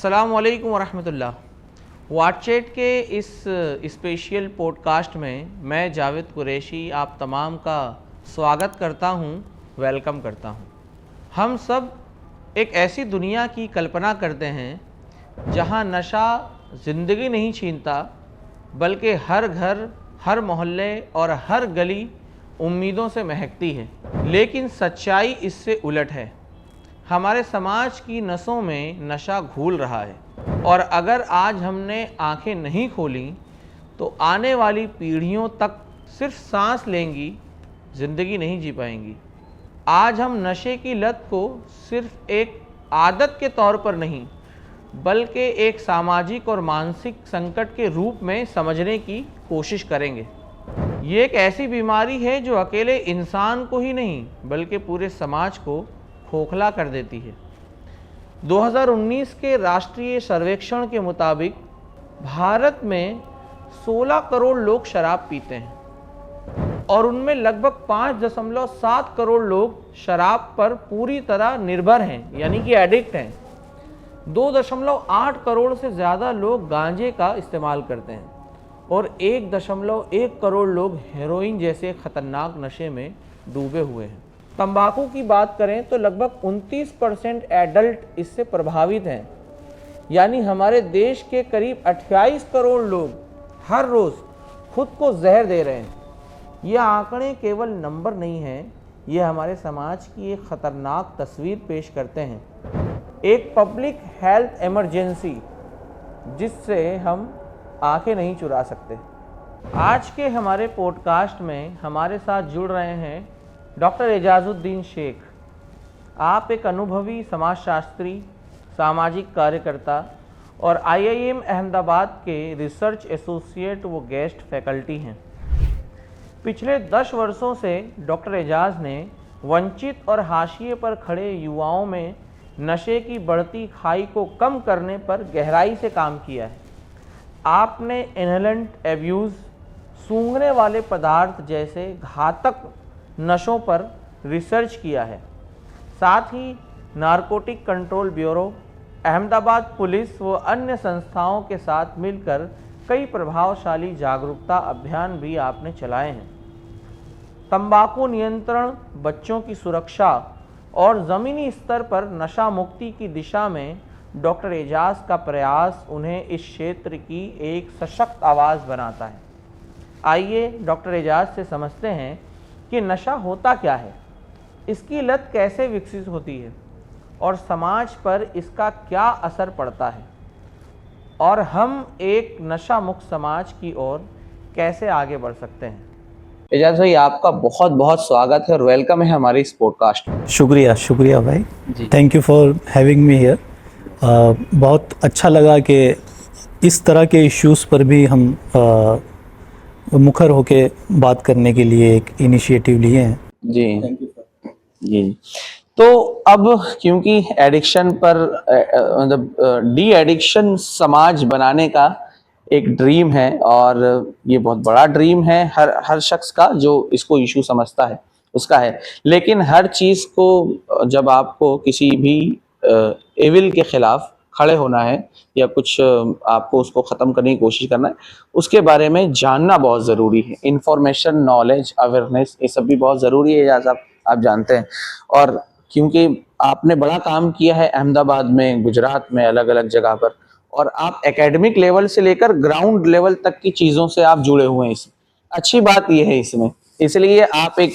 अस्सलाम वालेकुम वरहमतुल्लाह। व्हाट्सएप के इस स्पेशल पॉडकास्ट में मैं जावेद कुरैशी आप तमाम का स्वागत करता हूं, वेलकम करता हूं। हम सब एक ऐसी दुनिया की कल्पना करते हैं जहां नशा ज़िंदगी नहीं छीनता, बल्कि हर घर, हर मोहल्ले और हर गली उम्मीदों से महकती है। लेकिन सच्चाई इससे उलट है। हमारे समाज की नसों में नशा घुल रहा है और अगर आज हमने आंखें नहीं खोली तो आने वाली पीढ़ियों तक सिर्फ सांस लेंगी, ज़िंदगी नहीं जी पाएंगी। आज हम नशे की लत को सिर्फ एक आदत के तौर पर नहीं, बल्कि एक सामाजिक और मानसिक संकट के रूप में समझने की कोशिश करेंगे। ये एक ऐसी बीमारी है जो अकेले इंसान को ही नहीं बल्कि पूरे समाज को खोखला कर देती है। 2019 के राष्ट्रीय सर्वेक्षण के मुताबिक भारत में 16 करोड़ लोग शराब पीते हैं और उनमें लगभग 5.7 करोड़ लोग शराब पर पूरी तरह निर्भर हैं, यानी कि एडिक्ट हैं। 2.8 करोड़ से ज़्यादा लोग गांजे का इस्तेमाल करते हैं और 1.1 करोड़ लोग हेरोइन जैसे खतरनाक नशे में डूबे हुए हैं। तंबाकू की बात करें तो लगभग 29% एडल्ट इससे प्रभावित हैं, यानी हमारे देश के करीब 28 करोड़ लोग हर रोज़ खुद को जहर दे रहे हैं। ये आंकड़े केवल नंबर नहीं हैं, ये हमारे समाज की एक ख़तरनाक तस्वीर पेश करते हैं। एक पब्लिक हेल्थ इमरजेंसी जिससे हम आंखें नहीं चुरा सकते। आज के हमारे पॉडकास्ट में हमारे साथ जुड़ रहे हैं डॉक्टर एजाजुद्दीन शेख। आप एक अनुभवी समाजशास्त्री, सामाजिक कार्यकर्ता और IIM अहमदाबाद के रिसर्च एसोसिएट व गेस्ट फैकल्टी हैं। पिछले 10 वर्षों से डॉक्टर एजाज ने वंचित और हाशिए पर खड़े युवाओं में नशे की बढ़ती खाई को कम करने पर गहराई से काम किया है। आपने इनहेलेंट एब्यूज़, सूंघने वाले पदार्थ जैसे घातक नशों पर रिसर्च किया है। साथ ही narcotic control bureau, Ahmedabad police व अन्य संस्थाओं के साथ मिलकर कई प्रभावशाली जागरूकता अभियान भी आपने चलाए हैं। तंबाकू नियंत्रण, बच्चों की सुरक्षा और ज़मीनी स्तर पर नशा मुक्ति की दिशा में डॉक्टर एजाज का प्रयास उन्हें इस क्षेत्र की एक सशक्त आवाज़ बनाता है। आइए डॉक्टर एजाज से समझते हैं कि नशा होता क्या है, इसकी लत कैसे विकसित होती है और समाज पर इसका क्या असर पड़ता है, और हम एक नशा मुक्त समाज की ओर कैसे आगे बढ़ सकते हैं। एजाज भाई, आपका बहुत बहुत स्वागत है और वेलकम है हमारे इस पॉडकास्ट में। शुक्रिया भाई, thank you for having me here. बहुत अच्छा लगा कि इस तरह के इश्यूज़ पर भी हम मुखर होके बात करने के लिए एक इनिशिएटिव लिए हैं। जी। तो अब क्योंकि एडिक्शन पर मतलब डी एडिक्शन समाज बनाने का एक ड्रीम है और ये बहुत बड़ा ड्रीम है हर शख्स का जो इसको इशू समझता है उसका है। लेकिन हर चीज़ को जब आपको किसी भी एविल के खिलाफ खड़े होना है या कुछ आपको उसको ख़त्म करने की कोशिश करना है, उसके बारे में जानना बहुत ज़रूरी है। इंफॉर्मेशन, नॉलेज, अवेयरनेस, ये सब भी बहुत ज़रूरी है, जैसा आप जानते हैं। और क्योंकि आपने बड़ा काम किया है अहमदाबाद में, गुजरात में, अलग अलग जगह पर, और आप एकेडमिक लेवल से लेकर ग्राउंड लेवल तक की चीज़ों से आप जुड़े हुए हैं। इसमें अच्छी बात यह है इसमें, इसलिए आप एक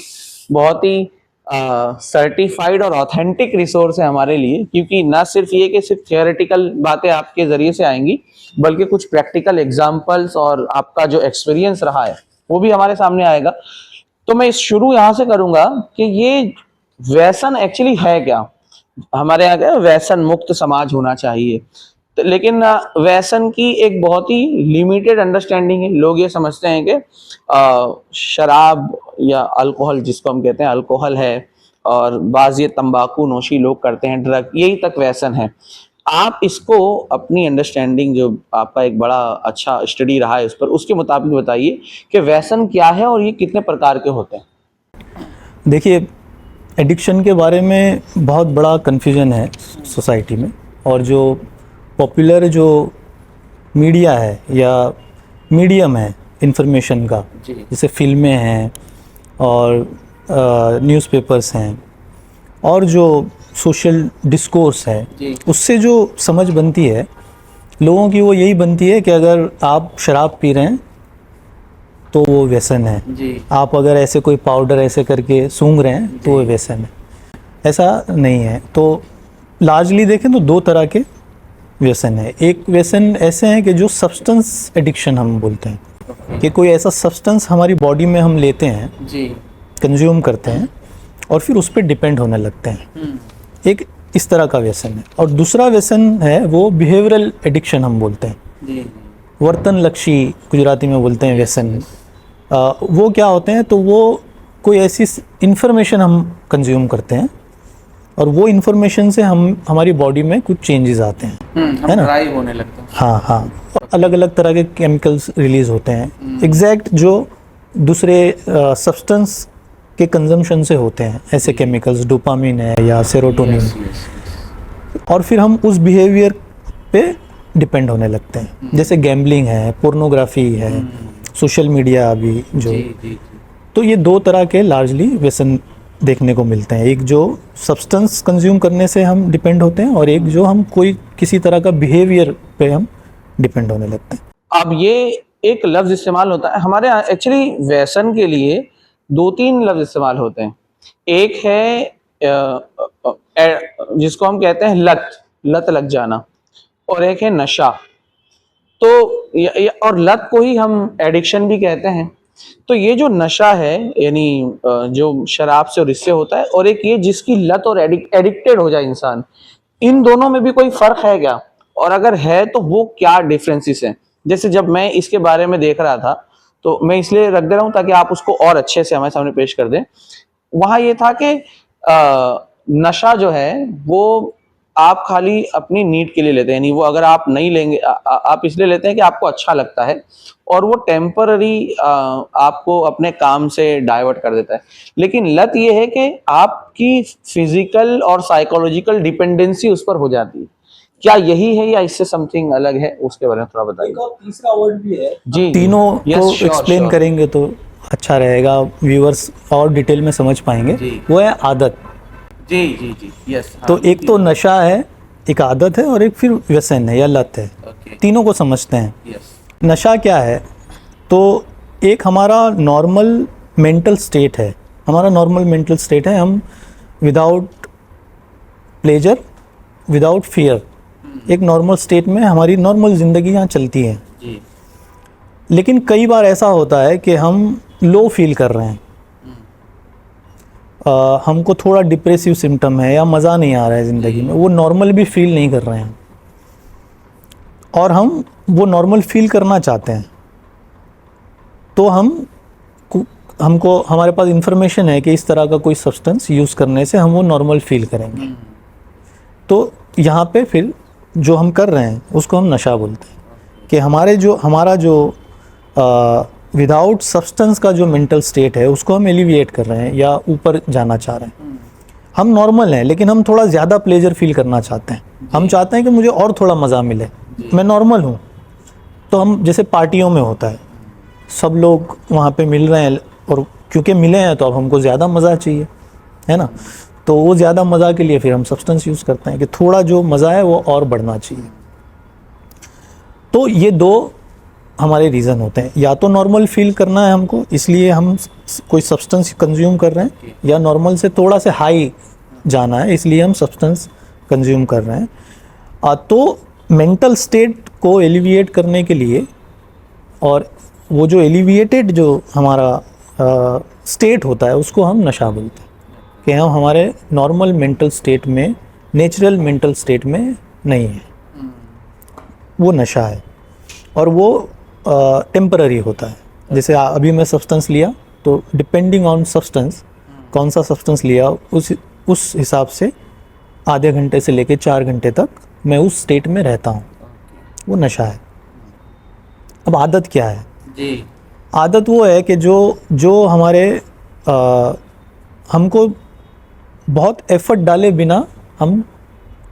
बहुत ही सर्टिफाइड और ऑथेंटिक रिसोर्स है हमारे लिए, क्योंकि ना सिर्फ ये कि सिर्फ थियोरेटिकल बातें आपके ज़रिए से आएंगी, बल्कि कुछ प्रैक्टिकल एग्जाम्पल्स और आपका जो एक्सपीरियंस रहा है वो भी हमारे सामने आएगा। तो मैं शुरू यहाँ से करूँगा कि ये व्यसन एक्चुअली है क्या। हमारे यहाँ क्या व्यसन मुक्त समाज होना चाहिए, लेकिन व्यसन की एक बहुत ही लिमिटेड अंडरस्टैंडिंग है। लोग ये समझते हैं कि शराब या अल्कोहल, जिसको हम कहते हैं अल्कोहल है, और बाज़ ये तंबाकू नोशी लोग करते हैं, ड्रग, यही तक व्यसन है। आप इसको अपनी अंडरस्टैंडिंग, जो आपका एक बड़ा अच्छा स्टडी रहा है उस पर, उसके मुताबिक बताइए कि व्यसन क्या है और ये कितने प्रकार के होते हैं। देखिए, एडिक्शन के बारे में बहुत बड़ा कन्फ्यूजन है सोसाइटी में, और जो पॉपुलर जो मीडिया है या मीडियम है इंफॉर्मेशन का, जैसे फिल्में हैं और न्यूज़पेपर्स हैं और जो सोशल डिस्कोर्स है, उससे जो समझ बनती है लोगों की, वो यही बनती है कि अगर आप शराब पी रहे हैं तो वो व्यसन है जी। आप अगर ऐसे कोई पाउडर ऐसे करके सूंघ रहे हैं तो वो व्यसन है। ऐसा नहीं है। तो लार्जली देखें तो दो तरह के व्यसन है। एक व्यसन ऐसे हैं कि जो सब्सटेंस एडिक्शन हम बोलते हैं, कि कोई ऐसा सब्सटेंस हमारी बॉडी में हम लेते हैं जी, कंज्यूम करते हैं और फिर उस पर डिपेंड होने लगते हैं। एक इस तरह का व्यसन है। और दूसरा व्यसन है वो बिहेवियरल एडिक्शन हम बोलते हैं जी। वर्तन लक्षी गुजराती में बोलते हैं व्यसन। वो क्या होते हैं, तो वो कोई ऐसी इंफॉर्मेशन हम कंज्यूम करते हैं और वो इंफॉर्मेशन से हमारी बॉडी में कुछ चेंजेस आते हैं, है ना, ड्राइव होने लगते हैं। हाँ हाँ, अलग अलग तरह के केमिकल्स रिलीज होते हैं एग्जैक्ट जो दूसरे सब्सटेंस के कंजम्पशन से होते हैं। ऐसे केमिकल्स डोपामिन है या सेरोटोनिन, और फिर हम उस बिहेवियर पे डिपेंड होने लगते हैं। जैसे गैम्बलिंग है, पोर्नोग्राफी है, सोशल मीडिया अभी जो जी। तो ये दो तरह के लार्जली व्यसन देखने को मिलते हैं। एक जो सब्सटेंस कंज्यूम करने से हम डिपेंड होते हैं और एक जो हम कोई किसी तरह का बिहेवियर पे हम डिपेंड होने लगते हैं। अब ये एक लफ्ज़ इस्तेमाल होता है हमारे यहाँ, एक्चुअली व्यसन के लिए दो तीन लफ्ज़ इस्तेमाल होते हैं। एक है जिसको हम कहते हैं लत लग जाना, और एक है नशा। तो और लत को ही हम एडिक्शन भी कहते हैं। तो ये जो नशा है यानी जो शराब से और इससे होता है, और एक ये जिसकी लत और एडिक्टेड हो जाए इंसान, इन दोनों में भी कोई फर्क है क्या, और अगर है तो वो क्या डिफरेंसेस हैं? जैसे जब मैं इसके बारे में देख रहा था, तो मैं इसलिए रख दे रहा हूँ ताकि आप उसको और अच्छे से हमारे सामने पेश कर दें। वहाँ ये था कि नशा जो है वो आप खाली अपनी नीड के लिए लेते हैं, यानी वो अगर आप नहीं लेंगे, आप इसलिए लेते हैं कि आपको अच्छा लगता है, और वो टेम्पररी आपको अपने काम से डाइवर्ट कर देता है। लेकिन लत ये है कि आपकी फिजिकल और साइकोलॉजिकल डिपेंडेंसी उस पर हो जाती है। क्या यही है या इससे समथिंग अलग है? उसके बारे में थोड़ा बताइए। तीसरा वर्ड भी है जी, तीनों को एक्सप्लेन करेंगे तो अच्छा रहेगा, व्यूअर्स और डिटेल में समझ पाएंगे। वो है आदत। जी जी जी, यस। तो एक तो नशा है, एक आदत है, और एक फिर व्यसन है या लत है। तीनों को समझते हैं। नशा क्या है, तो एक हमारा नॉर्मल मेंटल स्टेट है। हमारा नॉर्मल मेंटल स्टेट है, हम विदाउट प्लेजर, विदाउट फियर, एक नॉर्मल स्टेट में हमारी नॉर्मल ज़िंदगी यहाँ चलती है। लेकिन कई बार ऐसा होता है कि हम लो फील कर रहे हैं, हमको थोड़ा डिप्रेसिव सिम्टम है या मज़ा नहीं आ रहा है ज़िंदगी में, वो नॉर्मल भी फील नहीं कर रहे हैं, और हम वो नॉर्मल फील करना चाहते हैं। तो हमको हमारे पास इंफॉर्मेशन है कि इस तरह का कोई सब्सटेंस यूज़ करने से हम वो नॉर्मल फील करेंगे। तो यहाँ पे फिर जो हम कर रहे हैं उसको हम नशा बोलते हैं, कि हमारा जो विदाउट सब्सटेंस का जो मेंटल स्टेट है उसको हम एलिविएट कर रहे हैं या ऊपर जाना चाह रहे हैं। हम नॉर्मल हैं लेकिन हम थोड़ा ज़्यादा प्लेजर फील करना चाहते हैं। हम चाहते हैं कि मुझे और थोड़ा मज़ा मिले, मैं नॉर्मल हूँ। तो हम जैसे पार्टियों में होता है, सब लोग वहाँ पे मिल रहे हैं, और क्योंकि मिले हैं तो अब हमको ज़्यादा मज़ा चाहिए, है ना। तो वो ज़्यादा मज़ा के लिए फिर हम सब्सटेंस यूज़ करते हैं कि थोड़ा जो मज़ा है वो और बढ़ना चाहिए। तो ये दो हमारे रीज़न होते हैं, या तो नॉर्मल फील करना है हमको इसलिए हम कोई सब्सटेंस कंज्यूम कर रहे हैं, या नॉर्मल से थोड़ा से हाई जाना है इसलिए हम सब्सटेंस कंज्यूम कर रहे हैं। तो मेंटल स्टेट को एलिविएट करने के लिए, और वो जो एलिविएटेड जो हमारा स्टेट होता है उसको हम नशा बोलते हैं, कि हम हमारे नॉर्मल मेंटल स्टेट में, नेचुरल मेंटल स्टेट में नहीं है, वो नशा है। और वो टेम्पररी होता है। जैसे अभी मैं सब्सटेंस लिया, तो डिपेंडिंग ऑन सब्सटेंस, कौन सा सब्सटेंस लिया उस हिसाब से आधे घंटे से लेके 4 घंटे तक मैं उस स्टेट में रहता हूँ, वो नशा है। अब आदत क्या है जी? आदत वो है कि जो हमारे हमको बहुत एफर्ट डाले बिना हम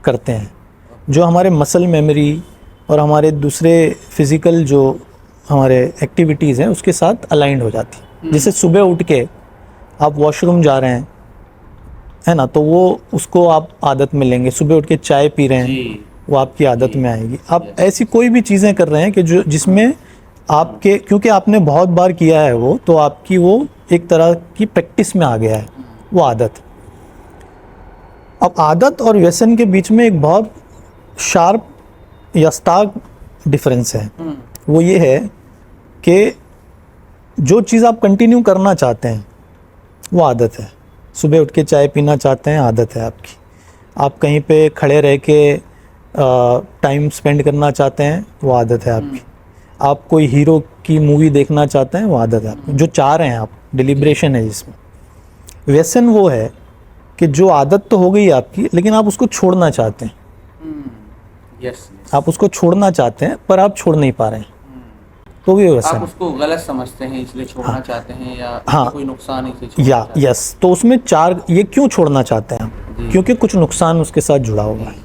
करते हैं। जो हमारे मसल मेमोरी और हमारे दूसरे फिज़िकल जो हमारे एक्टिविटीज़ हैं उसके साथ अलाइंड हो जाती है। जैसे सुबह उठ के आप वॉशरूम जा रहे हैं, है ना, तो वो उसको आप आदत में लेंगे। सुबह उठ के चाय पी रहे हैं, वो आपकी आदत में आएगी। आप ऐसी कोई भी चीज़ें कर रहे हैं कि जो जिसमें आपके, क्योंकि आपने बहुत बार किया है वो, तो आपकी वो एक तरह की प्रैक्टिस में आ गया है वो आदत। अब आदत और व्यसन के बीच में एक बहुत शार्प या स्टार्क डिफरेंस है। वो ये है कि जो चीज़ आप कंटिन्यू करना चाहते हैं वो आदत है। सुबह उठ के चाय पीना चाहते हैं, आदत है आपकी। आप कहीं पे खड़े रह के टाइम स्पेंड करना चाहते हैं, वो आदत है आपकी। आप कोई हीरो की मूवी देखना चाहते हैं, वो आदत है आपकी। जो चाह रहे हैं आप, डिलिब्रेशन है जिसमें। व्यसन वो है कि जो आदत तो हो गई आपकी, लेकिन आप उसको छोड़ना चाहते हैं। आप उसको छोड़ना चाहते हैं पर आप छोड़ नहीं पा रहे हैं, तो भी व्यसन। आप उसको गलत समझते हैं इसलिए छोड़ना चाहते हैं, या कोई नुकसान इसलिए छोड़ना चाहते हैं? यस। तो उसमें ये क्यों छोड़ना चाहते हैं आप? क्योंकि कुछ नुकसान उसके साथ जुड़ा हुआ है,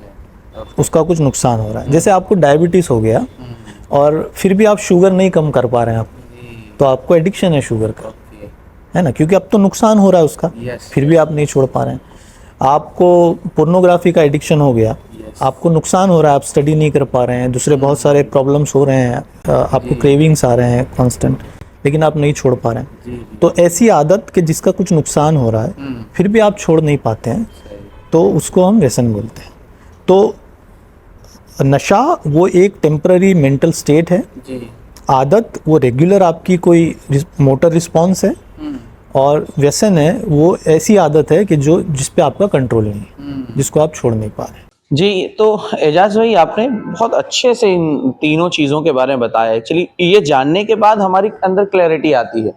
उसका कुछ नुकसान हो रहा है। जैसे आपको डायबिटीज़ हो गया और फिर भी आप शुगर नहीं कम कर पा रहे हैं, आप तो आपको एडिक्शन है शुगर का, है ना, क्योंकि अब तो नुकसान हो रहा है उसका, फिर भी आप नहीं छोड़ पा रहे हैं। आपको पोर्नोग्राफी का एडिक्शन हो गया, आपको नुकसान हो रहा है, आप स्टडी नहीं कर पा रहे हैं, दूसरे बहुत सारे प्रॉब्लम्स हो रहे हैं, आपको क्रेविंग्स आ रहे हैं कांस्टेंट, लेकिन आप नहीं छोड़ पा रहे हैं। तो ऐसी आदत कि जिसका कुछ नुकसान हो रहा है फिर भी आप छोड़ नहीं पाते हैं, तो उसको हम व्यसन बोलते हैं। तो नशा वो एक टेम्पररी मेंटल स्टेट है, आदत वो रेगुलर आपकी कोई मोटर रिस्पॉन्स है, और व्यसन है वो ऐसी आदत है कि जिस पे आपका कंट्रोल नहीं है, जिसको आप छोड़ नहीं पा रहे हैं। जी, तो एजाज भाई आपने बहुत अच्छे से इन तीनों चीज़ों के बारे में बताया। एक्चुअली ये जानने के बाद हमारी अंदर क्लैरिटी आती है,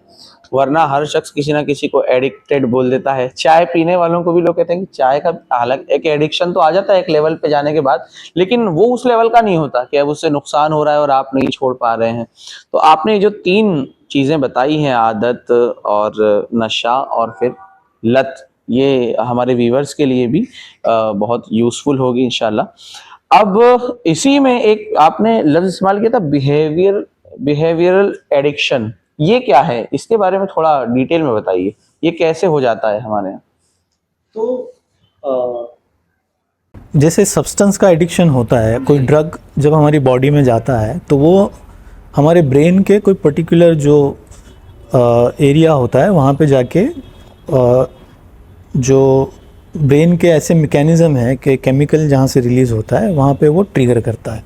वरना हर शख्स किसी ना किसी को एडिक्टेड बोल देता है। चाय पीने वालों को भी लोग कहते हैं कि चाय का हालांकि एक एडिक्शन तो आ जाता है एक लेवल पे जाने के बाद, लेकिन वो उस लेवल का नहीं होता कि अब उससे नुकसान हो रहा है और आप नहीं छोड़ पा रहे हैं। तो आपने जो 3 चीज़ें बताई हैं, आदत और नशा और फिर लत, ये हमारे व्यूअर्स के लिए भी बहुत यूजफुल होगी इंशाल्लाह। अब इसी में एक आपने लफ्ज इस्तेमाल किया था, बिहेवियरल एडिक्शन। ये क्या है, इसके बारे में थोड़ा डिटेल में बताइए, ये कैसे हो जाता है हमारे यहाँ? तो जैसे सब्सटेंस का एडिक्शन होता है, कोई ड्रग जब हमारी बॉडी में जाता है तो वो हमारे ब्रेन के कोई पर्टिकुलर जो एरिया होता है वहाँ पे जाके जो ब्रेन के ऐसे मैकेनिज्म है कि केमिकल जहाँ से रिलीज़ होता है वहाँ पे वो ट्रिगर करता है।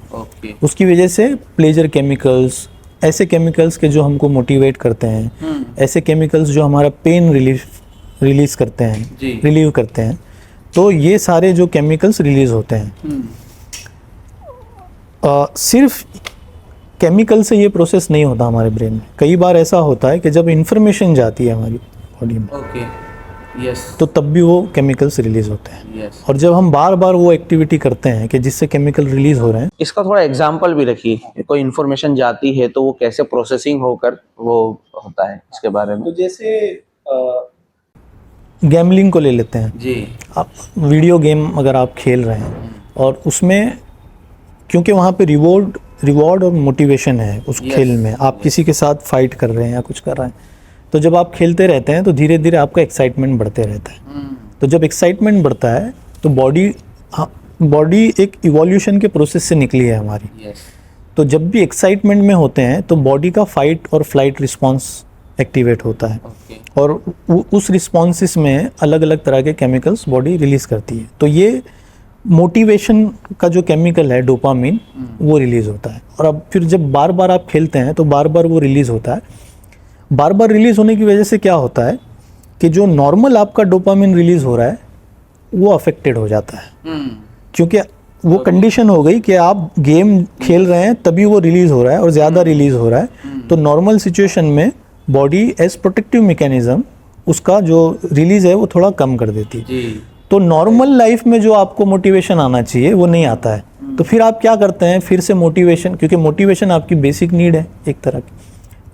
उसकी वजह से प्लेजर केमिकल्स, ऐसे केमिकल्स के जो हमको मोटिवेट करते हैं, ऐसे केमिकल्स जो हमारा पेन रिलीज़ करते हैं, रिलीव करते हैं, तो ये सारे जो केमिकल्स रिलीज़ होते हैं। सिर्फ केमिकल से ये प्रोसेस नहीं होता हमारे ब्रेन में। कई बार ऐसा होता है कि जब इंफॉर्मेशन जाती है हमारी बॉडी में, तो तब भी वो केमिकल्स रिलीज होते हैं। और जब हम बार बार वो एक्टिविटी करते हैं कि जिससे केमिकल रिलीज हो रहे हैं, इसका थोड़ा एग्जांपल भी रखिए। कोई इंफॉर्मेशन जाती है तो वो कैसे प्रोसेसिंग होकर वो होता है, इसके बारे में। तो जैसे गैमलिंग को ले लेते हैं जी। आप वीडियो गेम अगर आप खेल रहे हैं और उसमें क्योंकि वहाँ पे रिवॉर्ड और मोटिवेशन है उस खेल में, आप किसी के साथ फाइट कर रहे हैं या कुछ कर रहे हैं, तो जब आप खेलते रहते हैं तो धीरे धीरे आपका एक्साइटमेंट बढ़ते रहता है। तो जब एक्साइटमेंट बढ़ता है तो बॉडी एक इवोल्यूशन के प्रोसेस से निकली है हमारी। तो जब भी एक्साइटमेंट में होते हैं तो बॉडी का फाइट और फ्लाइट रिस्पॉन्स एक्टिवेट होता है, और उस रिस्पॉन्सेस में अलग अलग तरह के केमिकल्स बॉडी रिलीज करती है। तो ये मोटिवेशन का जो केमिकल है डोपामिन, वो रिलीज होता है। और अब फिर जब बार बार आप खेलते हैं तो बार बार वो रिलीज होता है। बार बार रिलीज होने की वजह से क्या होता है कि जो नॉर्मल आपका डोपामिन रिलीज हो रहा है वो अफेक्टेड हो जाता है, क्योंकि वो कंडीशन हो गई कि आप गेम खेल रहे हैं तभी वो रिलीज हो रहा है और ज़्यादा रिलीज हो रहा है। तो नॉर्मल सिचुएशन में बॉडी एज प्रोटेक्टिव मैकेनिज्म उसका जो रिलीज है वो थोड़ा कम कर देती है। तो नॉर्मल लाइफ में जो आपको मोटिवेशन आना चाहिए वो नहीं आता है। तो फिर आप क्या करते हैं, फिर से मोटिवेशन, क्योंकि मोटिवेशन आपकी बेसिक नीड है एक तरह की,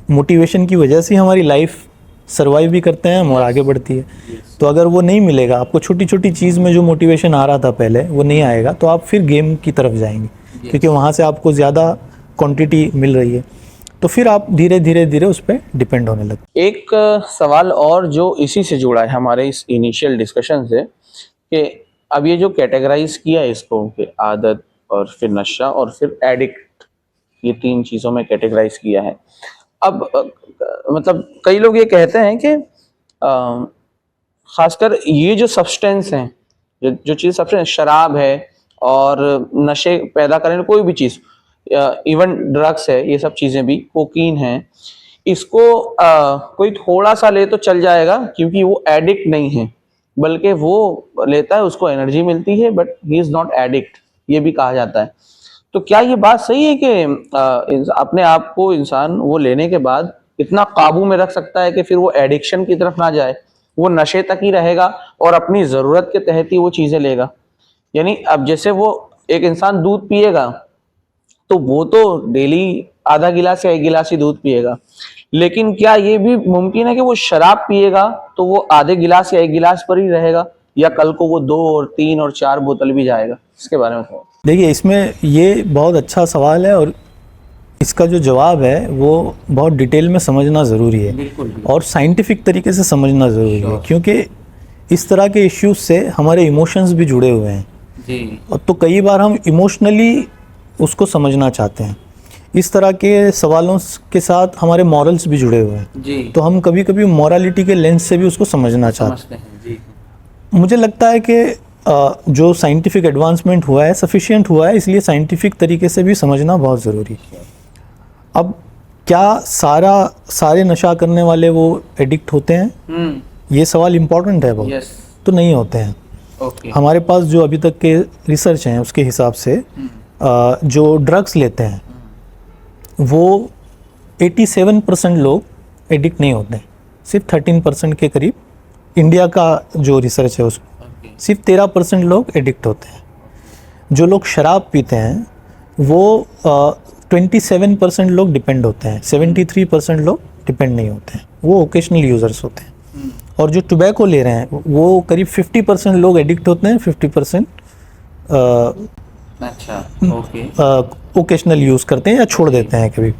मोटिवेशन की वजह से हमारी लाइफ सर्वाइव भी करते हैं हम और आगे बढ़ती है। तो अगर वो नहीं मिलेगा आपको, छोटी छोटी चीज़ में जो मोटिवेशन आ रहा था पहले वो नहीं आएगा, तो आप फिर गेम की तरफ जाएंगे, क्योंकि वहाँ से आपको ज़्यादा क्वांटिटी मिल रही है, तो फिर आप धीरे धीरे धीरे उस पर डिपेंड होने लगते। एक सवाल और जो इसी से जुड़ा है हमारे इस इनिशियल डिस्कशन से, कि अब ये जो कैटेगराइज किया है इसको कि आदत और फिर नशा और फिर एडिक्ट, ये 3 चीज़ों में कैटेगराइज किया है। अब मतलब कई लोग ये कहते हैं कि खासकर ये जो सब्सटेंस हैं, जो चीज़ सब्सटेंस, शराब है और नशे पैदा करें कोई भी चीज़, इवन ड्रग्स है, ये सब चीज़ें भी, कोकीन है, इसको कोई थोड़ा सा ले तो चल जाएगा क्योंकि वो एडिक्ट नहीं है, बल्कि वो लेता है उसको एनर्जी मिलती है, but he is not addict, ये भी कहा जाता है। तो क्या ये बात सही है कि अपने आप को इंसान वो लेने के बाद इतना काबू में रख सकता है कि फिर वो एडिक्शन की तरफ ना जाए, वो नशे तक ही रहेगा और अपनी ज़रूरत के तहत ही वो चीज़ें लेगा? यानी अब जैसे वो एक इंसान दूध पिएगा तो वो तो डेली आधा गिलास या 1 गिलास ही दूध पिएगा, लेकिन क्या ये भी मुमकिन है कि वो शराब पिएगा तो वो आधे गिलास या 1 गिलास पर ही रहेगा, या कल को वो 2 और 3 और 4 बोतल भी जाएगा? इसके बारे में थोड़ा देखिए, इसमें ये बहुत अच्छा सवाल है और इसका जो जवाब है वो बहुत डिटेल में समझना ज़रूरी है और साइंटिफिक तरीके से समझना ज़रूरी है, क्योंकि इस तरह के इश्यूज से हमारे इमोशंस भी जुड़े हुए हैं जी। और तो कई बार हम इमोशनली उसको समझना चाहते हैं, इस तरह के सवालों के साथ हमारे मॉरल्स भी जुड़े हुए हैं जी। तो हम कभी कभी मॉरलिटी के लेंस से भी उसको समझना चाहते हैं जी। मुझे लगता है कि जो साइंटिफिक एडवांसमेंट हुआ है सफिशिएंट हुआ है, इसलिए साइंटिफिक तरीके से भी समझना बहुत ज़रूरी है। अब क्या सारे नशा करने वाले वो एडिक्ट होते हैं? ये सवाल इम्पोर्टेंट है बहुत। तो नहीं होते हैं। हमारे पास जो अभी तक के रिसर्च हैं उसके हिसाब से जो ड्रग्स लेते हैं वो 87% लोग एडिक्ट नहीं होते हैं, सिर्फ 13% के करीब। इंडिया का जो रिसर्च है उसमें सिर्फ 13% लोग एडिक्ट होते हैं। जो लोग शराब पीते हैं वो 27% लोग डिपेंड होते हैं, 73% लोग डिपेंड नहीं होते हैं, वो ओकेशनल यूज़र्स होते हैं। और जो टोबैको ले रहे हैं वो करीब 50% लोग एडिक्ट होते हैं, 50% ओकेशनल यूज़ करते हैं या छोड़ देते हैं कभी।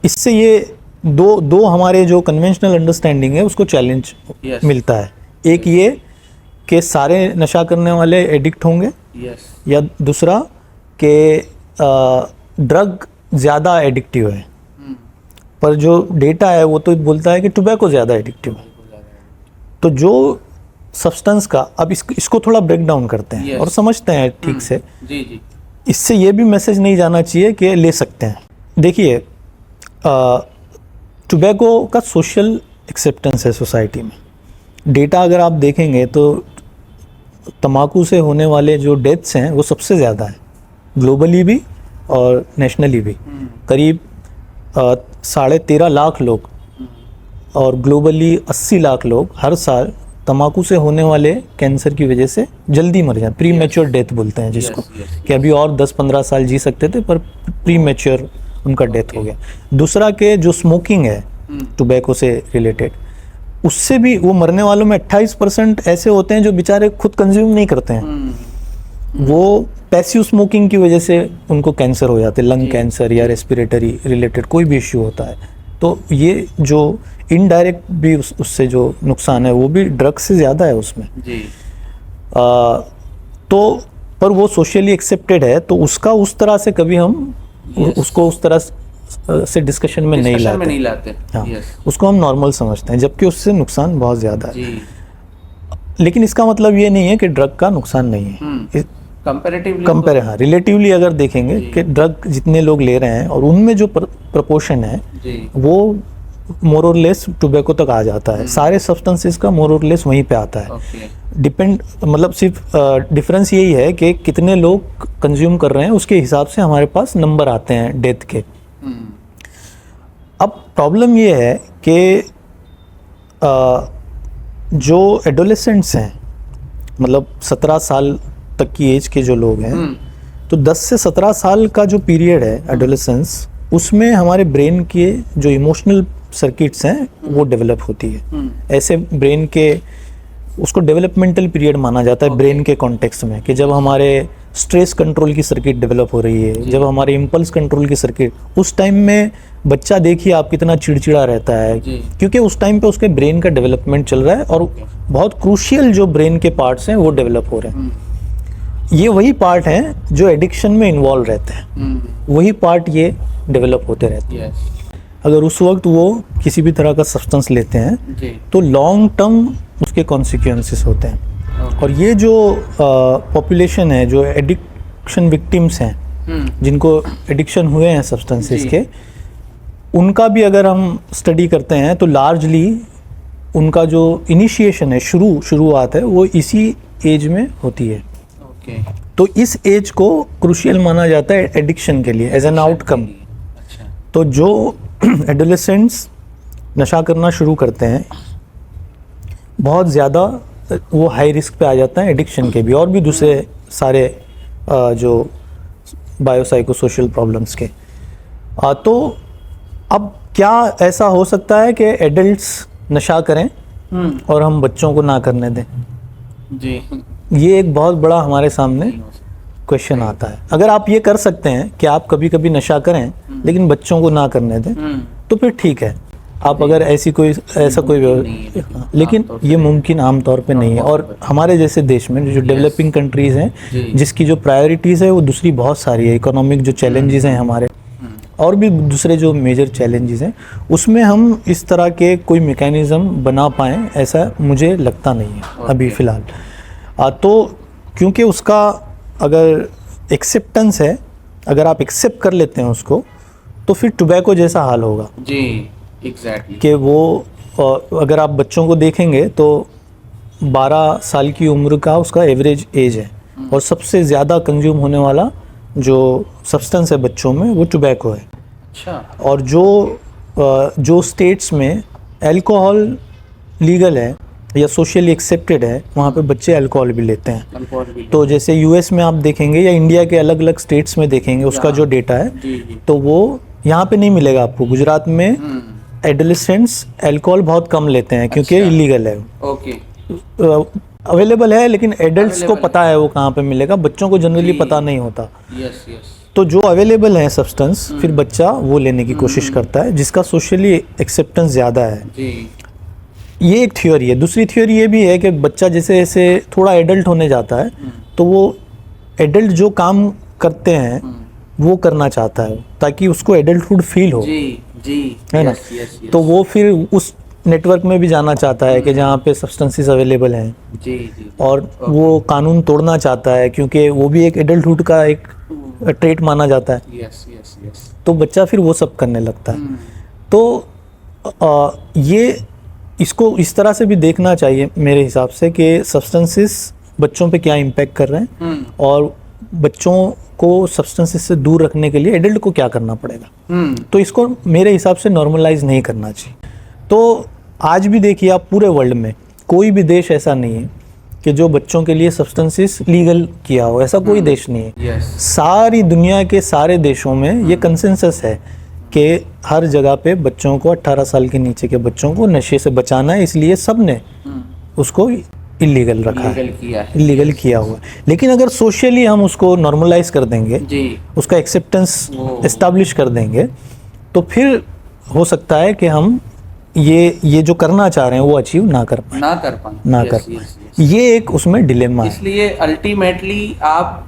इससे ये दो हमारे जो कन्वेंशनल अंडरस्टैंडिंग है उसको चैलेंज मिलता है। एक ये कि सारे नशा करने वाले एडिक्ट होंगे, या दूसरा कि ड्रग ज़्यादा एडिक्टिव है। पर जो डेटा है वो तो बोलता है कि टोबैको ज़्यादा एडिक्टिव है। तो जो सब्सटेंस का, अब इसको थोड़ा ब्रेक डाउन करते हैं और समझते हैं ठीक से। इससे ये भी मैसेज नहीं जाना चाहिए कि ले सकते हैं। देखिए, टोबैको का सोशल एक्सेप्टेंस है सोसाइटी में। डेटा अगर आप देखेंगे तो तंबाकू से होने वाले जो डेथ्स हैं वो सबसे ज़्यादा है, ग्लोबली भी और नेशनली भी। करीब 13.5 लाख लोग और ग्लोबली 80 लाख लोग हर साल तंबाकू से होने वाले कैंसर की वजह से जल्दी मर जाए। प्री मैच्योर डेथ बोलते हैं जिसको, कि अभी और 10-15 साल जी सकते थे पर प्री मैच्योर उनका डेथ हो गया। दूसरा के जो स्मोकिंग है टोबैको से रिलेटेड, उससे भी वो मरने वालों में 28% ऐसे होते हैं जो बेचारे खुद कंज्यूम नहीं करते हैं। वो पैसिव स्मोकिंग की वजह से उनको कैंसर हो जाते हैं, लंग कैंसर या रेस्पिरेटरी रिलेटेड कोई भी इश्यू होता है। तो ये जो इनडायरेक्ट भी उससे जो नुकसान है वो भी ड्रग से ज़्यादा है उसमें जी। तो पर वो सोशली एक्सेप्टेड है, तो उसका उस तरह से कभी हम उसको उस तरह से डिस्कशन में नहीं लाते। हाँ, उसको हम नॉर्मल समझते हैं, जबकि उससे नुकसान बहुत ज़्यादा है। लेकिन इसका मतलब ये नहीं है कि ड्रग का नुकसान नहीं है। हाँ, रिलेटिवली अगर देखेंगे कि ड्रग जितने लोग ले रहे हैं और उनमें जो प्रपोर्शन है वो मोर और लेस टोबैको तक आ जाता है। सारे सब्सटेंसेस का मोर और लेस वहीं पे आता है। डिपेंड मतलब सिर्फ डिफरेंस यही है कि कितने लोग कंज्यूम कर रहे हैं, उसके हिसाब से हमारे पास नंबर आते हैं डेथ के। अब प्रॉब्लम ये है कि जो एडोलेसेंट्स हैं, मतलब 17 साल तक की एज के जो लोग हैं, तो 10 से 17 साल का जो पीरियड है एडोलेसेंस, उसमें हमारे ब्रेन के जो इमोशनल सर्किट्स हैं वो डेवलप होती है। ऐसे ब्रेन के उसको डेवलपमेंटल पीरियड माना जाता है ब्रेन के कॉन्टेक्स्ट में, कि जब हमारे स्ट्रेस कंट्रोल की सर्किट डेवलप हो रही है, जब हमारे इम्पल्स कंट्रोल की सर्किट, उस टाइम में बच्चा देखिए आप कितना चिड़चिड़ा रहता है, क्योंकि उस टाइम पे उसके ब्रेन का डेवलपमेंट चल रहा है और बहुत क्रूशियल जो ब्रेन के पार्ट्स हैं वो डेवलप हो रहे हैं। ये वही पार्ट हैं जो एडिक्शन में इन्वॉल्व रहते हैं, वही पार्ट ये डेवलप होते रहते हैं। अगर उस वक्त वो किसी भी तरह का सब्सटेंस लेते हैं तो लॉन्ग टर्म उसके कॉन्सिक्वेंसेस होते हैं। और ये जो पॉपुलेशन है जो एडिक्शन विक्टिम्स हैं, जिनको एडिक्शन हुए हैं सब्सटेंसेस के, उनका भी अगर हम स्टडी करते हैं तो लार्जली उनका जो इनिशिएशन है, शुरुआत है, वो इसी एज में होती है। तो इस एज को क्रूशियल माना जाता है एडिक्शन के लिए एज एन आउटकम। तो जो एडोलेसेंट्स नशा करना शुरू करते हैं बहुत ज़्यादा वो हाई रिस्क पे आ जाता है एडिक्शन के भी, और भी दूसरे सारे जो बायोसाइकोसोशल प्रॉब्लम्स के। तो अब क्या ऐसा हो सकता है कि एडल्ट्स नशा करें और हम बच्चों को ना करने दें? जी, ये एक बहुत बड़ा हमारे सामने क्वेश्चन आता है। अगर आप ये कर सकते हैं कि आप कभी कभी नशा करें लेकिन बच्चों को ना करने दें तो फिर ठीक है, आप अगर ऐसा कोई लेकिन ये मुमकिन आमतौर पे नहीं है। और हमारे जैसे देश में जो डेवलपिंग कंट्रीज़ हैं जिसकी जो प्रायोरिटीज़ है वो दूसरी बहुत सारी है, इकोनॉमिक जो चैलेंजेस हैं हमारे और भी दूसरे जो मेजर चैलेंजेस हैं, उसमें हम इस तरह के कोई मैकेनिज़्म बना पाएँ ऐसा मुझे लगता नहीं है अभी फ़िलहाल। तो क्योंकि उसका अगर एक्सेप्टेंस है, अगर आप एक्सेप्ट कर लेते हैं उसको, तो फिर टोबैको जैसा हाल होगा। जी, एग्जैक्टली। कि वो अगर आप बच्चों को देखेंगे तो 12 साल की उम्र का उसका एवरेज एज है और सबसे ज़्यादा कंज्यूम होने वाला जो सब्सटेंस है बच्चों में वो टोबैको है। अच्छा। और जो स्टेट्स में अल्कोहल लीगल है या सोशली एक्सेप्टेड है वहाँ पे बच्चे अल्कोहल भी लेते हैं। तो जैसे यूएस में आप देखेंगे या इंडिया के अलग अलग स्टेट्स में देखेंगे उसका जो डेटा है तो वो यहाँ पे नहीं मिलेगा आपको। गुजरात में एडोलेसेंट्स अल्कोहल बहुत कम लेते हैं क्योंकि इलीगल है। ओके। अवेलेबल है लेकिन एडल्ट्स को पता है वो कहाँ पे मिलेगा, बच्चों को जनरली पता नहीं होता। Yes yes. तो जो अवेलेबल है सब्सटेंस फिर बच्चा वो लेने की कोशिश करता है जिसका सोशली एक्सेप्टेंस ज़्यादा है। जी। ये एक थ्योरी है। दूसरी थ्योरी ये भी है कि बच्चा जैसे जैसे थोड़ा एडल्ट होने जाता है तो वो एडल्ट जो काम करते हैं वो करना चाहता है ताकि उसको एडल्टहुड फील हो। जी जी, है ना? तो वो फिर उस नेटवर्क में भी जाना चाहता है कि जहाँ पे सब्सटेंसेस अवेलेबल हैं। जी जी। और वो कानून तोड़ना चाहता है क्योंकि वो भी एक एडल्टहुड का एक ट्रेट माना जाता है। Yes yes yes. तो बच्चा फिर वो सब करने लगता है। तो ये इसको इस तरह से भी देखना चाहिए मेरे हिसाब से कि सब्सटेंसेस बच्चों पे क्या इम्पैक्ट कर रहे हैं और बच्चों को सब्सटेंसेस से दूर रखने के लिए एडल्ट को क्या करना पड़ेगा। तो इसको मेरे हिसाब से नॉर्मलाइज नहीं करना चाहिए। तो आज भी देखिए आप पूरे वर्ल्ड में कोई भी देश ऐसा नहीं है कि जो बच्चों के लिए सब्सटेंसेस लीगल किया हो, ऐसा कोई देश नहीं है। सारी दुनिया के सारे देशों में ये कंसेंसस है कि हर जगह पे बच्चों को 18 साल के नीचे के बच्चों को नशे से बचाना है, इसलिए सब ने उसको इलीगल रखा है, इलीगल किया हुआ है। लेकिन अगर सोशली हम उसको नॉर्मलाइज कर देंगे जी, उसका एक्सेप्टेंस एस्टैब्लिश कर देंगे तो फिर हो सकता है कि हम ये जो करना चाह रहे हैं वो अचीव ना कर पाए। ये एक उसमें डिलेमा है। इसलिए अल्टीमेटली आप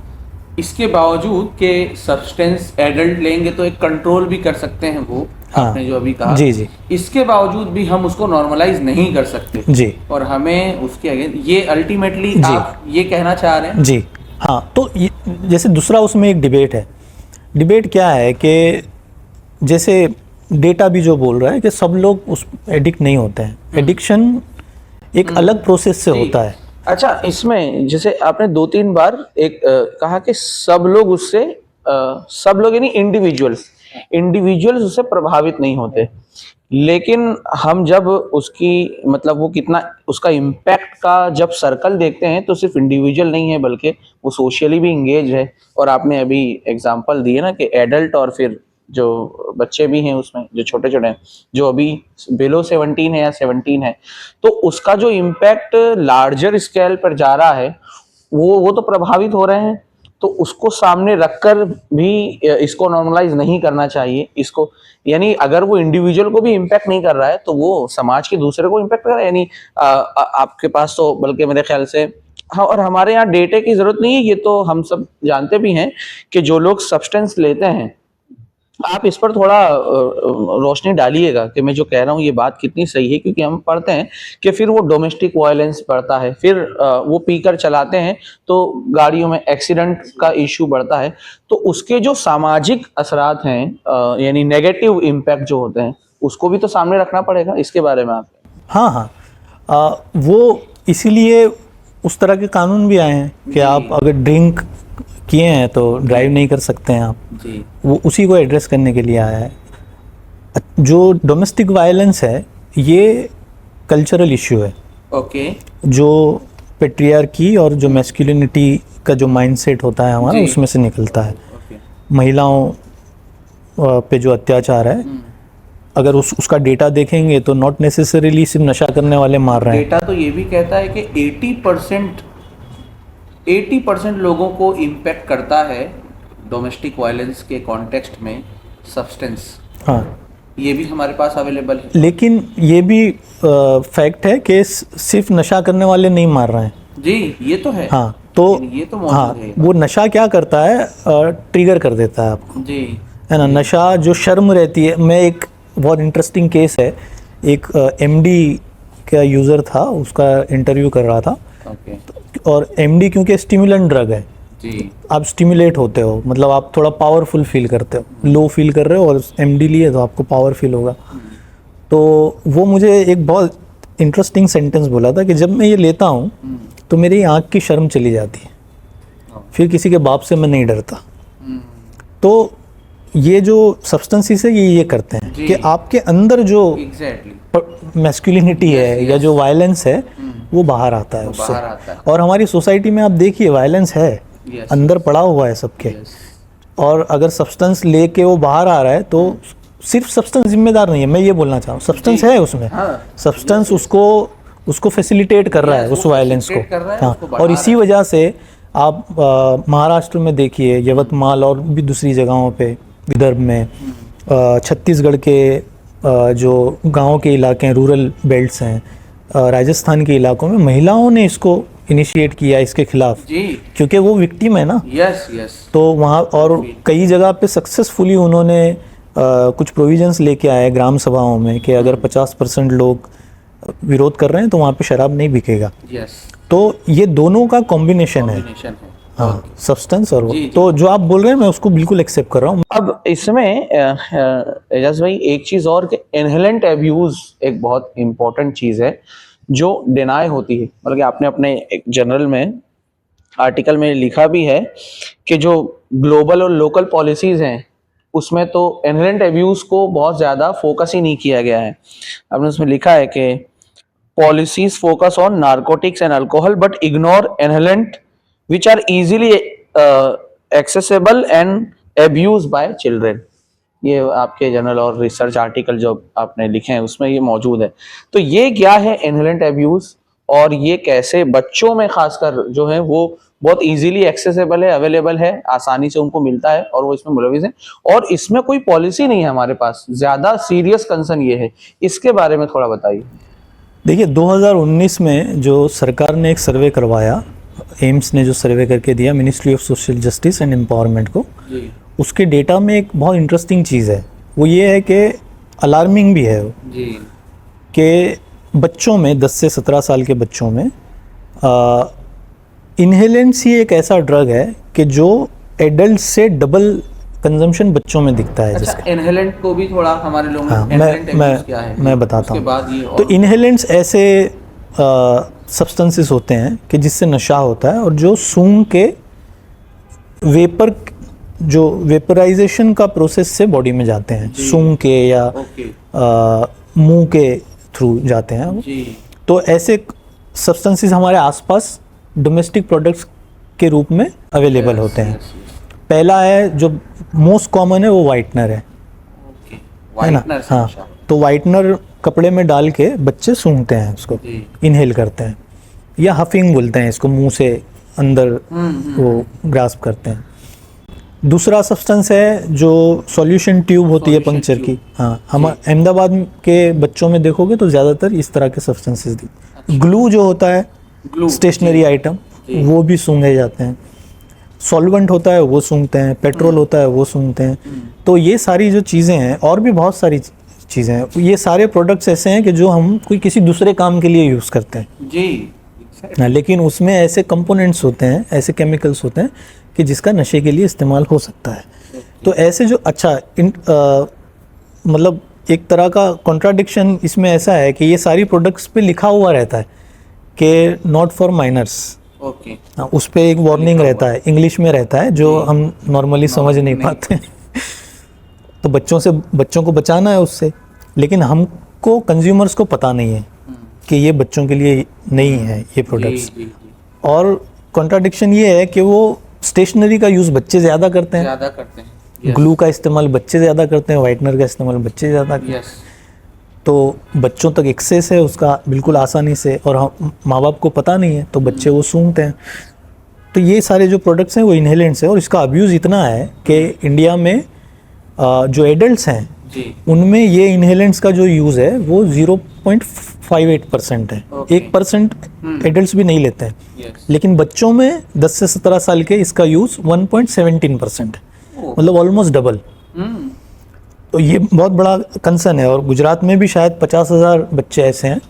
इसके बावजूद के सब्सटेंस एडल्ट लेंगे तो एक कंट्रोल भी कर सकते हैं वो। हाँ, आपने जो अभी कहा। जी जी। इसके बावजूद भी हम उसको नॉर्मलाइज नहीं कर सकते जी, और हमें उसके अगेंस्ट ये अल्टीमेटली आप ये कहना चाह रहे हैं। जी हाँ। तो जैसे दूसरा उसमें एक डिबेट है। डिबेट क्या है कि जैसे डेटा भी जो बोल रहा है कि सब लोग उस एडिक्ट नहीं होते हैं। एडिक्शन एक अलग प्रोसेस से होता है। अच्छा, इसमें जैसे आपने 2-3 बार एक कहा कि सब लोग उससे सब लोग यानी इंडिविजुअल्स उससे प्रभावित नहीं होते, लेकिन हम जब उसकी मतलब वो कितना उसका इम्पैक्ट का जब सर्कल देखते हैं तो सिर्फ इंडिविजुअल नहीं है बल्कि वो सोशली भी इंगेज है। और आपने अभी एग्जांपल दिए ना कि एडल्ट और फिर जो बच्चे भी हैं उसमें, जो छोटे छोटे हैं, जो अभी बिलो 17 है या 17 है, तो उसका जो इम्पैक्ट लार्जर स्केल पर जा रहा है, वो तो प्रभावित हो रहे हैं। तो उसको सामने रखकर भी इसको नॉर्मलाइज नहीं करना चाहिए। इसको यानी अगर वो इंडिविजुअल को भी इम्पैक्ट नहीं कर रहा है तो वो समाज के दूसरे को इम्पैक्ट कर रहा है। यानी आपके पास तो बल्कि मेरे ख्याल से, हाँ, और हमारे यहाँ डेटे की जरूरत नहीं है, ये तो हम सब जानते भी हैं कि जो लोग सब्सटेंस लेते हैं, आप इस पर थोड़ा रोशनी डालिएगा कि मैं जो कह रहा हूँ ये बात कितनी सही है। क्योंकि हम पढ़ते हैं कि फिर वो डोमेस्टिक वायलेंस बढ़ता है, फिर वो पीकर चलाते हैं तो गाड़ियों में एक्सीडेंट का इश्यू बढ़ता है। तो उसके जो सामाजिक असरात हैं, यानी नेगेटिव इम्पैक्ट जो होते हैं, उसको भी तो सामने रखना पड़ेगा। इसके बारे में आप? हाँ, वो इसीलिए उस तरह के कानून भी आए हैं कि आप अगर ड्रिंक किए हैं तो ड्राइव नहीं कर सकते हैं आप जी। वो उसी को एड्रेस करने के लिए आया है। जो डोमेस्टिक वायलेंस है ये कल्चरल इश्यू है। ओके। जो पेट्रियार्की और जो मैस्कुलिनिटी का जो माइंडसेट होता है हमारा, उसमें से निकलता है। महिलाओं पे जो अत्याचार है, अगर उसका डेटा देखेंगे तो नॉट नेसेसरीली सिर्फ नशा करने वाले मार रहे हैं। डेटा तो ये भी कहता है कि 80% लोगों को इम्पैक्ट करता है डोमेस्टिक वायलेंस के कॉन्टेक्स्ट में सब्सटेंस। हाँ, ये भी हमारे पास अवेलेबल है। लेकिन ये भी फैक्ट है कि सिर्फ नशा करने वाले नहीं मार रहे हैं जी, ये तो है। हाँ, तो ये तो मौजूद है। वो नशा क्या करता है, ट्रिगर कर देता है आपको जी, है ना। नशा जो शर्म रहती है, मैं एक बहुत इंटरेस्टिंग केस है, एक एमडी का यूज़र था, उसका इंटरव्यू कर रहा था। और एमडी क्योंकि स्टिमुलेंट ड्रग है जी, आप स्टिमुलेट होते हो, मतलब आप थोड़ा पावरफुल फील करते हो, लो फील कर रहे हो, और एमडी लिए तो आपको पावर फील होगा। तो वो मुझे एक बहुत इंटरेस्टिंग सेंटेंस बोला था कि जब मैं ये लेता हूँ तो मेरी आँख की शर्म चली जाती है, फिर किसी के बाप से मैं नहीं डरता। तो ये जो सब्सटेंसेस है ये करते हैं कि आपके अंदर जो मैस्कुलिनिटी है या जो वायलेंस है वो बाहर आता है उससे। और हमारी सोसाइटी में आप देखिए वायलेंस है, अंदर पड़ा हुआ है सबके। और अगर सब्सटेंस लेके वो बाहर आ रहा है तो सिर्फ सब्सटेंस जिम्मेदार नहीं है, मैं ये बोलना चाहूँ, सब्सटेंस है उसमें, सब्सटेंस उसको फैसिलिटेट कर रहा है उस वायलेंस को। हाँ, और इसी वजह से आप महाराष्ट्र में देखिए, यवतमाल और भी दूसरी जगहों पे, विदर्भ में, छत्तीसगढ़ के जो गांव के इलाके हैं, रूरल बेल्ट्स हैं, राजस्थान के इलाकों में महिलाओं ने इसको इनिशिएट किया इसके खिलाफ, क्योंकि वो विक्टिम है ना। यस। तो वहाँ और कई जगह पे सक्सेसफुली उन्होंने कुछ प्रोविजंस लेके आए ग्राम सभाओं में कि अगर 50% लोग विरोध कर रहे हैं तो वहाँ पे शराब नहीं बिकेगा। तो ये दोनों का कॉम्बिनेशन है। हाँ, सब्सटेंस और वो। तो जो आप बोल रहे हैं मैं उसको बिल्कुल एक्सेप्ट कर रहा हूँ। अब इसमें एजाज भाई एक चीज और कि इनहेलेंट अब्यूज एक बहुत इंपॉर्टेंट चीज है जो डिनाई होती है। मतलब कि आपने अपने एक जनरल में आर्टिकल में लिखा भी है कि जो ग्लोबल और लोकल पॉलिसीज हैं उसमें तो इनहेलेंट अब्यूज को बहुत ज्यादा फोकस ही नहीं किया गया है। आपने उसमें लिखा है कि policies focus on narcotics and alcohol but ignore inhalant which are easily accessible and abused by children। ये आपके जर्नल और रिसर्च आर्टिकल जो आपने लिखे हैं उसमें ये मौजूद है। तो ये क्या है इनहेलेंट अब्यूज, और ये कैसे बच्चों में खासकर जो है वो बहुत इजीली एक्सेसिबल है, अवेलेबल है, आसानी से उनको मिलता है और वो इसमें मुलविस है, और इसमें कोई पॉलिसी नहीं है हमारे पास। ज्यादा सीरियस कंसर्न ये है, इसके बारे में थोड़ा बताइए। देखिए 2019 में जो सरकार ने एक सर्वे करवाया, एम्स ने जो सर्वे करके दिया ministry of social justice and empowerment को, उसके डेटा में एक बहुत इंटरेस्टिंग चीज़ है। वो ये है कि अलार्मिंग भी है कि बच्चों में 10 से 17 साल के बच्चों में इनहेलेंट्स ही एक ऐसा ड्रग है कि जो एडल्ट से डबल कंजम्पशन बच्चों में दिखता है। अच्छा, इनहेलेंट को भी थोड़ा हमारे लोगों में मैं बताता हूँ। तो इनहेलेंट्स ऐसे सब्सटेंसेस होते हैं कि जिससे नशा होता है और जो सूंघ के वेपर, जो वेपराइजेशन का प्रोसेस से बॉडी में जाते हैं, सूंघ के या मुंह के थ्रू जाते हैं। तो ऐसे सब्सटेंसेस हमारे आसपास डोमेस्टिक प्रोडक्ट्स के रूप में अवेलेबल होते हैं। पहला है जो मोस्ट कॉमन है वो वाइटनर है, है ना। Whitener से हाँ, नशा। तो वाइटनर कपड़े में डाल के बच्चे सूंघते हैं उसको, जी। इनहेल करते हैं, या हफिंग बोलते हैं इसको, मुंह से अंदर वो ग्रास्प करते हैं। दूसरा सब्सटेंस है जो सॉल्यूशन ट्यूब होती है Solution पंक्चर tube। की। हाँ, हम अहमदाबाद के बच्चों में देखोगे तो ज़्यादातर इस तरह के सब्सटेंसेस दी। ग्लू जो होता है, ग्लू, स्टेशनरी आइटम, जी। वो भी सूंघे जाते हैं। सॉल्वेंट होता है वो सूंघते हैं, पेट्रोल होता है वो सूंघते हैं। तो ये सारी जो चीज़ें हैं, और भी बहुत सारी चीज़ें हैं, ये सारे प्रोडक्ट्स ऐसे हैं कि जो हम कोई किसी दूसरे काम के लिए यूज़ करते हैं। जी। हाँ, लेकिन उसमें ऐसे कंपोनेंट्स होते हैं, ऐसे केमिकल्स होते हैं कि जिसका नशे के लिए इस्तेमाल हो सकता है। तो ऐसे जो मतलब एक तरह का कॉन्ट्राडिक्शन इसमें ऐसा है कि ये सारी प्रोडक्ट्स पे लिखा हुआ रहता है कि नॉट फॉर माइनर्स। ओके। उस पे एक वार्निंग रहता है, इंग्लिश में रहता है, जो हम नॉर्मली समझ नहीं पाते। तो बच्चों को बचाना है उससे, लेकिन हमको कंज्यूमर्स को पता नहीं है कि ये बच्चों के लिए नहीं है ये प्रोडक्ट्स। जी। और कॉन्ट्राडिक्शन ये है कि वो स्टेशनरी का यूज़ बच्चे ज़्यादा करते हैं, ज़्यादा करते हैं। ग्लू का इस्तेमाल बच्चे ज़्यादा करते हैं, वाइटनर का इस्तेमाल बच्चे ज़्यादा करते हैं। यस। तो बच्चों तक एक्सेस है उसका बिल्कुल आसानी से, और हम माँ बाप को पता नहीं है, तो बच्चे वो सूंघते हैं। तो ये सारे जो प्रोडक्ट्स हैं वो इनहेलेंट्स हैं, और इसका अब्यूज़ इतना है कि इंडिया में जो एडल्ट्स हैं जी। उनमें ये इनहेलेंट्स का जो यूज़ है वो 0.58% है। Okay. 1% एडल्ट्स भी नहीं लेते हैं। यस। लेकिन बच्चों में 10 से 17 साल के इसका यूज़ 1.17% है, मतलब ऑलमोस्ट डबल। तो ये बहुत बड़ा कंसर्न है, और गुजरात में भी शायद 50,000 बच्चे ऐसे हैं,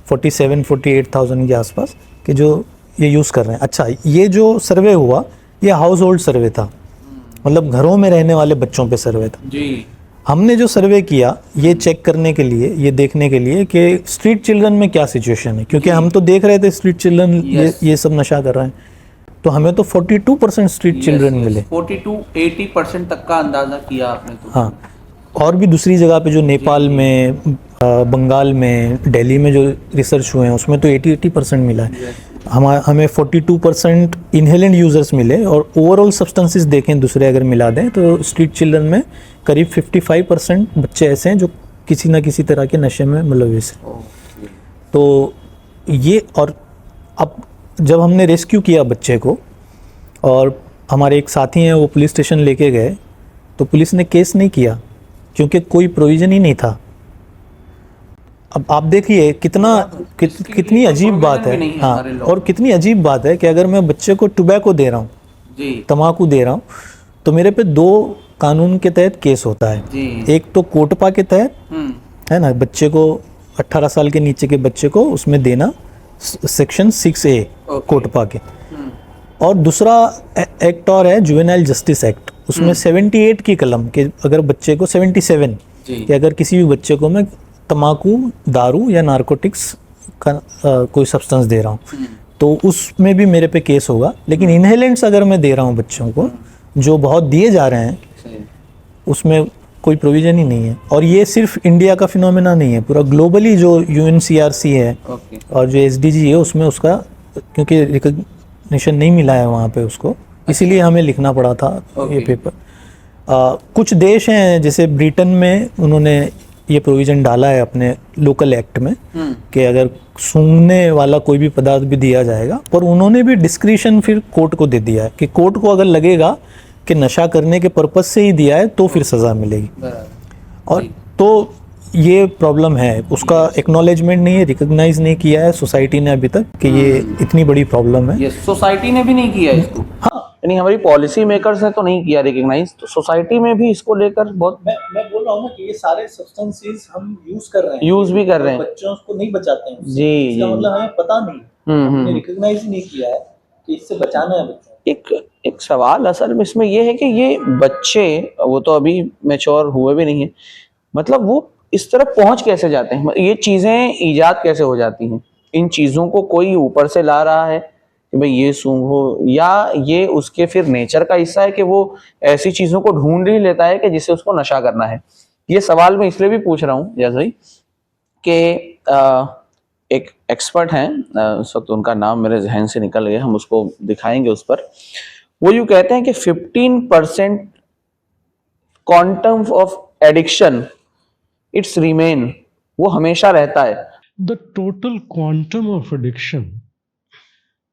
48,000 के आसपास, कि जो ये यूज़ कर रहे हैं। अच्छा, ये जो सर्वे हुआ ये हाउस होल्ड सर्वे था, मतलब घरों में रहने वाले बच्चों पे सर्वे था। जी। हमने जो सर्वे किया ये चेक करने के लिए, ये देखने के लिए कि स्ट्रीट चिल्ड्रन में क्या सिचुएशन है, क्योंकि हम तो देख रहे थे स्ट्रीट चिल्ड्रन ये सब नशा कर रहे हैं। तो हमें तो 42% स्ट्रीट चिल्ड्रन मिले। 42-80% तक का अंदाजा किया आपने तो। हाँ, और भी दूसरी जगह पे जो नेपाल में, बंगाल में, दिल्ली में जो रिसर्च हुए हैं उसमें तो 80% मिला है। हमें 42% इनहेलेंट यूजर्स मिले, और ओवरऑल सब्सटेंसेस देखें दूसरे अगर मिला दें तो स्ट्रीट चिल्ड्रन में करीब 55% बच्चे ऐसे हैं जो किसी ना किसी तरह के नशे में मुलविस हैं। तो ये, और अब जब हमने रेस्क्यू किया बच्चे को, और हमारे एक साथी हैं वो पुलिस स्टेशन लेके गए, तो पुलिस ने केस नहीं किया क्योंकि कोई प्रोविज़न ही नहीं था। अब आप देखिए कितनी अजीब बात है। हाँ, और कितनी अजीब बात है कि अगर मैं बच्चे को टोबैको दे रहा हूँ, तम्बाकू दे रहा हूँ, तो मेरे पे 2 कानून के तहत केस होता है। एक तो कोटपा के तहत है ना, बच्चे को 18 साल के नीचे के बच्चे को उसमें देना, सेक्शन 6A कोटपा के। और दूसरा एक्ट और है जुवेनाइल जस्टिस एक्ट, उसमें 78 की कलम के अगर बच्चे को 77 कि अगर किसी भी बच्चे को मैं तम्बाकू, दारू या नारकोटिक्स का कोई सब्सटेंस दे रहा हूँ तो उसमें भी मेरे पे केस होगा। लेकिन इनहेलेंट्स अगर मैं दे रहा हूँ बच्चों को, जो बहुत दिए जा रहे हैं, उसमें कोई प्रोविज़न ही नहीं है। और ये सिर्फ इंडिया का फिनोमेना नहीं है, पूरा ग्लोबली जो UNCRC है और जो SDG है उसमें उसका, क्योंकि रिकग्निशन नहीं मिला है वहाँ पे उसको, इसीलिए हमें लिखना पड़ा था ये पेपर। कुछ देश हैं जैसे ब्रिटेन में, उन्होंने ये प्रोविज़न डाला है अपने लोकल एक्ट में कि अगर सूंघने वाला कोई भी पदार्थ भी दिया जाएगा, पर उन्होंने भी डिस्क्रिशन फिर कोर्ट को दे दिया है कि कोर्ट को अगर लगेगा कि नशा करने के पर्पस से ही दिया है तो फिर सज़ा मिलेगी। और तो ये प्रॉब्लम है, उसका एक्नॉलेजमेंट नहीं है, रिकॉग्नाइज नहीं किया है सोसाइटी ने अभी तक कि ये इतनी बड़ी प्रॉब्लम है। सोसाइटी ने भी नहीं किया इसको। हाँ, यानी हमारी पॉलिसी मेकर्स ने तो नहीं किया रिकॉग्नाइज, तो सोसाइटी में भी इसको लेकर बहुत। मैं बोल रहा हूँ ना कि ये सारे सब्सटेंसेस हम यूज कर रहे हैं, यूज भी कर रहे हैं, बच्चों को नहीं बचाते हैं। जी, इसका मतलब हमें पता नहीं, हमने रिकॉग्नाइज ही नहीं किया है कि इससे बचाना है बच्चों। एक सवाल असल में इसमें ये है कि ये बच्चे, वो तो अभी मैच्योर हुए भी नहीं है, मतलब वो इस तरफ पहुंच कैसे जाते हैं, ये चीजें ईजाद कैसे हो जाती हैं? इन चीजों को कोई ऊपर से ला रहा है कि भाई ये सूंघो, या ये उसके फिर नेचर का हिस्सा है कि वो ऐसी चीजों को ढूंढ ही लेता है कि जिससे उसको नशा करना है? ये सवाल मैं इसलिए भी पूछ रहा हूँ जैसे ही कि एक एक्सपर्ट हैं, उस वक्त उनका नाम मेरे जहन से निकल गया, हम उसको दिखाएंगे उस पर। वो यूँ कहते हैं कि 15% quantum of addiction it's remain, वो हमेशा रहता है। The total quantum of addiction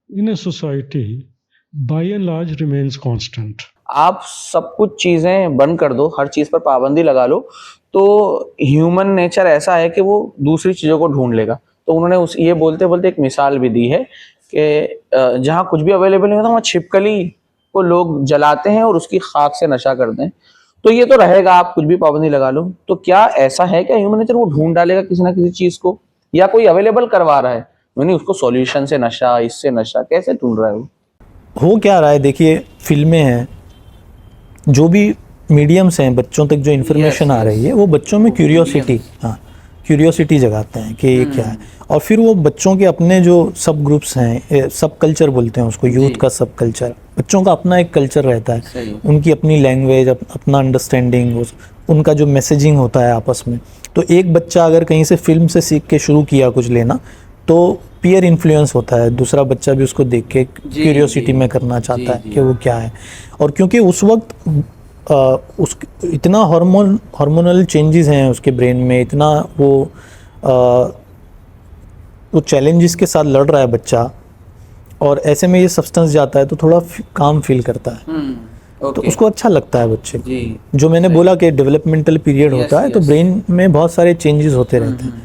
in a society by and large remains constant. आप सब कुछ चीजें बंद कर दो, हर चीज पर पाबंदी लगा लो, तो ह्यूमन नेचर ऐसा है कि वो दूसरी चीजों को ढूंढ लेगा। तो उन्होंने ये बोलते बोलते एक मिसाल भी दी है कि जहाँ कुछ भी अवेलेबल नहीं होता वहाँ छिपकली को लोग जलाते हैं और उसकी खाक से नशा करते हैं। तो ये तो रहेगा, आप कुछ भी पाबंदी लगा लो। तो क्या ऐसा है क्या ह्यूमन नेचर वो ढूंढ डालेगा किसी ना किसी चीज को, या कोई अवेलेबल करवा रहा है, यानी उसको सॉल्यूशन से नशा, इससे नशा, कैसे ढूंढ रहा है वो? हो क्या रहा है, देखिए फिल्में हैं, जो भी मीडियम्स हैं, बच्चों तक जो इन्फॉर्मेशन आ रही है वो बच्चों में क्यूरियोसिटी, हाँ क्यूरियोसिटी जगाते हैं कि ये क्या है। और फिर वो बच्चों के अपने जो सब ग्रुप्स हैं, सब कल्चर बोलते हैं उसको, यूथ का सब कल्चर, बच्चों का अपना एक कल्चर रहता है, उनकी अपनी लैंग्वेज, अपना अंडरस्टैंडिंग, उनका जो मैसेजिंग होता है आपस में। तो एक बच्चा अगर कहीं से फिल्म से सीख के शुरू किया कुछ लेना, तो पीयर इन्फ्लुएंस होता है, दूसरा बच्चा भी उसको देख के क्यूरियोसिटी में करना चाहता है कि वो क्या है। और क्योंकि उस वक्त उस इतना हार्मोनल चेंजेस हैं उसके ब्रेन में, इतना वो चैलेंजेस के साथ लड़ रहा है बच्चा, और ऐसे में ये सब्सटेंस जाता है तो थोड़ा काम फील करता है। तो उसको अच्छा लगता है बच्चे को। जो मैंने बोला कि डेवलपमेंटल पीरियड होता है, तो ब्रेन में बहुत सारे चेंजेस होते रहते हैं,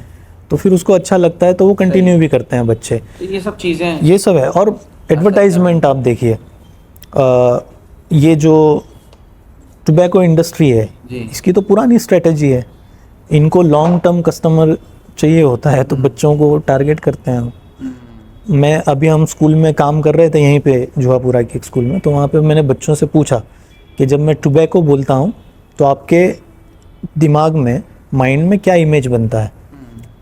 तो फिर उसको अच्छा लगता है तो वो कंटिन्यू भी करते हैं बच्चे। तो ये सब चीज़ें, ये सब है। और एडवर्टाइजमेंट आप देखिए, ये जो टोबैको इंडस्ट्री है, इसकी तो पुरानी स्ट्रेटजी है, इनको लॉन्ग टर्म कस्टमर चाहिए होता है, तो बच्चों को टारगेट करते हैं। हम स्कूल में काम कर रहे थे यहीं पे जुहापुरा के एक स्कूल में, तो वहाँ पे मैंने बच्चों से पूछा कि जब मैं टोबैको बोलता हूँ तो आपके दिमाग में, माइंड में क्या इमेज बनता है?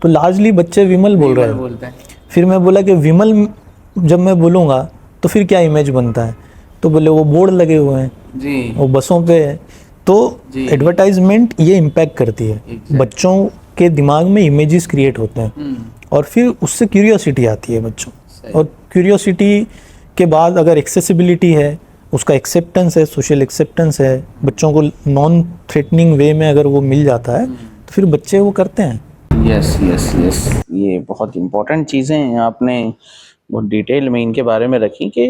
तो लार्जली बच्चे विमल बोल रहे हैं। फिर मैं बोला कि विमल जब मैं बोलूँगा तो फिर क्या इमेज बनता है? तो बोले वो बोर्ड लगे हुए हैं जी, वो बसों पे है। तो एडवर्टाइजमेंट ये इम्पैक्ट करती है, बच्चों के दिमाग में इमेजेस क्रिएट होते हैं, और फिर उससे क्यूरियोसिटी आती है बच्चों। और क्यूरियोसिटी के बाद अगर एक्सेसिबिलिटी है, उसका एक्सेप्टेंस है, सोशल एक्सेप्टेंस है, बच्चों को नॉन थ्रेटनिंग वे में अगर वो मिल जाता है तो फिर बच्चे वो करते हैं। यस यस यस, ये बहुत इम्पोर्टेंट चीज़ें हैं, आपने बहुत डिटेल में इनके बारे में रखी कि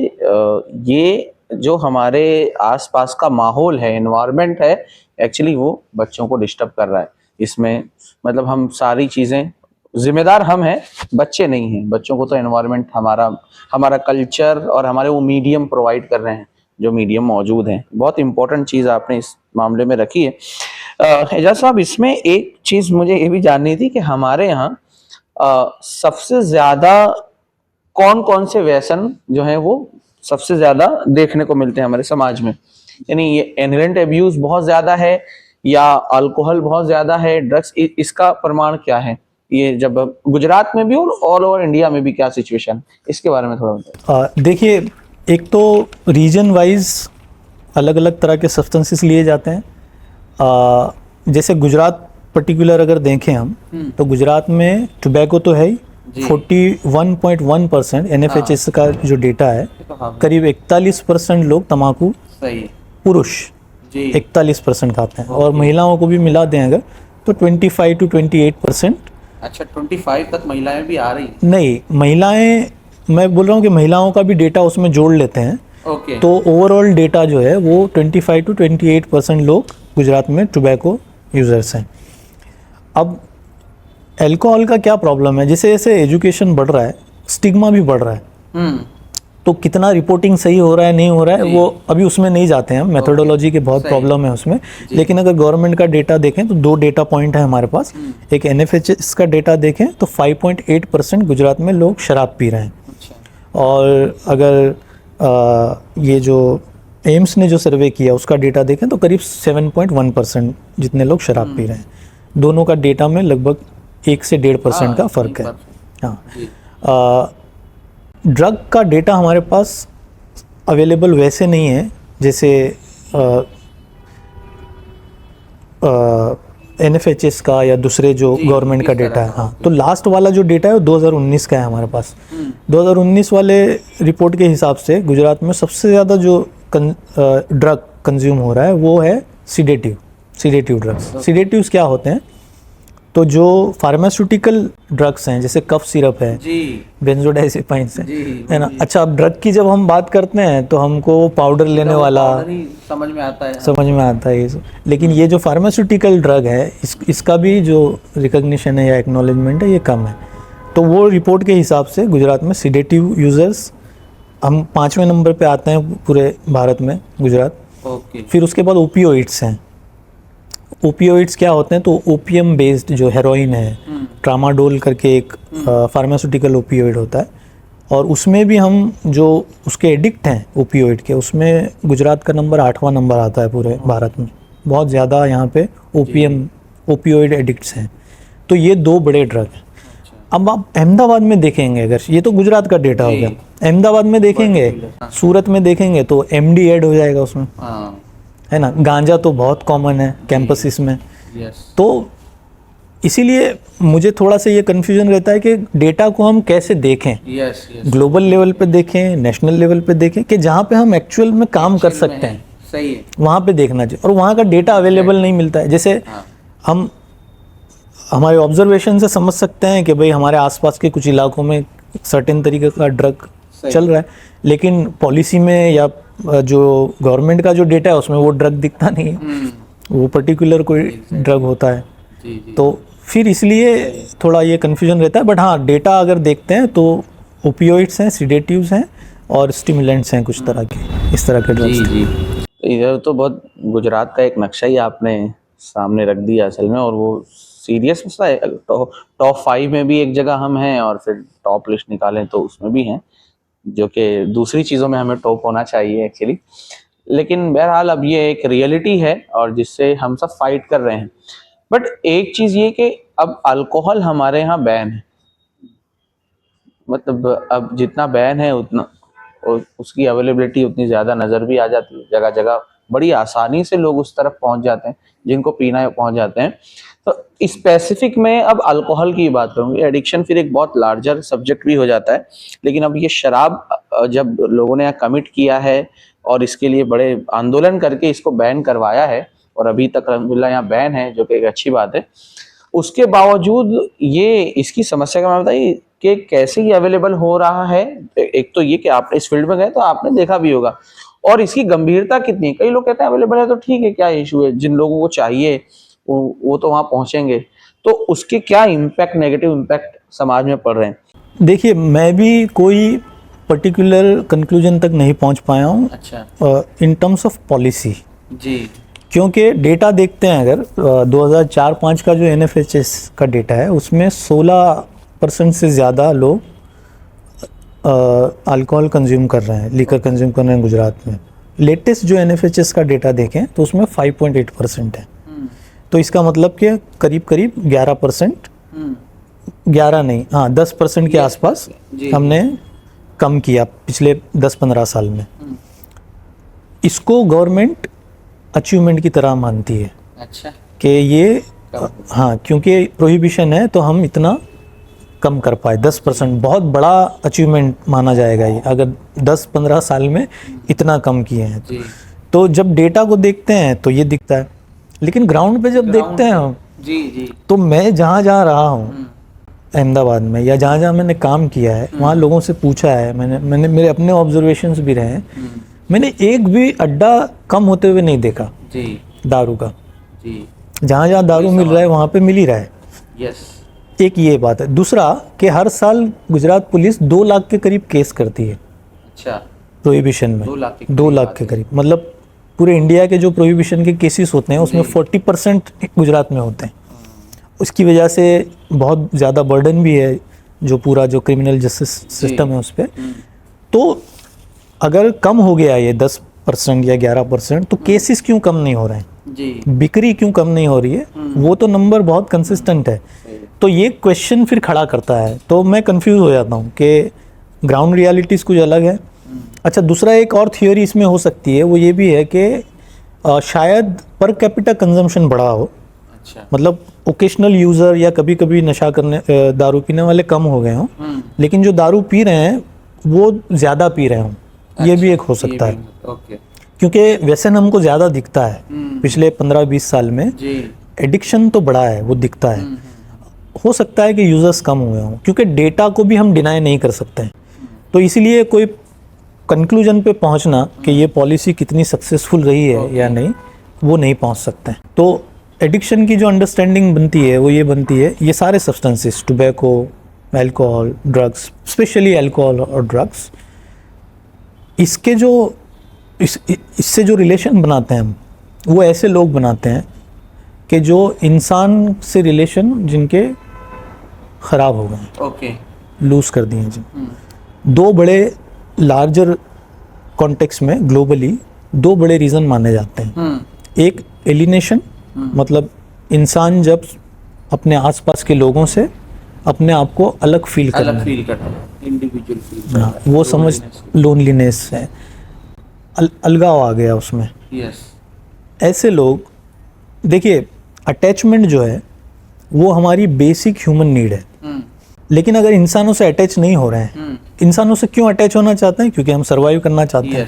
ये जो हमारे आसपास का माहौल है, एनवायरनमेंट है, एक्चुअली वो बच्चों को डिस्टर्ब कर रहा है। इसमें मतलब हम सारी चीज़ें, जिम्मेदार हम हैं, बच्चे नहीं हैं। बच्चों को तो एनवायरनमेंट, हमारा कल्चर और हमारे वो मीडियम प्रोवाइड कर रहे हैं, जो मीडियम मौजूद हैं। बहुत इंपॉर्टेंट चीज़ आपने इस मामले में रखी है। एजाज साहब, इसमें एक चीज़ मुझे ये भी जाननी थी कि हमारे यहाँ सबसे ज़्यादा कौन कौन से व्यसन जो हैं वो सबसे ज़्यादा देखने को मिलते हैं हमारे समाज में? यानी ये इनहेरेंट अब्यूज बहुत ज़्यादा है, या अल्कोहल बहुत ज़्यादा है, ड्रग्स, इसका प्रमाण क्या है? ये जब गुजरात में भी और ऑल ओवर इंडिया में भी क्या सिचुएशन, इसके बारे में थोड़ा बताइए। देखिए, एक तो रीजन वाइज अलग अलग तरह के सब्सटेंसेस लिए जाते हैं। जैसे गुजरात पर्टिकुलर अगर देखें हम, तो गुजरात में टोबैको तो है ही, 41.1% NFHS का जो डेटा है, करीब 41% लोग तंबाकू, पुरुष 41% खाते हैं, और महिलाओं को भी मिला दें अगर तो 25 to 28%। अच्छा, 25 तक महिलाएं भी आ रही? नहीं, महिलाएं, मैं बोल रहा हूँ कि महिलाओं का भी डेटा उसमें जोड़ लेते हैं। तो ओवरऑल डेटा जो है वो 25 to 28% लोग गुजरात में टोबैको यूजर्स हैं। अब अल्कोहल का क्या प्रॉब्लम है, जैसे जैसे एजुकेशन बढ़ रहा है, स्टिग्मा भी बढ़ रहा है। तो कितना रिपोर्टिंग सही हो रहा है, नहीं हो रहा है, वो अभी उसमें नहीं जाते हैं, मेथोडोलॉजी के बहुत प्रॉब्लम है उसमें। लेकिन अगर गवर्नमेंट का डेटा देखें तो 2 डेटा पॉइंट है हमारे पास। एक NFHS का डेटा देखें तो 5.8% गुजरात में लोग शराब पी रहे हैं। और अगर ये जो एम्स ने जो सर्वे किया उसका डेटा देखें तो करीब 7.1% जितने लोग शराब पी रहे हैं। दोनों का डेटा में लगभग 1 से 1.5% का फ़र्क है। हाँ, ड्रग का डेटा हमारे पास अवेलेबल वैसे नहीं है जैसे NFHS का या दूसरे जो गवर्नमेंट का डेटा है। हाँ, तो लास्ट वाला जो डेटा है वो 2019 का है हमारे पास। 2019 वाले रिपोर्ट के हिसाब से गुजरात में सबसे ज़्यादा जो ड्रग कंज्यूम हो रहा है वो है सीडेटिव ड्रग्स। सीडेटिव्स क्या होते हैं? तो जो फार्मास्यूटिकल ड्रग्स हैं जैसे कफ सिरप है, जी बेंजोडाइजेपाइंस है, जी, है ना। अच्छा, अब ड्रग की जब हम बात करते हैं तो हमको पाउडर लेने तो वाला powder ही समझ में आता है। समझ में आता है ये सब। लेकिन ये जो फार्मास्यूटिकल ड्रग है इसका भी जो रिकॉग्निशन है या एक्नॉलेजमेंट है ये कम है। तो वो रिपोर्ट के हिसाब से गुजरात में सिडेटिव यूजर्स हम 5वें नंबर पे आते हैं पूरे भारत में, गुजरात। ओके, फिर उसके बाद ओपियोइड्स हैं। ओपियोइड्स क्या होते हैं, तो ओपियम बेस्ड जो हेरोइन है, ट्रामाडोल करके एक फार्मास्यूटिकल ओपियोइड होता है, और उसमें भी हम जो उसके एडिक्ट हैं ओपियोइड के, उसमें गुजरात का नंबर 8वां नंबर आता है पूरे भारत में। बहुत ज़्यादा यहाँ पे ओपियोइड एडिक्ट्स हैं। तो ये 2 बड़े ड्रग हैं। अब आप अहमदाबाद में देखेंगे, अगर ये तो गुजरात का डेटा हो गया, अहमदाबाद में देखेंगे, सूरत में देखेंगे तो एमडी ऐड हो जाएगा उसमें, हाँ, है ना। गांजा तो बहुत कॉमन है कैंपसिस में। यस, तो इसीलिए मुझे थोड़ा सा ये कन्फ्यूजन रहता है कि डेटा को हम कैसे देखें, यस यस, ग्लोबल लेवल पे देखें, नेशनल लेवल पे देखें, कि जहाँ पे हम एक्चुअल में काम कर सकते हैं सही है, वहाँ पे देखना चाहिए। और वहाँ का डेटा अवेलेबल नहीं मिलता है। जैसे हाँ, हम हमारे ऑब्जर्वेशन से समझ सकते हैं कि भाई हमारे आसपास के कुछ इलाकों में सर्टेन तरीके का ड्रग चल रहा है, लेकिन पॉलिसी में या जो गवर्नमेंट का जो डेटा है उसमें वो ड्रग दिखता नहीं है, वो पर्टिकुलर कोई ड्रग होता है। जी जी, तो फिर इसलिए थोड़ा ये कन्फ्यूजन रहता है। बट हाँ, डेटा अगर देखते हैं तो ओपियोइड्स हैं, सिडेटिव्स हैं और स्टिमुलेंट्स हैं, कुछ तरह के, इस तरह के जी ड्रग्स। जी। इधर तो बहुत गुजरात का एक नक्शा ही आपने सामने रख दिया असल में, और वो सीरियस मसला है। टॉप 5 में भी एक जगह हम हैं, और फिर टॉप लिस्ट निकालें तो उसमें भी हैं, जो कि दूसरी चीज़ों में हमें टॉप होना चाहिए एक्चुअली। लेकिन बहरहाल अब ये एक रियलिटी है और जिससे हम सब फाइट कर रहे हैं। बट एक चीज़ ये कि अब अल्कोहल हमारे यहाँ बैन है, मतलब अब जितना बैन है उतना उसकी अवेलेबिलिटी उतनी ज़्यादा नज़र भी आ जाती है। जगह जगह बड़ी आसानी से लोग उस तरफ पहुंच जाते हैं जिनको पीना है, पहुंच जाते हैं। तो स्पेसिफिक में अब अल्कोहल की बात करूँगी, एडिक्शन फिर एक बहुत लार्जर सब्जेक्ट भी हो जाता है। लेकिन अब ये शराब जब लोगों ने यहाँ कमिट किया है और इसके लिए बड़े आंदोलन करके इसको बैन करवाया है, और अभी तक अल्हम्दुलिल्लाह यहाँ बैन है, जो कि एक अच्छी बात है। उसके बावजूद ये इसकी समस्या का मैं बताइए कि कैसे ये अवेलेबल हो रहा है। एक तो ये कि आप इस फील्ड में गए तो आपने देखा भी होगा, और इसकी गंभीरता कितनी है। कई लोग कहते हैं अवेलेबल है तो ठीक है, क्या इशू है, जिन लोगों को चाहिए वो तो वहाँ पहुंचेंगे। तो उसके क्या इम्पैक्ट, नेगेटिव इम्पैक्ट समाज में पड़ रहे हैं? देखिए, मैं भी कोई पर्टिकुलर कंक्लूजन तक नहीं पहुंच पाया हूँ अच्छा, इन टर्म्स ऑफ पॉलिसी, जी, क्योंकि डेटा देखते हैं अगर 2004-05 का जो NFHS का डेटा है उसमें 16% से ज़्यादा लोग अल्कोहल कंज्यूम कर रहे हैं, लीकर कंज्यूम कर रहे हैं गुजरात में। लेटेस्ट जो NFHS का डेटा देखें तो उसमें 5.8% है। तो इसका मतलब कि करीब करीब 11%, 11 नहीं, हाँ 10% के आसपास हमने कम किया पिछले 10-15 साल में। इसको गवर्नमेंट अचीवमेंट की तरह मानती है। अच्छा, कि ये हाँ, क्योंकि प्रोहिबिशन है तो हम इतना कम कर पाए। 10% बहुत बड़ा अचीवमेंट माना जाएगा ये, अगर 10-15 साल में इतना कम किए हैं। तो जब डेटा को देखते हैं तो ये दिखता है, लेकिन ग्राउंड पे जब देखते हैं हम, जी जी, तो मैं जहाँ जहाँ रहा हूँ अहमदाबाद में या जहाँ जहाँ मैंने काम किया है, वहाँ लोगों से पूछा है, मैंने मेरे अपने ऑब्जर्वेशंस भी रहे हैं, मैंने एक भी अड्डा कम होते हुए नहीं देखा जी दारू का। जी, जहाँ जहाँ दारू मिल रहा है वहाँ पे मिल ही रहा है। यस, एक ये बात है। दूसरा कि हर साल गुजरात पुलिस 2 लाख के करीब केस करती है अच्छा, प्रोहिबिशन में। 2 लाख 2 लाख के करीब, मतलब पूरे इंडिया के जो प्रोहिबिशन के केसेस होते हैं उसमें 40% गुजरात में होते हैं। उसकी वजह से बहुत ज़्यादा बर्डन भी है जो पूरा जो क्रिमिनल जस्टिस सिस्टम है उस पर। तो अगर कम हो गया ये 10% या 11%, तो केसेस क्यों कम नहीं हो रहे हैं, जी, बिक्री क्यों कम नहीं हो रही है? वो तो नंबर बहुत कंसिस्टेंट है। तो ये क्वेश्चन फिर खड़ा करता है। तो मैं कंफ्यूज हो जाता हूँ कि ग्राउंड रियलिटीज़ कुछ अलग है। अच्छा, दूसरा एक और थियोरी इसमें हो सकती है, वो ये भी है कि शायद पर कैपिटा कंजम्पशन बढ़ा हो। अच्छा, मतलब ओकेशनल यूज़र या कभी कभी नशा करने दारू पीने वाले कम हो गए हों, लेकिन जो दारू पी रहे हैं वो ज़्यादा पी रहे हों। ये भी एक हो सकता है, ओके, क्योंकि व्यसन हमको ज़्यादा दिखता है पिछले 15-20 साल में। जी, एडिक्शन तो बड़ा है, वो दिखता है। हो सकता है कि यूज़र्स कम हुए हों, क्योंकि डेटा को भी हम डिनाई नहीं कर सकते हैं। तो इसीलिए कोई कंक्लूजन पे पहुंचना कि ये पॉलिसी कितनी सक्सेसफुल रही है या नहीं, वो नहीं पहुंच सकते हैं। तो एडिक्शन की जो अंडरस्टैंडिंग बनती है वो ये बनती है, ये सारे substances, tobacco, alcohol, drugs, specially alcohol और ड्रग्स, इसके जो इससे जो रिलेशन बनाते हैं हम, वो ऐसे लोग बनाते हैं कि जो इंसान से रिलेशन जिनके ख़राब हो गए, ओके, लूज़ कर दिए जिन। दो बड़े लार्जर कॉन्टेक्स्ट में ग्लोबली दो बड़े रीज़न माने जाते हैं। एक एलिनेशन, मतलब इंसान जब अपने आसपास के लोगों से अपने आप को अलग फील करता है, इंडिविजुअल फील, हाँ, वो समझ लोनलीनेस है, अलगाव आ गया उसमें। यस, ऐसे लोग, देखिए अटैचमेंट जो है वो हमारी बेसिक ह्यूमन नीड है, लेकिन अगर इंसानों से अटैच नहीं हो रहे हैं, इंसानों से क्यों अटैच होना चाहते हैं? क्योंकि हम सर्वाइव करना चाहते हैं।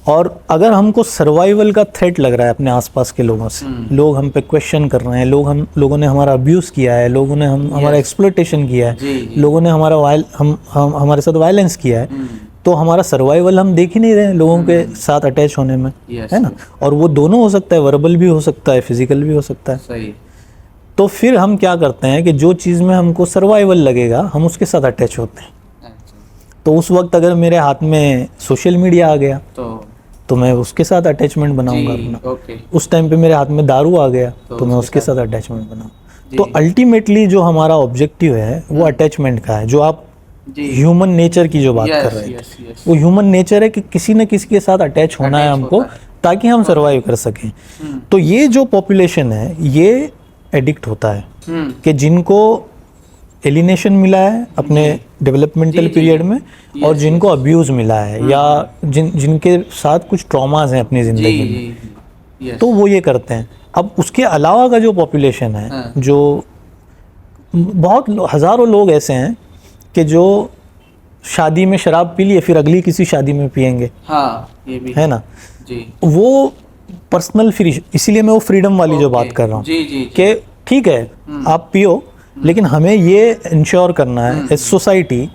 और अगर हमको सर्वाइवल का थ्रेट लग रहा है अपने आसपास के लोगों से, लोग हम पे क्वेश्चन कर रहे हैं, लोगों ने हमारा अब्यूज़ किया है, लोगों ने हमारा एक्सप्लॉयटेशन किया है, लोगों ने हमारे साथ वायलेंस किया है, तो हमारा सर्वाइवल हम देख ही नहीं रहे हैं लोगों के साथ अटैच होने में, है ना। और वो दोनों हो सकता है, वर्बल भी हो सकता है, फिजिकल भी हो सकता है। सही। तो फिर हम क्या करते हैं कि जो चीज़ में हमको सर्वाइवल लगेगा हम उसके साथ अटैच होते हैं। तो उस वक्त अगर मेरे हाथ में सोशल मीडिया आ गया तो मैं उसके साथ अटैचमेंट बनाऊंगा अपना। उस टाइम पे मेरे हाथ में दारू आ गया तो मैं उसके साथ अटैचमेंट बनाऊँ। तो अल्टीमेटली जो हमारा ऑब्जेक्टिव है वो अटैचमेंट का है। जो आप ह्यूमन नेचर की जो बात कर रहे हैं वो ह्यूमन नेचर है कि किसी न किसी के साथ अटैच होना है हमको, ताकि हम सर्वाइव कर सकें। तो ये जो पॉपुलेशन है ये एडिक्ट होता है कि जिनको एलिनेशन मिला है अपने डेवलपमेंटल पीरियड में, और जिनको अब्यूज़ मिला है या जिनके साथ कुछ ट्रॉमास हैं अपनी ज़िंदगी में, तो वो ये करते हैं। अब उसके अलावा का जो पॉपुलेशन है, जो बहुत हज़ारों लोग ऐसे हैं कि जो शादी में शराब पी लिए फिर अगली किसी शादी में पियेंगे, हाँ, ये भी है ना जी। वो पर्सनल फ्री, इसीलिए मैं वो फ्रीडम वाली जो बात कर रहा हूँ कि ठीक है आप पियो, लेकिन हमें ये इंश्योर करना है एज सोसाइटी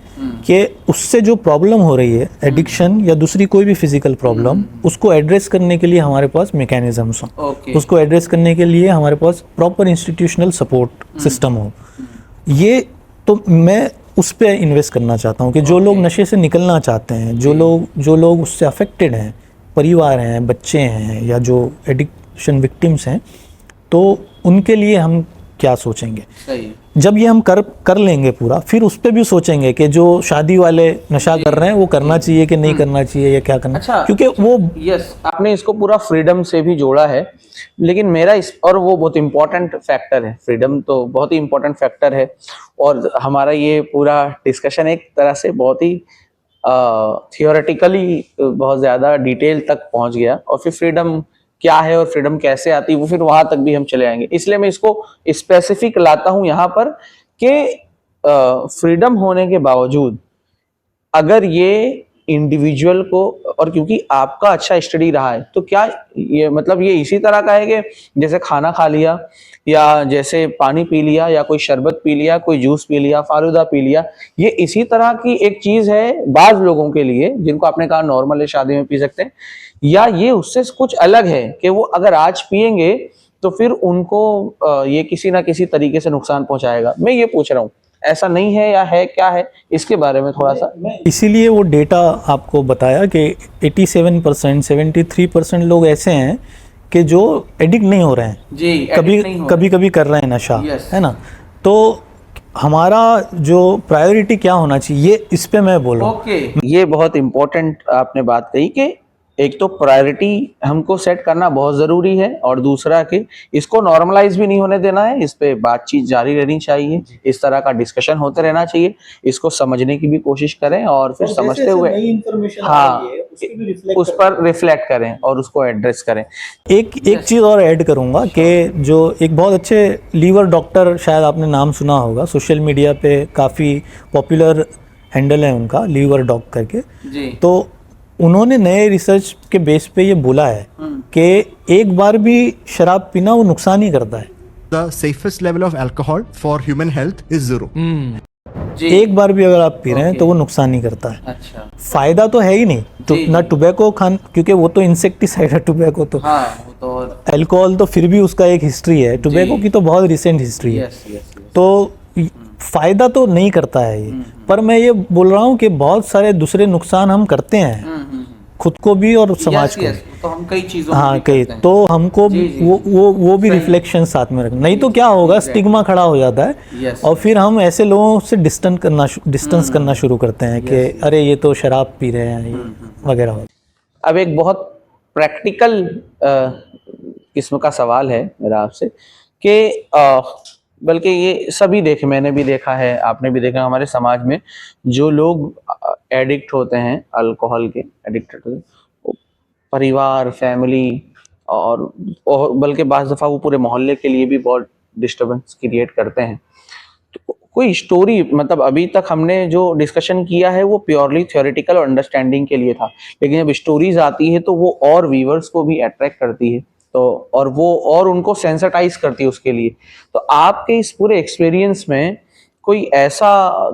कि उससे जो प्रॉब्लम हो रही है, एडिक्शन या दूसरी कोई भी फिजिकल प्रॉब्लम, उसको एड्रेस करने के लिए हमारे पास मैकेनिज्म्स हो, उसको एड्रेस करने के लिए हमारे पास प्रॉपर इंस्टीट्यूशनल सपोर्ट सिस्टम हो। ये तो मैं उस पर इन्वेस्ट करना चाहता हूँ कि जो लोग नशे से निकलना चाहते हैं, जो लोग उससे अफेक्टेड हैं, परिवार हैं, बच्चे हैं, या जो एडिक्शन विक्टिम्स हैं, तो उनके लिए हम क्या सोचेंगे। सही। जब ये हम कर लेंगे पूरा, फिर उस पर भी सोचेंगे कि जो शादी वाले नशा कर रहे हैं वो करना चाहिए कि नहीं करना चाहिए या क्या करना। अच्छा, क्योंकि वो आपने इसको पूरा फ्रीडम से भी जोड़ा है, लेकिन मेरा और वो बहुत इंपॉर्टेंट फैक्टर है, फ्रीडम तो बहुत ही इंपॉर्टेंट फैक्टर है। और हमारा ये पूरा डिस्कशन एक तरह से बहुत ही थियोरेटिकली बहुत ज़्यादा डिटेल तक पहुंच गया, और फिर फ्रीडम क्या है और फ्रीडम कैसे आती है वो फिर वहां तक भी हम चले आएंगे। इसलिए मैं इसको स्पेसिफिक लाता हूं यहाँ पर कि फ्रीडम होने के बावजूद अगर ये इंडिविजुअल को, और क्योंकि आपका अच्छा स्टडी रहा है, तो क्या ये मतलब ये इसी तरह का है कि जैसे खाना खा लिया या जैसे पानी पी लिया या कोई शरबत पी लिया, कोई जूस पी लिया, फालूदा पी लिया, ये इसी तरह की एक चीज है बाज लोगों के लिए जिनको आपने कहा नॉर्मल है, शादी में पी सकते हैं, या ये उससे कुछ अलग है कि वो अगर आज पिएंगे तो फिर उनको ये किसी ना किसी तरीके से नुकसान पहुंचाएगा। मैं ये पूछ रहा हूँ ऐसा नहीं है या है, क्या है इसके बारे में थोड़ा सा। इसीलिए वो डेटा आपको बताया कि 87%, 73% लोग ऐसे हैं कि जो एडिक्ट नहीं हो रहे हैं जी, कभी कर रहे हैं नशा, है ना। तो हमारा जो प्रायोरिटी क्या होना चाहिए, ये इस पे मैं बोल रहा हूँ। ये बहुत इंपॉर्टेंट आपने बात कही कि एक तो प्रायोरिटी हमको सेट करना बहुत जरूरी है, और दूसरा कि इसको नॉर्मलाइज भी नहीं होने देना है, इस पे बातचीत जारी रहनी चाहिए, इस तरह का डिस्कशन होते रहना चाहिए, इसको समझने की भी कोशिश करें और फिर समझते हुए उस पर रिफ्लेक्ट करें और उसको एड्रेस करें। एक चीज और ऐड करूंगा कि जो एक बहुत अच्छे लीवर डॉक्टर, शायद आपने नाम सुना होगा, सोशल मीडिया पे काफी पॉपुलर हैंडल है उनका, लीवर डॉग करके जी। तो उन्होंने नए रिसर्च के बेस पे ये बोला है कि एक बार भी शराब पीना वो नुकसान ही करता है। the safest level of alcohol for human health is 0. जी, एक बार भी अगर आप पी रहे हैं तो वो नुकसान नहीं करता है। अच्छा, फायदा तो है ही नहीं तो जी। ना टोबैको खान, क्योंकि वो तो इंसेक्टिसाइड है टोबैको तो। हाँ वो तो और अल्कोहल तो फिर भी उसका एक हिस्ट्री है, टोबैको की तो बहुत रिसेंट हिस्ट्री है। यस यस तो फायदा तो नहीं करता है ये, पर मैं ये बोल रहा हूँ कि बहुत सारे दूसरे नुकसान हम करते हैं खुद को भी और समाज को भी। तो हम कई चीजों हाँ में भी कई, करते हैं। तो हमको जी, जी, वो भी रिफ्लेक्शन साथ में रखना, नहीं तो क्या होगा, स्टिग्मा खड़ा हो जाता है Yes, और फिर हम ऐसे लोगों से डिस्टेंस करना शुरू करते हैं कि अरे ये तो शराब पी रहे हैं ये वगैरह वगैरह। अब एक बहुत प्रैक्टिकल किस्म का सवाल है मेरा आपसे कि बल्कि ये सभी देखे, मैंने भी देखा है, आपने भी देखा, हमारे समाज में जो लोग एडिक्ट होते हैं, अल्कोहल के एडिक्टेड होते हैं, वो परिवार, फैमिली और बल्कि बाज़ दफ़ा वो पूरे मोहल्ले के लिए भी बहुत डिस्टर्बेंस क्रिएट करते हैं। तो कोई स्टोरी, मतलब अभी तक हमने जो डिस्कशन किया है वो प्योरली थ्योरेटिकल और अंडरस्टैंडिंग के लिए था, लेकिन जब स्टोरीज आती है तो वो और व्यूअर्स को भी अट्रैक्ट करती है, तो और वो और उनको सेंसिटाइज करती है उसके लिए। तो आपके इस पूरे एक्सपीरियंस में कोई ऐसा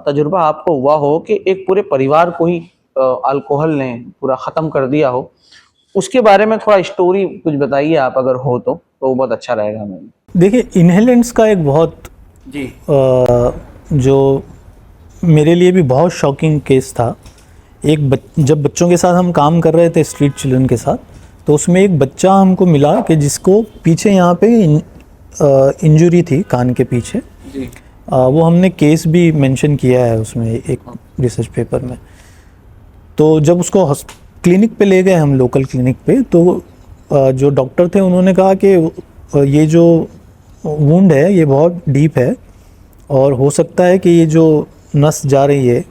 तजुर्बा आपको हुआ हो कि एक पूरे परिवार को ही अल्कोहल ने पूरा ख़त्म कर दिया हो, उसके बारे में थोड़ा स्टोरी कुछ बताइए आप, अगर हो तो वो बहुत अच्छा रहेगा हमें। देखिए, इनहेलेंट्स का एक बहुत जी जो मेरे लिए भी बहुत शॉकिंग केस था। जब बच्चों के साथ हम काम कर रहे थे, स्ट्रीट चिल्ड्रन के साथ, तो उसमें एक बच्चा हमको मिला कि जिसको पीछे यहाँ पे इंजरी थी कान के पीछे। जी वो हमने केस भी मेंशन किया है उसमें एक रिसर्च पेपर में। तो जब उसको क्लिनिक पे ले गए हम, लोकल क्लिनिक पे, तो जो डॉक्टर थे उन्होंने कहा कि ये जो वुंड है ये बहुत डीप है और हो सकता है कि ये जो नस जा रही है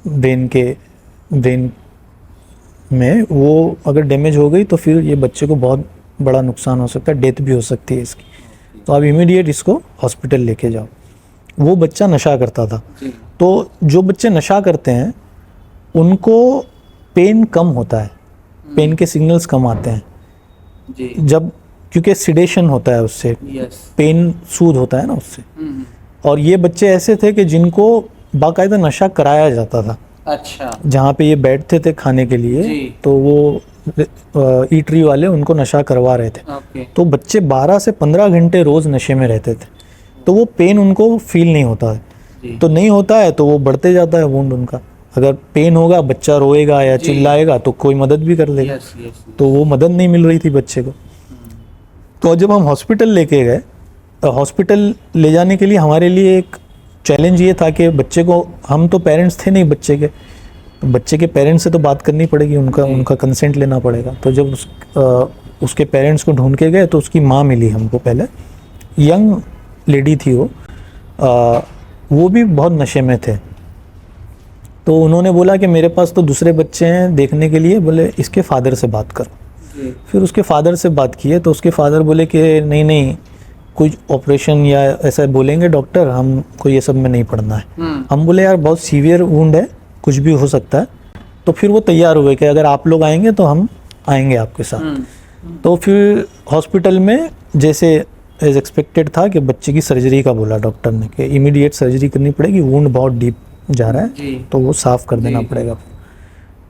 ब्रेन में, वो अगर डैमेज हो गई तो फिर ये बच्चे को बहुत बड़ा नुकसान हो सकता है, डेथ भी हो सकती है इसकी। तो आप इमीडिएट इसको हॉस्पिटल लेके जाओ। वो बच्चा नशा करता था। तो जो बच्चे नशा करते हैं उनको पेन कम होता है, पेन के सिग्नल्स कम आते हैं जी जब, क्योंकि सिडेशन होता है उससे, यस पेन सूद होता है ना उससे। और ये बच्चे ऐसे थे कि जिनको बाकायदा नशा कराया जाता था। अच्छा जहाँ पे ये बैठते थे खाने के लिए, जी। तो वो ईटरी वाले उनको नशा करवा रहे थे। ओके तो बच्चे 12 से 15 घंटे रोज नशे में रहते थे, तो वो पेन उनको फील नहीं होता है। तो नहीं होता है तो वो बढ़ते जाता है वुंड उनका। अगर पेन होगा, बच्चा रोएगा या चिल्लाएगा तो कोई मदद भी कर लेगा। यस यस तो वो मदद नहीं मिल रही थी बच्चे को। तो जब हम हॉस्पिटल लेके गए, हॉस्पिटल ले जाने के लिए हमारे लिए एक चैलेंज ये था कि बच्चे को, हम तो पेरेंट्स थे नहीं बच्चे के, तो बच्चे के पेरेंट्स से तो बात करनी पड़ेगी, उनका कंसेंट लेना पड़ेगा। तो जब उसके पेरेंट्स को ढूंढ के गए तो उसकी माँ मिली हमको पहले। यंग लेडी थी वो भी बहुत नशे में थे। तो उन्होंने बोला कि मेरे पास तो दूसरे बच्चे हैं देखने के लिए, बोले इसके फादर से बात करो। फिर उसके फादर से बात किए तो उसके फादर बोले कि नहीं, कुछ ऑपरेशन या ऐसा बोलेंगे डॉक्टर, हमको ये सब में नहीं पड़ना है। हम बोले यार बहुत सीवियर वुंड है, कुछ भी हो सकता है। तो फिर वो तैयार हुए कि अगर आप लोग आएंगे तो हम आएंगे आपके साथ। तो फिर हॉस्पिटल में जैसे एज एक्सपेक्टेड था कि बच्चे की सर्जरी का बोला डॉक्टर ने कि इमीडिएट सर्जरी करनी पड़ेगी, वुंड बहुत डीप जा रहा है तो वो साफ कर देना पड़ेगा।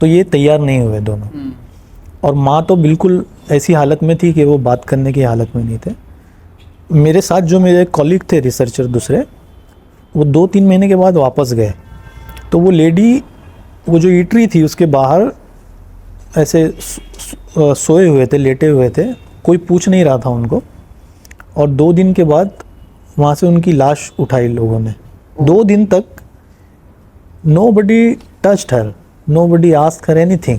तो ये तैयार नहीं हुए दोनों, और माँ तो बिल्कुल ऐसी हालत में थी कि वो बात करने की हालत में नहीं थे। मेरे साथ जो मेरे कॉलीग थे रिसर्चर दूसरे, वो 2-3 महीने के बाद वापस गए। तो वो लेडी, वो जो ईटरी थी उसके बाहर ऐसे सोए हुए थे, लेटे हुए थे, कोई पूछ नहीं रहा था उनको। और 2 दिन के बाद वहाँ से उनकी लाश उठाई लोगों ने। 2 दिन तक nobody touched her, nobody asked her anything.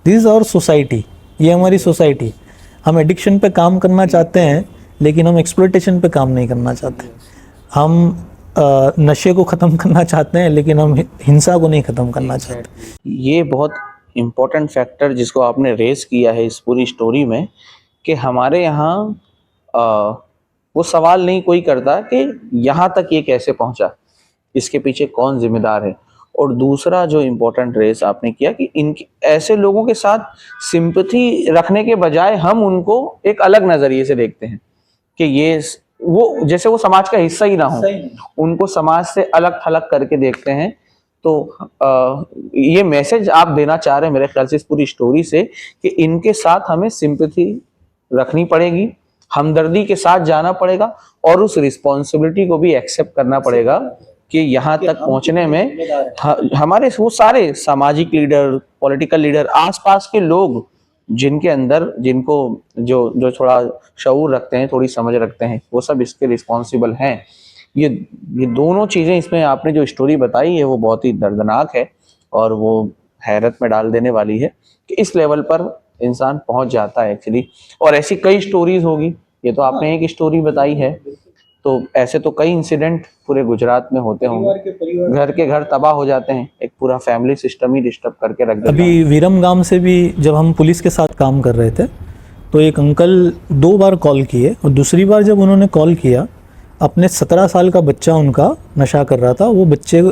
This is our society, ये हमारी सोसाइटी। हम एडिक्शन पे काम करना चाहते हैं लेकिन हम एक्सप्लॉइटेशन पे काम नहीं करना चाहते। हम नशे को ख़त्म करना चाहते हैं लेकिन हम हिंसा को नहीं ख़त्म करना चाहते। ये बहुत इम्पोर्टेंट फैक्टर जिसको आपने रेस किया है इस पूरी स्टोरी में, कि हमारे यहाँ वो सवाल नहीं कोई करता कि यहाँ तक ये कैसे पहुँचा, इसके पीछे कौन जिम्मेदार है। और दूसरा जो इम्पोर्टेंट रेस आपने किया कि इनके ऐसे लोगों के साथ सिंपैथी रखने के बजाय हम उनको एक अलग नज़रिए से देखते हैं कि ये वो जैसे वो समाज का हिस्सा ही ना हो, उनको समाज से अलग थलग करके देखते हैं। तो ये मैसेज आप देना चाह रहे हैं मेरे ख्याल से इस पूरी स्टोरी से कि इनके साथ हमें सिंपैथी रखनी पड़ेगी, हमदर्दी के साथ जाना पड़ेगा और उस रिस्पॉन्सिबिलिटी को भी एक्सेप्ट करना पड़ेगा कि यहाँ तक पहुंचने में हमारे वो सारे सामाजिक लीडर, पॉलिटिकल लीडर, आसपास के लोग जिनके अंदर जिनको जो जो थोड़ा शऊर रखते हैं, थोड़ी समझ रखते हैं, वो सब इसके रिस्पॉन्सिबल हैं। ये दोनों चीजें इसमें आपने जो स्टोरी बताई है वो बहुत ही दर्दनाक है और वो हैरत में डाल देने वाली है कि इस लेवल पर इंसान पहुंच जाता है एक्चुअली। और ऐसी कई स्टोरीज होगी, ये तो आपने एक स्टोरी बताई है, तो ऐसे तो कई इंसिडेंट पूरे गुजरात में होते होंगे, घर के घर तबाह हो जाते हैं, एक पूरा फैमिली सिस्टम ही डिस्टर्ब करके रख देता है। अभी विरमगाम से भी जब हम पुलिस के साथ काम कर रहे थे तो एक अंकल 2 बार कॉल किए और दूसरी बार जब उन्होंने कॉल किया, अपने 17 साल का बच्चा उनका नशा कर रहा था, वो बच्चे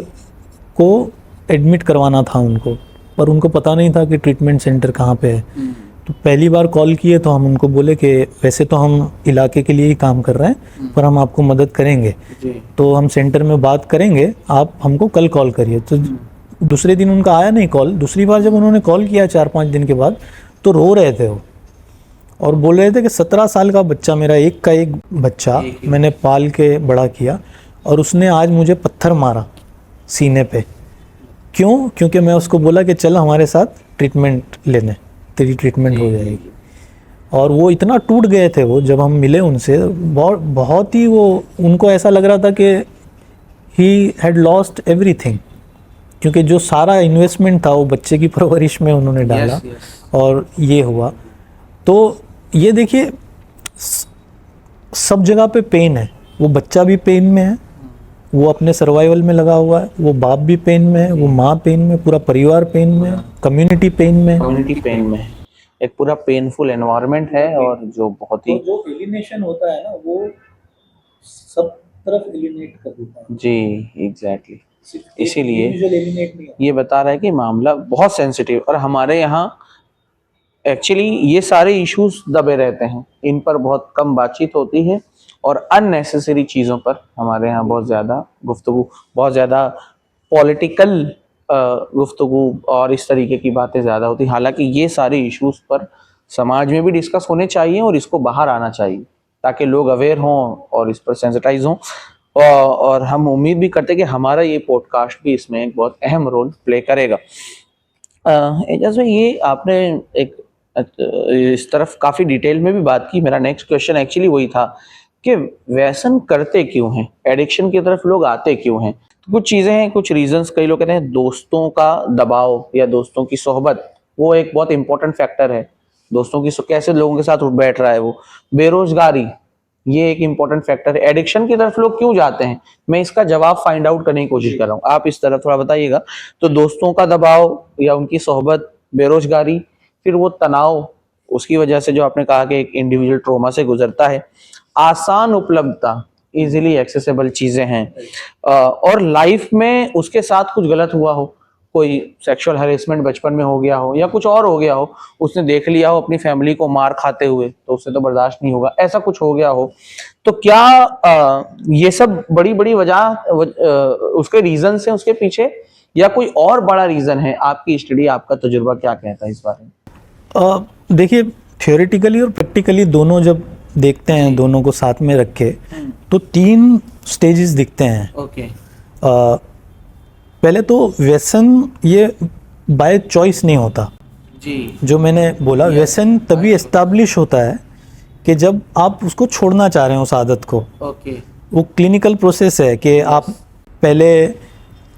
को एडमिट करवाना था उनको, पर उनको पता नहीं था कि ट्रीटमेंट सेंटर कहाँ पे है। तो पहली बार कॉल किए तो हम उनको बोले कि वैसे तो हम इलाके के लिए ही काम कर रहे हैं पर हम आपको मदद करेंगे, तो हम सेंटर में बात करेंगे, आप हमको कल कॉल करिए। तो दूसरे दिन उनका आया नहीं कॉल। दूसरी बार जब उन्होंने कॉल किया 4-5 दिन के बाद तो रो रहे थे वो और बोल रहे थे कि 17 साल का बच्चा, मेरा एक का एक बच्चा मैंने पाल के बड़ा किया और उसने आज मुझे पत्थर मारा सीने पे। क्यों? क्योंकि मैं उसको बोला कि चल हमारे साथ ट्रीटमेंट लेने, तेरी ट्रीटमेंट हो जाएगी। और वो इतना टूट गए थे वो, जब हम मिले उनसे बहुत ही वो, उनको ऐसा लग रहा था कि ही हैड लॉस्ट एवरीथिंग, क्योंकि जो सारा इन्वेस्टमेंट था वो बच्चे की परवरिश में उन्होंने डाला। और ये हुआ। तो ये देखिए सब जगह पे पेन है, वो बच्चा भी पेन में है, वो अपने सर्वाइवल में लगा हुआ है, वो बाप भी पेन में है, वो माँ पेन में, पूरा परिवार पेन में, कम्युनिटी पेन में, एक पूरा पेनफुल एनवायरनमेंट है। और जो बहुत ही जो एलिनेशन होता है ना वो सब तरफ एलिनेट कर देता है। जी एग्जैक्टली, इसीलिए ये बता रहा है कि मामला बहुत सेंसिटिव और हमारे यहाँ एक्चुअली ये सारे इश्यूज दबे रहते हैं, इन पर बहुत कम बातचीत होती है और अननेसेसरी चीज़ों पर हमारे यहाँ बहुत ज़्यादा गुफ्तगू, बहुत ज़्यादा पॉलिटिकल गुफ्तगू और इस तरीके की बातें ज़्यादा होती। हालांकि ये सारे इश्यूज पर समाज में भी डिस्कस होने चाहिए और इसको बाहर आना चाहिए ताकि लोग अवेयर हों और इस पर सेंसिटाइज हों। और हम उम्मीद भी करते हैं कि हमारा ये पॉडकास्ट भी इसमें एक बहुत अहम रोल प्ले करेगा। एजाज भाई, ये आपने एक इस तरफ काफ़ी डिटेल में भी बात की। मेरा नेक्स्ट क्वेश्चन एक्चुअली वही था कि व्यसन करते क्यों हैं, एडिक्शन की तरफ लोग आते क्यों हैं। तो कुछ चीज़ें हैं, कुछ रीजंस। कई लोग कहते हैं दोस्तों का दबाव या दोस्तों की सोहबत, वो एक बहुत इंपॉर्टेंट फैक्टर है। दोस्तों की कैसे लोगों के साथ उठ बैठ रहा है वो। बेरोजगारी, ये एक इंपॉर्टेंट फैक्टर है। एडिक्शन की तरफ लोग क्यों जाते हैं, मैं इसका जवाब फाइंड आउट करने की कोशिश कर रहा हूँ, आप इस तरफ थोड़ा बताइएगा। तो दोस्तों का दबाव या उनकी सोहबत, बेरोजगारी, फिर वो तनाव उसकी वजह से जो आपने कहा कि एक इंडिविजुअल ट्रॉमा से गुजरता है, आसान उपलब्धता, इजीली एक्सेसिबल चीजें हैं, और लाइफ में उसके साथ कुछ गलत हुआ हो, कोई सेक्सुअल हैरेसमेंट बचपन में हो गया हो या कुछ और हो गया हो, उसने देख लिया हो अपनी फैमिली को मार खाते हुए तो उससे तो बर्दाश्त नहीं होगा, ऐसा कुछ हो गया हो। तो क्या ये सब बड़ी बड़ी वजह उसके रीजन है उसके पीछे, या कोई और बड़ा रीजन है? आपकी स्टडी, आपका तजुर्बा क्या कहता है इस बारे में? देखिए, थियोरेटिकली और प्रैक्टिकली दोनों जब देखते हैं, दोनों को साथ में रख के, तो 3 स्टेजेस दिखते हैं। ओके। पहले तो व्यसन ये बाय चॉइस नहीं होता जी, जो मैंने बोला। व्यसन तभी एस्टैब्लिश होता है कि जब आप उसको छोड़ना चाह रहे हो उस आदत को। ओके। वो क्लिनिकल प्रोसेस है कि आप पहले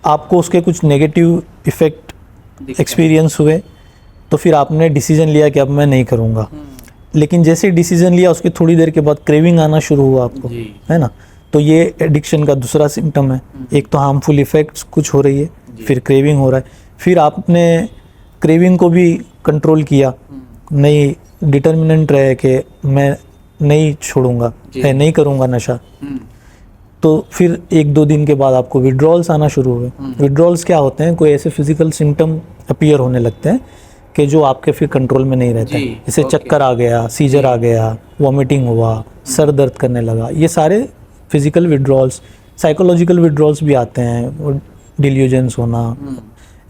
आपको उसके कुछ नेगेटिव इफेक्ट एक्सपीरियंस हुए, तो फिर आपने डिसीजन लिया कि अब मैं नहीं करूँगा। लेकिन जैसे डिसीजन लिया उसके थोड़ी देर के बाद क्रेविंग आना शुरू हुआ आपको, है ना। तो ये एडिक्शन का दूसरा सिम्टम है। एक तो हार्मफुल इफेक्ट्स कुछ हो रही है, फिर क्रेविंग हो रहा है, फिर आपने क्रेविंग को भी कंट्रोल किया, नहीं डिटर्मिनेंट रहे कि मैं नहीं छोड़ूंगा, नहीं करूँगा नशा। तो फिर 1-2 दिन के बाद आपको विड्रॉल्स आना शुरू हुए। विड्रॉल्स क्या होते हैं? कोई ऐसे फिजिकल सिम्टम अपीयर होने लगते हैं कि जो आपके फिर कंट्रोल में नहीं रहता है। जी, जैसे ओके। चक्कर आ गया, सीजर आ गया, वॉमिटिंग हुआ, सर दर्द करने लगा, ये सारे फिजिकल विड्रॉल्स। साइकोलॉजिकल विड्रॉल्स भी आते हैं, डिल्यूजन्स होना,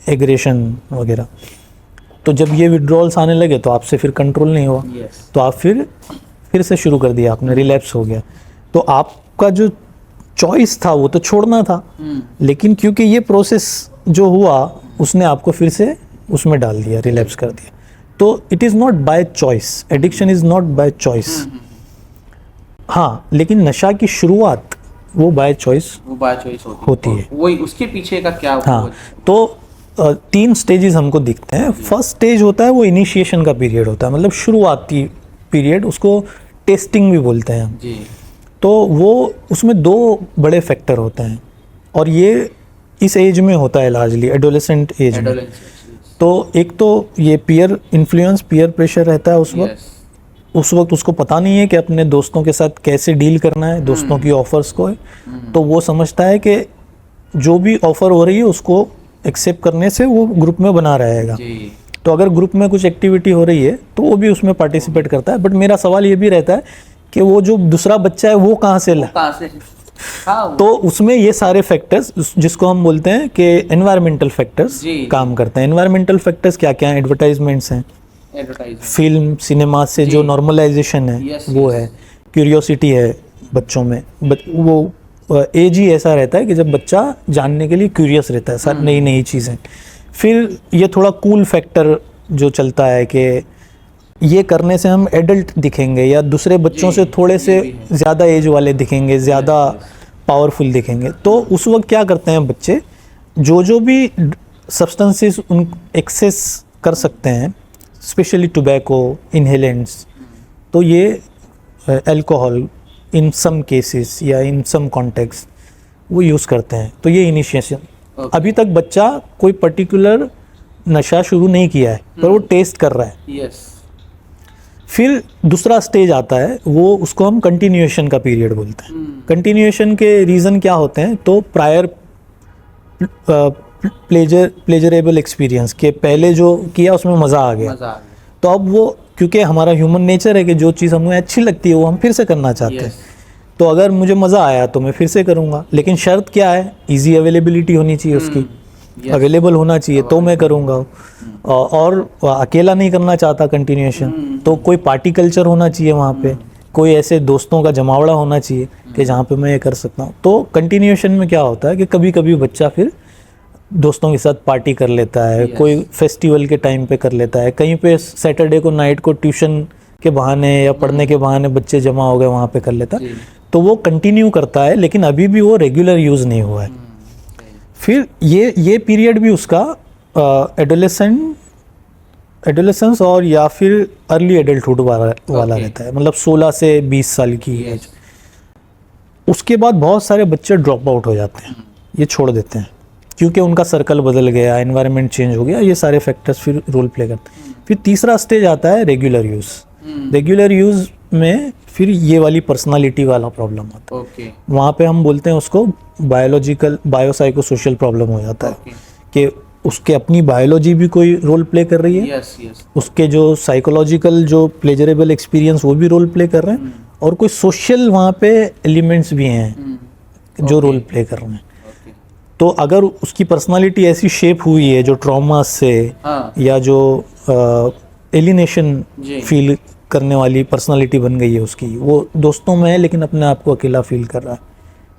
एग्रेशन वगैरह। तो जब ये विड्रॉल्स आने लगे तो आपसे फिर कंट्रोल नहीं हुआ, यस, तो आप फिर से शुरू कर दिया आपने, रिलैप्स हो गया। तो आपका जो चॉइस था वो तो छोड़ना था, लेकिन क्योंकि ये प्रोसेस जो हुआ उसने आपको फिर से उसमें डाल दिया, रिलैप्स कर दिया। तो it is not by choice, addiction is not by choice. हाँ, लेकिन नशा की शुरुआत वो बाय चॉइस वो बाय चॉइस होती है। वही उसके पीछे का क्या हाँ, तो 3 स्टेजेस हमको दिखते हैं। फर्स्ट स्टेज होता है वो इनिशिएशन का पीरियड होता है, मतलब शुरुआती पीरियड, उसको टेस्टिंग भी बोलते हैं हम। जी, तो वो उसमें 2 बड़े फैक्टर होते हैं, और ये इस एज में होता है लार्जली, एडोलेसेंट एज में। एडोलेंस, तो एक तो ये पीयर इन्फ्लुएंस, पीयर प्रेशर रहता है उस वक्त। यस, उस वक्त उसको पता नहीं है कि अपने दोस्तों के साथ कैसे डील करना है, दोस्तों की ऑफर्स को है। तो वो समझता है कि जो भी ऑफर हो रही है उसको एक्सेप्ट करने से वो ग्रुप में बना रहेगा। जी, तो अगर ग्रुप में कुछ एक्टिविटी हो रही है तो वो भी उसमें पार्टिसिपेट करता है। बट मेरा सवाल ये भी रहता है कि वो जो दूसरा बच्चा है वो कहाँ से ला, कहाँ से? हाँ, तो उसमें ये सारे फैक्टर्स जिसको हम बोलते हैं कि एनवायरमेंटल फैक्टर्स जी, काम करते हैं। एनवायरमेंटल फैक्टर्स क्या क्या हैं? एडवर्टाइजमेंट्स हैं, एडवर्टाइजमेंट, फिल्म सिनेमा से जो नॉर्मलाइजेशन है यस, वो यस। है, क्यूरियोसिटी है बच्चों में। वो एज ही ऐसा रहता है कि जब बच्चा जानने के लिए क्यूरियस रहता है, सर नई नई चीज़ें। फिर ये थोड़ा कूल फैक्टर जो चलता है कि ये करने से हम एडल्ट दिखेंगे या दूसरे बच्चों से थोड़े से ज़्यादा एज वाले दिखेंगे, ज़्यादा पावरफुल दिखेंगे। तो उस वक्त क्या करते हैं बच्चे, जो भी सब्सटेंसेस उन एक्सेस कर सकते हैं, स्पेशली टोबैको, इनहेलेंट्स, तो ये अल्कोहल इन सम केसेस या इन सम कॉन्टेक्स्ट वो यूज़ करते हैं। तो ये इनिशिएशन। अभी तक बच्चा कोई पर्टिकुलर नशा शुरू नहीं किया है, पर वो टेस्ट कर रहा है। यस, फिर दूसरा स्टेज आता है, वो उसको हम कंटिन्यूएशन का पीरियड बोलते हैं। कंटिन्यूएशन के रीज़न क्या होते हैं? तो प्रायर प्लेजरेबल एक्सपीरियंस के पहले जो किया उसमें मज़ा आ गया, मजा आ गया, तो अब वो, क्योंकि हमारा ह्यूमन नेचर है कि जो चीज़ हमें अच्छी लगती है वो हम फिर से करना चाहते हैं। यस, तो अगर मुझे मज़ा आया तो मैं फिर से करूँगा, लेकिन शर्त क्या है? इजी अवेलेबिलिटी होनी चाहिए उसकी, अवेलेबल होना चाहिए तो मैं करूँगा। और अकेला नहीं करना चाहता कंटिन्यूएशन, तो कोई पार्टी कल्चर होना चाहिए वहाँ पे, कोई ऐसे दोस्तों का जमावड़ा होना चाहिए कि जहाँ पे मैं ये कर सकता हूँ। तो कंटिन्यूएशन में क्या होता है कि कभी कभी बच्चा फिर दोस्तों के साथ पार्टी कर लेता है, कोई फेस्टिवल के टाइम पे कर लेता है, कहीं पे सैटरडे को नाइट को ट्यूशन के बहाने या पढ़ने के बहाने बच्चे जमा हो गए वहाँ पे कर लेता है। तो वो कंटिन्यू करता है, लेकिन अभी भी वो रेगुलर यूज़ नहीं हुआ है। फिर ये पीरियड भी उसका एडोलेसेंस और या फिर अर्ली एडल्टहुड वाला रहता है, मतलब 16 से 20 साल की एज। उसके बाद बहुत सारे बच्चे ड्रॉप आउट हो जाते हैं, ये छोड़ देते हैं, क्योंकि उनका सर्कल बदल गया, एनवायरनमेंट चेंज हो गया, ये सारे फैक्टर्स फिर रोल प्ले करते हैं। फिर तीसरा स्टेज आता है रेगुलर यूज़। रेगुलर यूज़ में फिर ये वाली पर्सनालिटी वाला प्रॉब्लम आता है। ओके, वहाँ पे हम बोलते हैं उसको बायोलॉजिकल बायोसाइकोसोशल प्रॉब्लम हो जाता है कि उसके अपनी बायोलॉजी भी कोई रोल प्ले कर रही है, यस, यस, उसके जो साइकोलॉजिकल जो प्लेजरेबल एक्सपीरियंस वो भी रोल प्ले कर रहे हैं, और कोई सोशल वहाँ पे एलिमेंट्स भी हैं जो रोल प्ले कर रहे हैं। तो अगर उसकी पर्सनालिटी ऐसी शेप हुई है जो ट्रॉमा से हाँ, या जो एलिनेशन जी, फील करने वाली पर्सनालिटी बन गई है उसकी, वो दोस्तों में है लेकिन अपने आप को अकेला फील कर रहा है,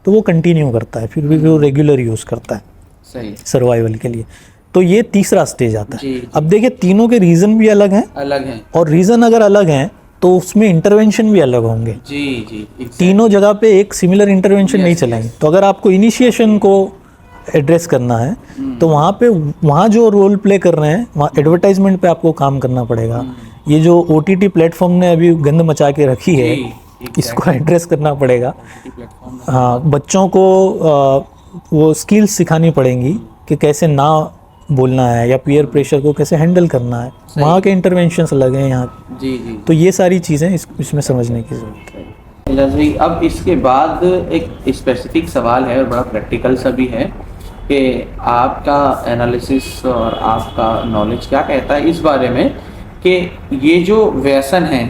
तो वो कंटिन्यू करता है, फिर भी वो रेगुलर यूज़ करता है सही, सर्वाइवल के लिए। तो ये तीसरा स्टेज आता है। जी, अब देखिए तीनों के रीज़न भी अलग हैं, अलग हैं, और रीज़न अगर अलग हैं तो उसमें इंटरवेंशन भी अलग होंगे। जी, जी, exactly. तीनों जगह पे एक सिमिलर इंटरवेंशन नहीं चलेंगे। तो अगर आपको इनिशिएशन को एड्रेस करना है तो वहाँ जो रोल प्ले कर रहे हैं वहाँ एडवर्टाइजमेंट पे आपको काम करना पड़ेगा। ये जो OTT प्लेटफॉर्म ने अभी गंद मचा के रखी है, इसको एड्रेस करना पड़ेगा। प्लेटफॉर्म, हाँ, बच्चों को वो स्किल्स सिखानी पड़ेंगी कि कैसे ना बोलना है या पीयर प्रेशर को कैसे हैंडल करना है। वहाँ के इंटरवेंशंस अलग हैं यहाँ। जी, जी, तो ये सारी चीज़ें इसमें समझने की ज़रूरत है। एजाज भाई, अब इसके बाद एक स्पेसिफिक सवाल है और बड़ा प्रैक्टिकल सा भी है कि आपका एनालिसिस और आपका नॉलेज क्या कहता है इस बारे में कि ये जो व्यसन है,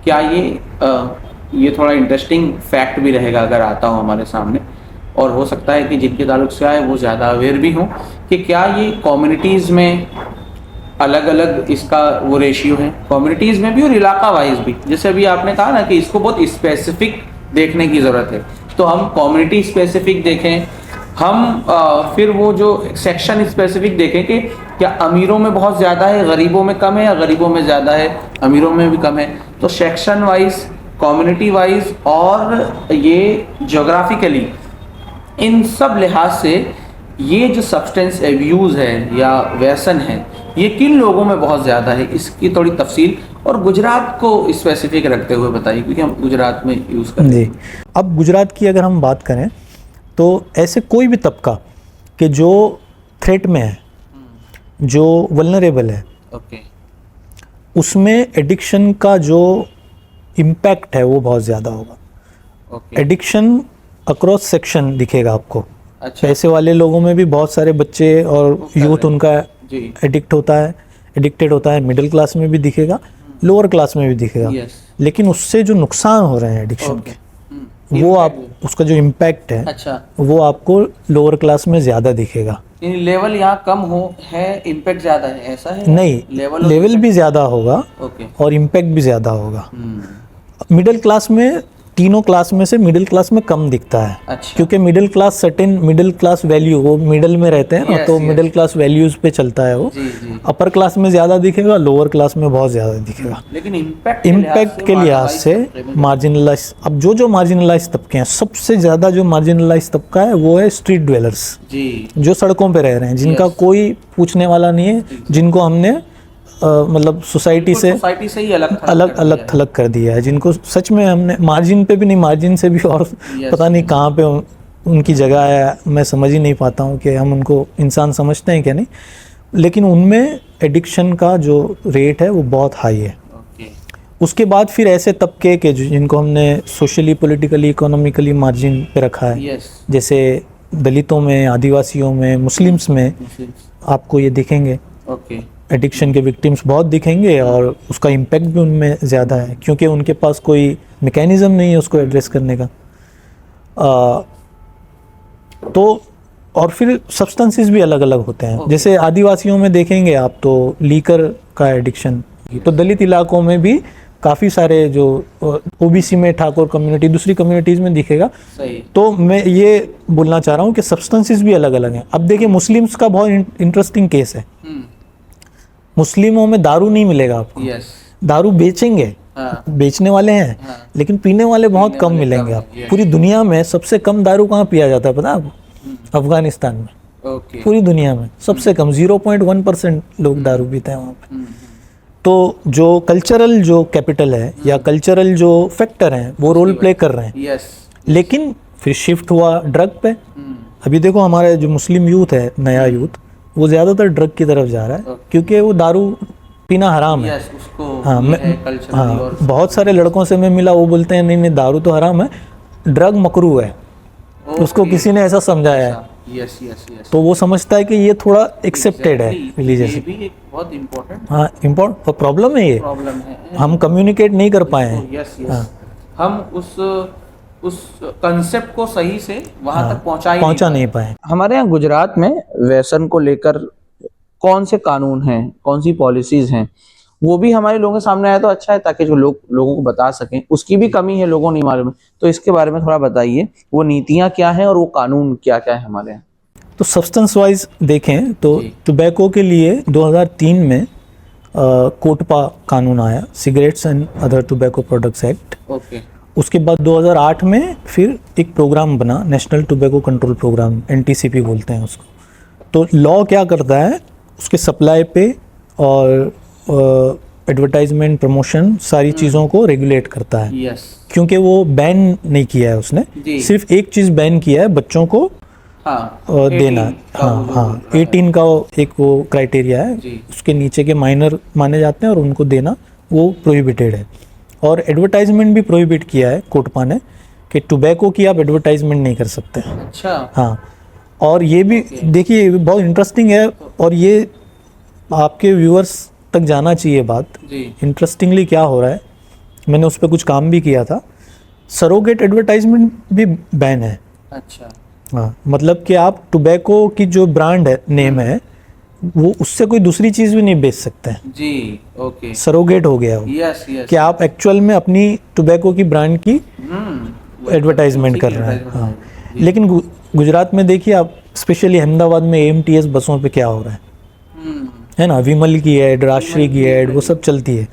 क्या ये थोड़ा इंटरेस्टिंग फैक्ट भी रहेगा अगर आता हो हमारे सामने, और हो सकता है कि जिनके ताल्लुक से आए वो ज़्यादा अवेयर भी हों कि क्या ये कम्युनिटीज़ में अलग अलग इसका वो रेशियो है, कम्युनिटीज़ में भी और इलाका वाइज भी। जैसे अभी आपने कहा ना कि इसको बहुत स्पेसिफिक देखने की ज़रूरत है, तो हम कम्युनिटी स्पेसिफिक देखें, हम फिर वो जो सेक्शन स्पेसिफिक देखें कि क्या अमीरों में बहुत ज़्यादा है, गरीबों में कम है, या गरीबों में ज़्यादा है, अमीरों में भी कम है। तो सेक्शन वाइज, कम्युनिटी वाइज और ये ज्योग्राफिकली, इन सब लिहाज से ये जो सब्सटेंस एब्यूज़ है या व्यसन है, ये किन लोगों में बहुत ज़्यादा है, इसकी थोड़ी तफसील और गुजरात को स्पेसिफिक रखते हुए बताइए, क्योंकि हम गुजरात में यूज़ करते हैं। जी, अब गुजरात की अगर हम बात करें तो ऐसे कोई भी तबका कि जो थ्रेट में है, जो वल्नरेबल है, ओके, उसमें एडिक्शन का जो इम्पैक्ट है वो बहुत ज़्यादा होगा। ओके, एडिक्शन अक्रॉस सेक्शन दिखेगा आपको। अच्छा, पैसे वाले लोगों में भी बहुत सारे बच्चे और यूथ उनका जी, एडिक्टेड होता है। मिडिल क्लास में भी दिखेगा, लोअर क्लास में भी दिखेगा। यस, लेकिन उससे जो नुकसान हो रहे हैं एडिक्शन ओके, के, वो आप उसका जो इम्पैक्ट है अच्छा, वो आपको लोअर क्लास में ज़्यादा दिखेगा। लेवल यहाँ कम हो है, इम्पैक्ट ज़्यादा है, ऐसा है? नहीं, लेवल भी ज़्यादा होगा ओके, और इम्पैक्ट भी ज़्यादा होगा। मिडिल क्लास में, तीनों क्लास में से मिडिल क्लास में कम दिखता है। अच्छा, क्योंकि middle class certain middle class value, वो मिडिल में रहते हैं ना, Yes, तो yes. मिडिल क्लास वैल्यूज पे चलता है वो। जी, जी, अपर क्लास में ज़्यादा दिखेगा, लोअर क्लास में बहुत ज़्यादा दिखेगा। लेकिन इम्पैक्ट के लिहाज से मार्जिनलाइज, अब जो मार्जिनलाइज तबके हैं, सबसे ज़्यादा जो मार्जिनलाइज तबका है वो है स्ट्रीट ड्वेलर्स, जी, जो सड़कों पे रह रहे हैं, जिनका कोई पूछने वाला नहीं है, जिनको हमने मतलब सोसाइटी से ही अलग थलग कर दिया है, जिनको सच में हमने मार्जिन पे भी नहीं, मार्जिन से भी और पता नहीं कहाँ पे उनकी जगह है। मैं समझ ही नहीं पाता हूँ कि हम उनको इंसान समझते हैं क्या नहीं, लेकिन उनमें एडिक्शन का जो रेट है वो बहुत हाई है। उसके बाद फिर ऐसे तबके के जिनको हमने सोशली, पॉलिटिकली, इकोनॉमिकली मार्जिन पे रखा है, जैसे दलितों में, आदिवासियों में, मुस्लिम्स में आपको ये दिखेंगे। एडिक्शन के विक्टिम्स बहुत दिखेंगे और उसका इम्पैक्ट भी उनमें ज़्यादा है, क्योंकि उनके पास कोई मैकेनिज़्म नहीं है उसको एड्रेस करने का। तो और फिर सब्सटेंसेस भी अलग अलग होते हैं। जैसे आदिवासियों में देखेंगे आप तो लीकर का एडिक्शन, तो दलित इलाकों में भी काफ़ी सारे, जो ओबीसी में ठाकुर कम्युनिटी, दूसरी कम्युनिटीज़ में दिखेगा। तो मैं ये बोलना चाह रहा हूँ कि सब्सटेंसेस भी अलग अलग हैं। अब देखिए, मुस्लिम्स का बहुत इंटरेस्टिंग केस है। मुस्लिमों में दारू नहीं मिलेगा आपको। दारू बेचेंगे, बेचने वाले हैं, लेकिन पीने वाले बहुत कम मिलेंगे आपको। पूरी दुनिया में सबसे कम दारू कहाँ पिया जाता है पता है आपको? अफगानिस्तान में। पूरी दुनिया में सबसे कम 0.1% लोग दारू पीते हैं वहाँ पे। तो जो कल्चरल जो कैपिटल है या कल्चरल जो फैक्टर हैं वो रोल प्ले कर रहे हैं। लेकिन फिर शिफ्ट हुआ ड्रग पे। अभी देखो, हमारे जो मुस्लिम यूथ है, नया यूथ, वो ज़्यादातर ड्रग की तरफ जा रहा है, क्योंकि वो दारू पीना हराम है। बहुत सारे लड़कों से मैं मिला, वो बोलते हैं नहीं दारू तो हराम है, ड्रग मकरू है। उसको किसी ने ऐसा समझाया है। तो वो समझता है कि ये थोड़ा एक्सेप्टेड है रिलीजियसली। बहुत इम्पोर्टेंट, हाँ, इम्पोर्टेंट और प्रॉब्लम है ये। हम कम्युनिकेट नहीं कर पाए हैं। हम उस कंसेप्ट को सही से वहां तक पहुंचा नहीं पाए। हमारे यहाँ गुजरात में व्यसन को लेकर कौन से कानून हैं, कौन सी पॉलिसीज हैं, वो भी हमारे लोगों के सामने आया तो अच्छा है, ताकि जो लोगों को बता सकें। उसकी भी कमी है, लोगों नहीं मालूम है, तो इसके बारे में थोड़ा बताइए, वो नीतियां क्या हैं और वो कानून क्या क्या है हमारे यहाँ। तो सब्सटेंस वाइज देखें तो टोबैको के लिए 2003 में कोटपा कानून आया, cigarettes and other tobacco products act. उसके बाद 2008 में फिर एक प्रोग्राम बना, national tobacco control programme, NTCP बोलते हैं उसको। तो लॉ क्या करता है, उसके सप्लाई पे और एडवर्टाइजमेंट, प्रमोशन, सारी चीज़ों को रेगुलेट करता है। क्योंकि वो बैन नहीं किया है उसने, सिर्फ एक चीज़ बैन किया है, बच्चों को देना। 18 का एक वो क्राइटेरिया है, उसके नीचे के माइनर माने जाते हैं और उनको देना वो प्रोहिबिटेड है। और एडवर्टाइजमेंट भी प्रोहिबिट किया है कोटपा ने, कि टोबैको की आप एडवर्टाइजमेंट नहीं कर सकते। अच्छा। हाँ, और ये भी देखिए बहुत इंटरेस्टिंग है, और ये आपके व्यूअर्स तक जाना चाहिए बात। जी इंटरेस्टिंगली क्या हो रहा है, मैंने उस पर कुछ काम भी किया था, सरोगेट एडवर्टाइजमेंट भी बैन है। अच्छा हाँ, मतलब कि आप टोबैको की जो ब्रांड है, नेम है, वो उससे कोई दूसरी चीज़ भी नहीं बेच सकते हैं। जी ओके सरोगेट हो गया वो, यस यस कि आप एक्चुअल में अपनी टोबैको की ब्रांड की एडवर्टाइजमेंट कर रहे हैं। हाँ, लेकिन गुजरात में देखिए आप, स्पेशली अहमदाबाद में AMTS बसों पे क्या हो रहा है ना, विमल की ऐड, राजश्री की ऐड, वो सब चलती है।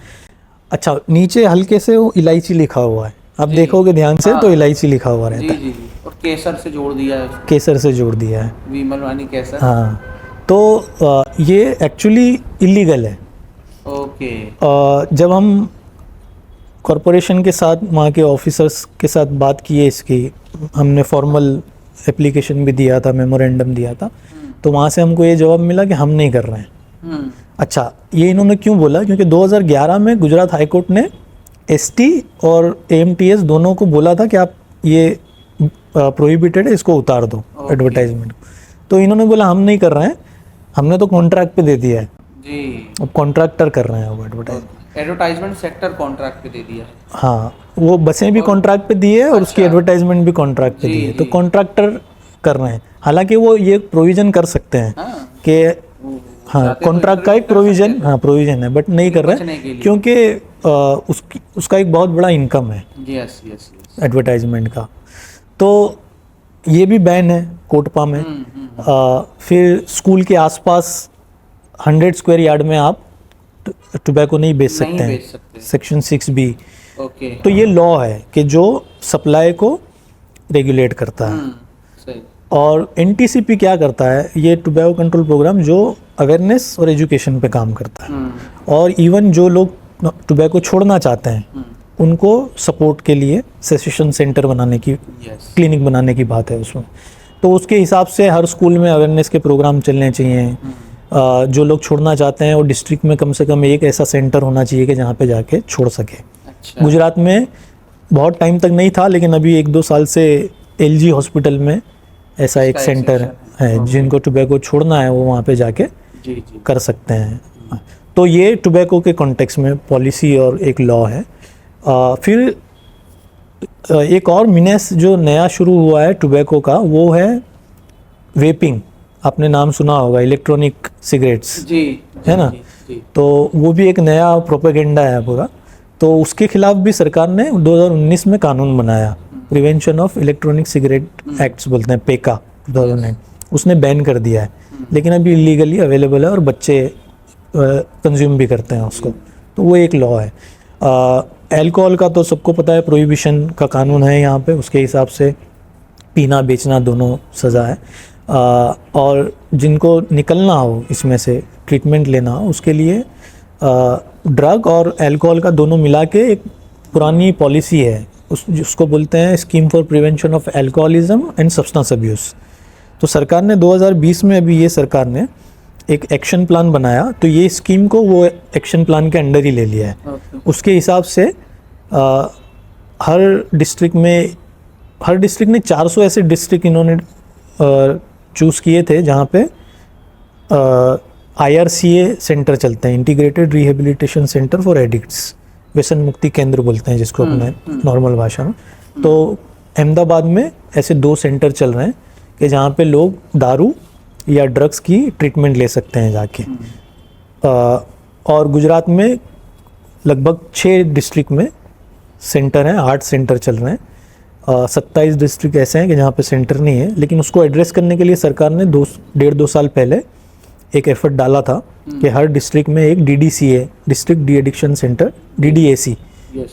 अच्छा, नीचे हल्के से वो इलायची लिखा हुआ है, आप देखोगे ध्यान से तो इलायची लिखा हुआ जी रहता है। जी और केसर से जोड़ दिया है, केसर से जोड़ दिया है। विमल वानी केसर। हाँ, तो ये एक्चुअली इलीगल है। ओके जब हम कॉरपोरेशन के साथ, वहाँ के ऑफिसर्स के साथ बात किए इसकी, हमने फॉर्मल एप्लीकेशन भी दिया था, मेमोरेंडम दिया था, तो वहाँ से हमको ये जवाब मिला कि हम नहीं कर रहे हैं। अच्छा, ये इन्होंने क्यों बोला, क्योंकि 2011 में गुजरात हाई कोर्ट ने ST और AMTS दोनों को बोला था कि आप ये प्रोहिबिटेड है, इसको उतार दो एडवर्टाइजमेंट। तो इन्होंने बोला हम नहीं कर रहे हैं, हमने तो कॉन्ट्रैक्ट पे दे दिया है, जी अब कॉन्ट्रैक्टर कर रहे हैं वो एडवर्टाइजमेंट सेक्टर कॉन्ट्रैक्ट पे दे दिया। हाँ, वो बसें भी कॉन्ट्रैक्ट पे दी है और उसकी एडवर्टाइजमेंट भी कॉन्ट्रैक्ट पे दी है, तो कॉन्ट्रैक्टर कर रहे हैं। हालांकि वो ये प्रोविजन कर सकते हैं कि हाँ, कॉन्ट्रैक्ट का एक प्रोविजन है, बट नहीं कर रहे हैं क्योंकि उसका एक बहुत बड़ा इनकम है यस यस एडवर्टाइजमेंट का। तो ये भी बैन है कोटपा में। फिर स्कूल के आसपास 100 स्क्वायर यार्ड में आप टोबैको नहीं बेच सकते हैं, सेक्शन 6B। ओके तो ये लॉ है कि जो सप्लाई को रेगुलेट करता है। सही। और NTCP क्या करता है, ये टोबैको कंट्रोल प्रोग्राम जो अवेयरनेस और एजुकेशन पे काम करता है, और इवन जो लोग टोबैको छोड़ना चाहते हैं उनको सपोर्ट के लिए सेशन सेंटर बनाने की, क्लिनिक बनाने की बात है उसमें। तो उसके हिसाब से हर स्कूल में अवेयरनेस के प्रोग्राम चलने चाहिए। जो लोग छोड़ना चाहते हैं वो डिस्ट्रिक्ट में कम से कम एक ऐसा सेंटर होना चाहिए कि जहाँ पे जाके छोड़ सके। अच्छा। गुजरात में बहुत टाइम तक नहीं था, लेकिन अभी 1-2 साल से LG हॉस्पिटल में ऐसा एक सेंटर है, जिनको टोबैको छोड़ना है वो वहाँ पे जाके कर सकते हैं। तो ये टोबैको के कॉन्टेक्स्ट में पॉलिसी और एक लॉ है। फिर एक और मिनेस जो नया शुरू हुआ है टोबैको का, वो है वेपिंग। आपने नाम सुना होगा, इलेक्ट्रॉनिक सिगरेट्स, जी है ना। तो वो भी एक नया प्रोपेगेंडा है पूरा। तो उसके खिलाफ भी सरकार ने 2019 में कानून बनाया, prevention of electronic cigarette acts बोलते हैं, पेका 2009। उसने बैन कर दिया है, लेकिन अभी इलीगली अवेलेबल है और बच्चे कंज्यूम भी करते हैं उसको। तो वो एक लॉ है। अल्कोहल का तो सबको पता है, प्रोहिबिशन का कानून है यहाँ पे, उसके हिसाब से पीना बेचना दोनों सज़ा है। और जिनको निकलना हो इसमें से, ट्रीटमेंट लेना हो, उसके लिए ड्रग और अल्कोहल का दोनों मिला के एक पुरानी पॉलिसी है, उसको बोलते हैं scheme for prevention of alcoholism and substance abuse. तो सरकार ने 2020 में, अभी ये सरकार ने एक एक्शन प्लान बनाया, तो ये स्कीम को वो एक्शन प्लान के अंडर ही ले लिया है। उसके हिसाब से हर डिस्ट्रिक्ट ने 400 ऐसे डिस्ट्रिक्ट इन्होंने चूज़ किए थे जहाँ पे IRCA सेंटर चलते हैं, integrated rehabilitation centre for addicts, व्यसन मुक्ति केंद्र बोलते हैं जिसको अपने नॉर्मल भाषा में। तो अहमदाबाद में ऐसे 2 सेंटर चल रहे हैं कि जहाँ पे लोग दारू या ड्रग्स की ट्रीटमेंट ले सकते हैं जाके। और गुजरात में लगभग 6 डिस्ट्रिक्ट में सेंटर हैं, 8 सेंटर चल रहे हैं। 27 डिस्ट्रिक्ट ऐसे हैं कि जहाँ पे सेंटर नहीं है, लेकिन उसको एड्रेस करने के लिए सरकार ने 1.5-2 साल पहले एक एफर्ट डाला था कि हर डिस्ट्रिक्ट में एक DDCA, district de addiction centre, DDAC,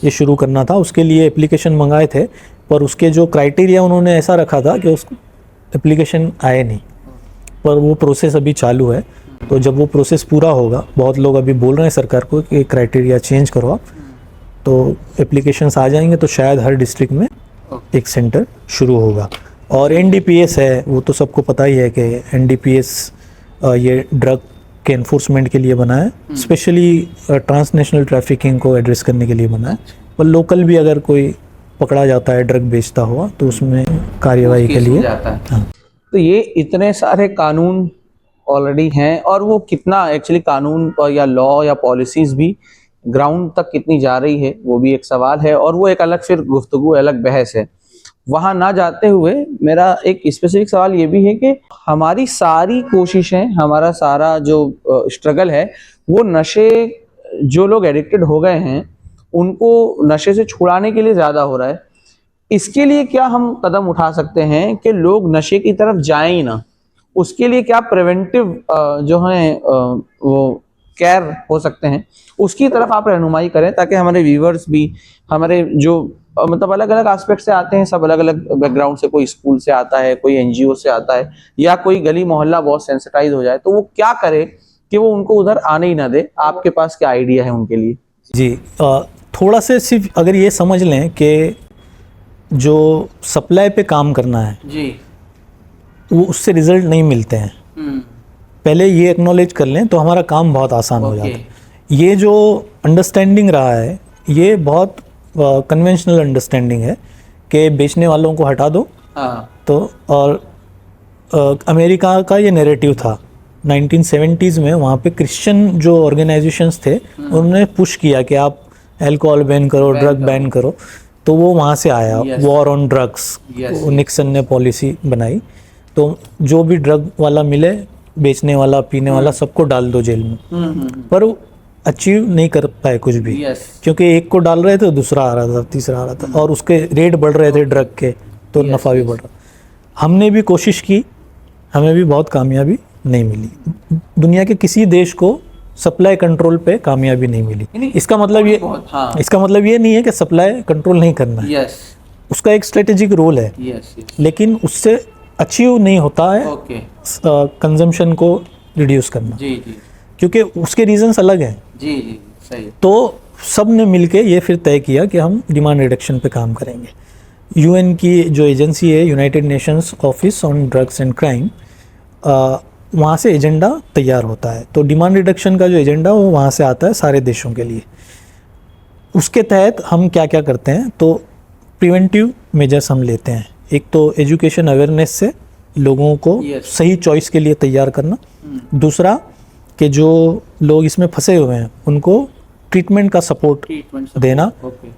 ये शुरू करना था। उसके लिए एप्लीकेशन मंगाए थे, पर उसके जो क्राइटेरिया उन्होंने ऐसा रखा था कि उस एप्लीकेशन आए नहीं, पर वो प्रोसेस अभी चालू है। तो जब वो प्रोसेस पूरा होगा, बहुत लोग अभी बोल रहे हैं सरकार को कि क्राइटेरिया चेंज करो आप, तो एप्लीकेशंस आ जाएंगे, तो शायद हर डिस्ट्रिक्ट में एक सेंटर शुरू होगा। और NDPS है, वो तो सबको पता ही है कि NDPS ये ड्रग के एनफोर्समेंट के लिए बना है, स्पेशली ट्रांसनेशनल ट्रैफिकिंग को एड्रेस करने के लिए बना है। पर लोकल भी अगर कोई पकड़ा जाता है ड्रग बेचता हुआ, तो उसमें कार्यवाही के लिए। हाँ। तो ये इतने सारे कानून ऑलरेडी हैं, और वो कितना एक्चुअली कानून या लॉ या पॉलिसीज भी ग्राउंड तक कितनी जा रही है वो भी एक सवाल है, और वो एक अलग फिर गुफ्तगू, अलग बहस है। वहाँ ना जाते हुए मेरा एक स्पेसिफिक सवाल ये भी है कि हमारी सारी कोशिशें, हमारा सारा जो स्ट्रगल है, वो नशे, जो लोग एडिक्टेड हो गए हैं उनको नशे से छुड़ाने के लिए ज़्यादा हो रहा है। इसके लिए क्या हम कदम उठा सकते हैं कि लोग नशे की तरफ जाएं ही ना? उसके लिए क्या प्रिवेंटिव जो है वो केयर हो सकते हैं, उसकी तरफ आप रहनुमाई करें, ताकि हमारे व्यूवर्स भी, हमारे जो मतलब अलग अलग एस्पेक्ट से आते हैं, सब अलग अलग बैकग्राउंड से, कोई स्कूल से आता है, कोई एनजीओ से आता है, या कोई गली मोहल्ला बहुत सेंसिटाइज हो जाए, तो वो क्या करे कि वो उनको उधर आने ही ना दे? आपके पास क्या आइडिया है उनके लिए? जी, थोड़ा से सिर्फ अगर ये समझ लें कि जो सप्लाई पे काम करना है जी, वो उससे रिजल्ट नहीं मिलते हैं, पहले ये एक्नॉलेज कर लें तो हमारा काम बहुत आसान हो जाता है। ये जो अंडरस्टैंडिंग रहा है ये बहुत कन्वेंशनल अंडरस्टैंडिंग है कि बेचने वालों को हटा दो। तो और अमेरिका का ये नैरेटिव था 1970s में, वहाँ पे क्रिश्चियन जो ऑर्गेनाइजेशंस थे उन्होंने पुश किया कि आप अल्कोहल बैन करो, ड्रग बैन करो, तो वो वहाँ से आया, वॉर ऑन ड्रग्स, निक्सन ने पॉलिसी बनाई, तो जो भी ड्रग वाला मिले, बेचने वाला, पीने वाला, सबको डाल दो जेल में। पर अचीव नहीं कर पाए कुछ भी, क्योंकि एक को डाल रहे थे, दूसरा आ रहा था, तीसरा आ रहा था, और उसके रेट बढ़ रहे थे ड्रग के, तो नफ़ा भी बढ़ रहा। हमने भी कोशिश की, हमें भी बहुत कामयाबी नहीं मिली। दुनिया के किसी देश को सप्लाई कंट्रोल पे कामयाबी नहीं मिली। इसका मतलब ये नहीं है कि सप्लाई कंट्रोल नहीं करना है, उसका एक स्ट्रेटेजिक रोल है, लेकिन उससे अचीव नहीं होता है कंजम्पशन को रिड्यूस करना, क्योंकि उसके रीजंस अलग हैं। सही। तो सब ने मिलके ये फिर तय किया कि हम डिमांड रिडक्शन पे काम करेंगे। यूएन की जो एजेंसी है, United Nations office on drugs and crime, वहाँ से एजेंडा तैयार होता है। तो डिमांड रिडक्शन का जो एजेंडा वो वहाँ से आता है सारे देशों के लिए। उसके तहत हम क्या क्या करते हैं, तो प्रिवेंटिव मेजर्स हम लेते हैं। एक तो एजुकेशन अवेयरनेस से लोगों को सही चॉइस के लिए तैयार करना, दूसरा कि जो लोग इसमें फंसे हुए हैं उनको ट्रीटमेंट का सपोर्ट देना,